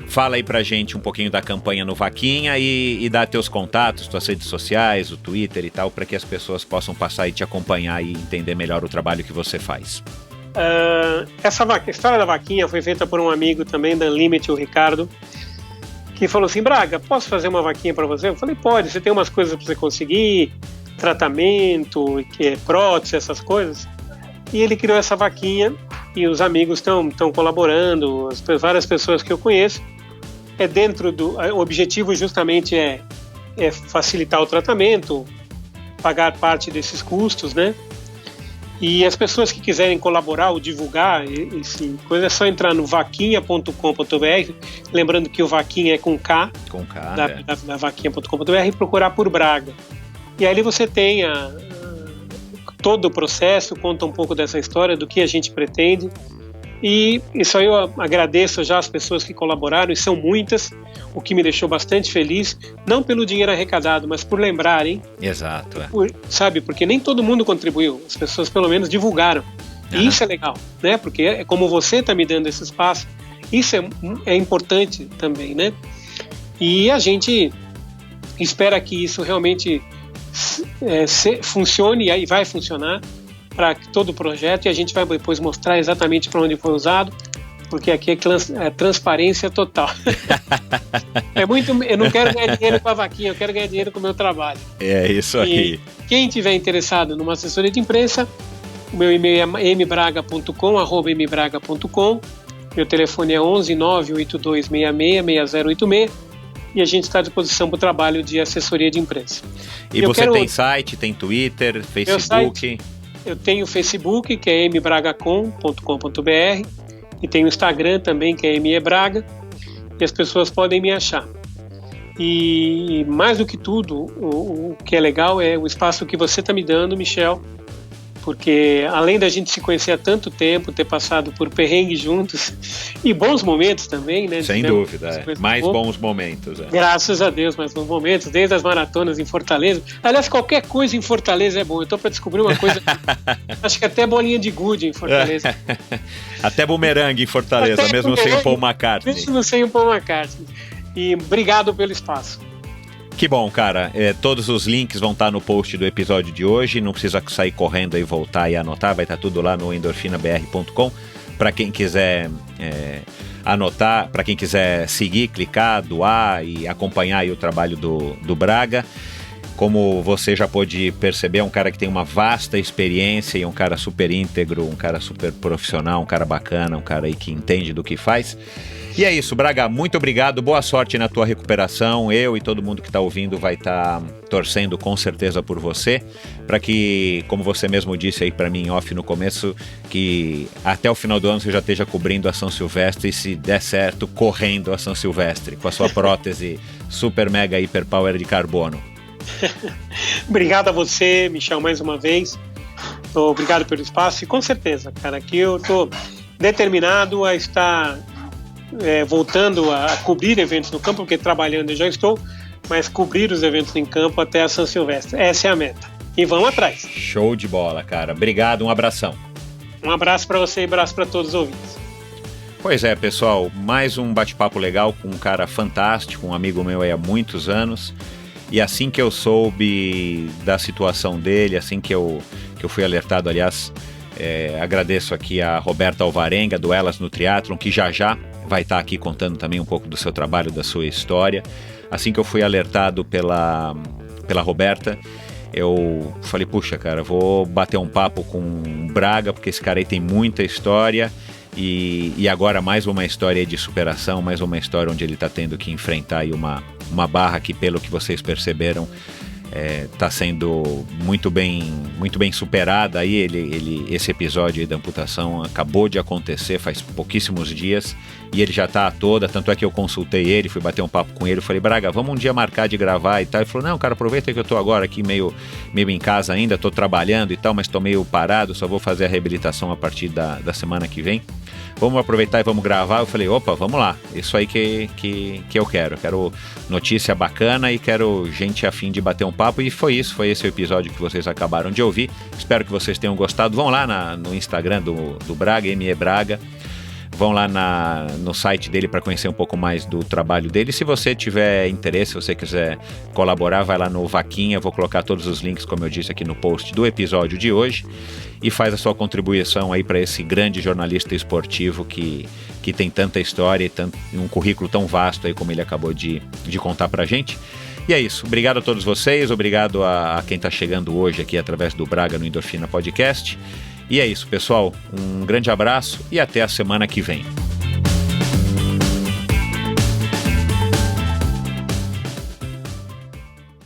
Fala aí pra gente um pouquinho da campanha no Vaquinha e dá teus contatos, tuas redes sociais, o Twitter e tal, para que as pessoas possam passar e te acompanhar e entender melhor o trabalho que você faz. Essa história da Vaquinha foi feita por um amigo também da Unlimited, o Ricardo, que falou assim: Braga, posso fazer uma vaquinha para você? Eu falei: pode, você tem umas coisas para você conseguir, tratamento, prótese, essas coisas. E ele criou essa vaquinha e os amigos estão colaborando, várias pessoas que eu conheço. O objetivo justamente é facilitar o tratamento, pagar parte desses custos, né? E as pessoas que quiserem colaborar ou divulgar esse coisa, é só entrar no vaquinha.com.br, lembrando que o Vaquinha é com K, da vaquinha.com.br, e procurar por Braga. E aí você tem todo o processo, conta um pouco dessa história, do que a gente pretende. E isso aí eu agradeço já as pessoas que colaboraram, e são muitas, o que me deixou bastante feliz, não pelo dinheiro arrecadado, mas por lembrarem. Exato. Sabe, porque nem todo mundo contribuiu, as pessoas pelo menos divulgaram. E isso é legal, né? Porque é como você está me dando esse espaço, isso é importante também, né? E a gente espera que isso realmente funcione, e aí vai funcionar para todo o projeto, e a gente vai depois mostrar exatamente para onde foi usado, porque aqui é transparência total. Eu não quero ganhar dinheiro com a vaquinha, eu quero ganhar dinheiro com o meu trabalho. É isso aí. E quem tiver interessado numa assessoria de imprensa, o meu e-mail é mbraga.com, @mbraga.com, meu telefone é 11 98266 6086, e a gente está à disposição para o trabalho de assessoria de imprensa. E você tem site, tem Twitter, Facebook? Eu tenho o Facebook, que é mbragacom.com.br, e tenho o Instagram também, que é mebraga, e as pessoas podem me achar. E mais do que tudo, o que é legal é o espaço que você está me dando, Michel, porque além da gente se conhecer há tanto tempo, ter passado por perrengues juntos e bons momentos também, né? Sem dúvida, mais bons momentos. Graças a Deus, mais bons momentos, desde as maratonas em Fortaleza. Aliás, qualquer coisa em Fortaleza é bom. Eu estou para descobrir uma coisa, acho que até bolinha de gude em Fortaleza. Até bumerangue em Fortaleza, mesmo sem o Paul McCartney. Mesmo sem o Paul McCartney. E obrigado pelo espaço. Que bom, cara. Todos os links vão estar no post do episódio de hoje. Não precisa sair correndo e voltar e anotar. Vai estar tudo lá no endorfinabr.com. Para quem quiser anotar, para quem quiser seguir, clicar, doar e acompanhar aí o trabalho do Braga. Como você já pôde perceber, é um cara que tem uma vasta experiência e um cara super íntegro, um cara super profissional, um cara bacana, um cara aí que entende do que faz. E é isso, Braga, muito obrigado, boa sorte na tua recuperação. Eu e todo mundo que está ouvindo vai estar torcendo com certeza por você, para que, como você mesmo disse aí para mim off no começo, que até o final do ano você já esteja cobrindo a São Silvestre e, se der certo, correndo a São Silvestre com a sua prótese super mega hiper power de carbono. Obrigado a você, Michel, mais uma vez. Obrigado pelo espaço, e com certeza, cara, que eu estou determinado a estar voltando a cobrir eventos no campo, porque trabalhando eu já estou, mas cobrir os eventos em campo até a São Silvestre. Essa é a meta. E vamos atrás. Show de bola, cara. Obrigado, um abração. Um abraço para você e um abraço para todos os ouvintes. Pois é, pessoal, mais um bate-papo legal com um cara fantástico, um amigo meu aí há muitos anos. E assim que eu soube da situação dele, assim que eu fui alertado, aliás, Agradeço aqui a Roberta Alvarenga, do Elas no Triathlon, que já vai estar aqui contando também um pouco do seu trabalho, da sua história. Assim que eu fui alertado pela Roberta, eu falei, puxa, cara, vou bater um papo com o Braga, porque esse cara aí tem muita história. E agora mais uma história de superação, mais uma história onde ele está tendo que enfrentar aí uma barra que, pelo que vocês perceberam, está sendo muito bem superada. Aí esse episódio aí da amputação acabou de acontecer faz pouquíssimos dias e ele já está a toda, tanto é que eu consultei ele, fui bater um papo com ele, falei, Braga, vamos um dia marcar de gravar e tal. Ele falou, não, cara, aproveita que eu tô agora aqui meio em casa ainda, tô trabalhando e tal, mas tô meio parado, só vou fazer a reabilitação a partir da semana que vem. Vamos aproveitar e vamos gravar. Eu falei, opa, vamos lá, isso aí que eu quero notícia bacana e quero gente a fim de bater um papo, e foi esse o episódio que vocês acabaram de ouvir. Espero que vocês tenham gostado. Vão lá no Instagram do Braga, ME Braga, vão lá no site dele para conhecer um pouco mais do trabalho dele. Se você tiver interesse, se você quiser colaborar, vai lá no Vaquinha, vou colocar todos os links, como eu disse, aqui no post do episódio de hoje, e faz a sua contribuição aí para esse grande jornalista esportivo que tem tanta história e um currículo tão vasto aí como ele acabou de contar pra gente. E é isso, obrigado a todos vocês, obrigado a quem está chegando hoje aqui através do Braga no Endorfina Podcast. E é isso, pessoal, um grande abraço e até a semana que vem.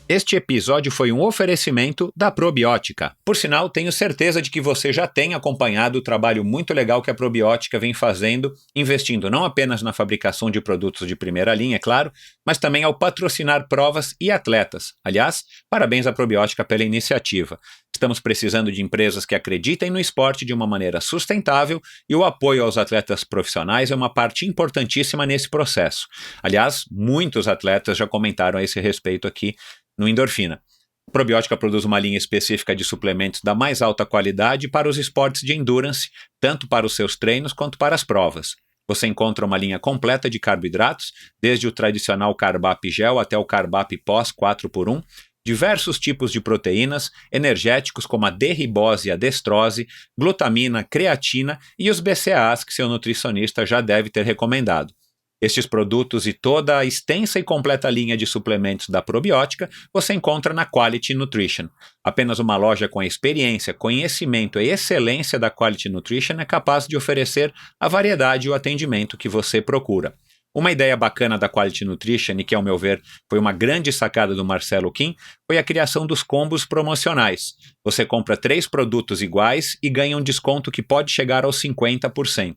Este episódio foi um oferecimento da Probiótica. Por sinal, tenho certeza de que você já tem acompanhado o trabalho muito legal que a Probiótica vem fazendo, investindo não apenas na fabricação de produtos de primeira linha, é claro, mas também ao patrocinar provas e atletas. Aliás, parabéns à Probiótica pela iniciativa. Estamos precisando de empresas que acreditem no esporte de uma maneira sustentável, e o apoio aos atletas profissionais é uma parte importantíssima nesse processo. Aliás, muitos atletas já comentaram a esse respeito aqui no Endorfina. A Probiótica produz uma linha específica de suplementos da mais alta qualidade para os esportes de endurance, tanto para os seus treinos quanto para as provas. Você encontra uma linha completa de carboidratos, desde o tradicional Carbap Gel até o Carbap Pós 4x1, diversos tipos de proteínas, energéticos como a D-ribose e a destrose, glutamina, creatina e os BCAAs que seu nutricionista já deve ter recomendado. Estes produtos e toda a extensa e completa linha de suplementos da Probiótica você encontra na Quality Nutrition. Apenas uma loja com a experiência, conhecimento e excelência da Quality Nutrition é capaz de oferecer a variedade e o atendimento que você procura. Uma ideia bacana da Quality Nutrition, e que, ao meu ver, foi uma grande sacada do Marcelo Kim, foi a criação dos combos promocionais. Você compra 3 produtos iguais e ganha um desconto que pode chegar aos 50%.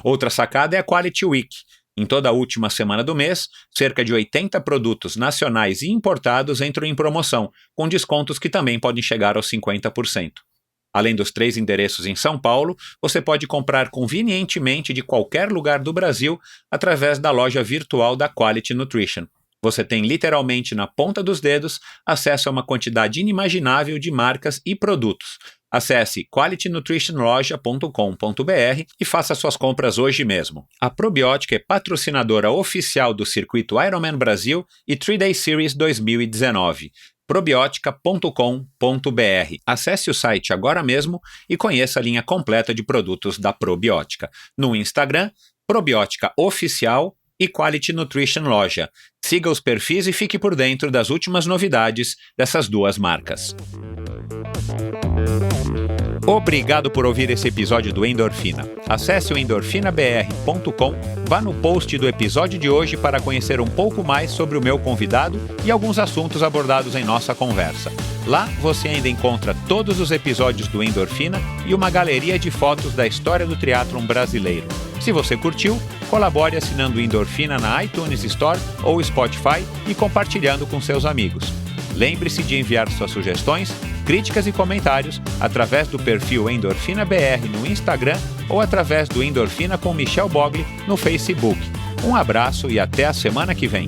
Outra sacada é a Quality Week. Em toda a última semana do mês, cerca de 80 produtos nacionais e importados entram em promoção, com descontos que também podem chegar aos 50%. Além dos 3 endereços em São Paulo, você pode comprar convenientemente de qualquer lugar do Brasil através da loja virtual da Quality Nutrition. Você tem literalmente na ponta dos dedos acesso a uma quantidade inimaginável de marcas e produtos. Acesse qualitynutritionloja.com.br e faça suas compras hoje mesmo. A Probiótica é patrocinadora oficial do circuito Ironman Brasil e 3-Day Series 2019. probiotica.com.br. Acesse o site agora mesmo e conheça a linha completa de produtos da Probiótica. No Instagram, Probiótica Oficial e Quality Nutrition Loja. Siga os perfis e fique por dentro das últimas novidades dessas duas marcas. Obrigado por ouvir esse episódio do Endorfina. Acesse o endorfinabr.com, vá no post do episódio de hoje para conhecer um pouco mais sobre o meu convidado e alguns assuntos abordados em nossa conversa. Lá você ainda encontra todos os episódios do Endorfina e uma galeria de fotos da história do triatlon brasileiro. Se você curtiu, colabore assinando o Endorfina na iTunes Store ou Spotify e compartilhando com seus amigos. Lembre-se de enviar suas sugestões, críticas e comentários através do perfil Endorfina BR no Instagram ou através do Endorfina com Michel Bogli no Facebook. Um abraço e até a semana que vem.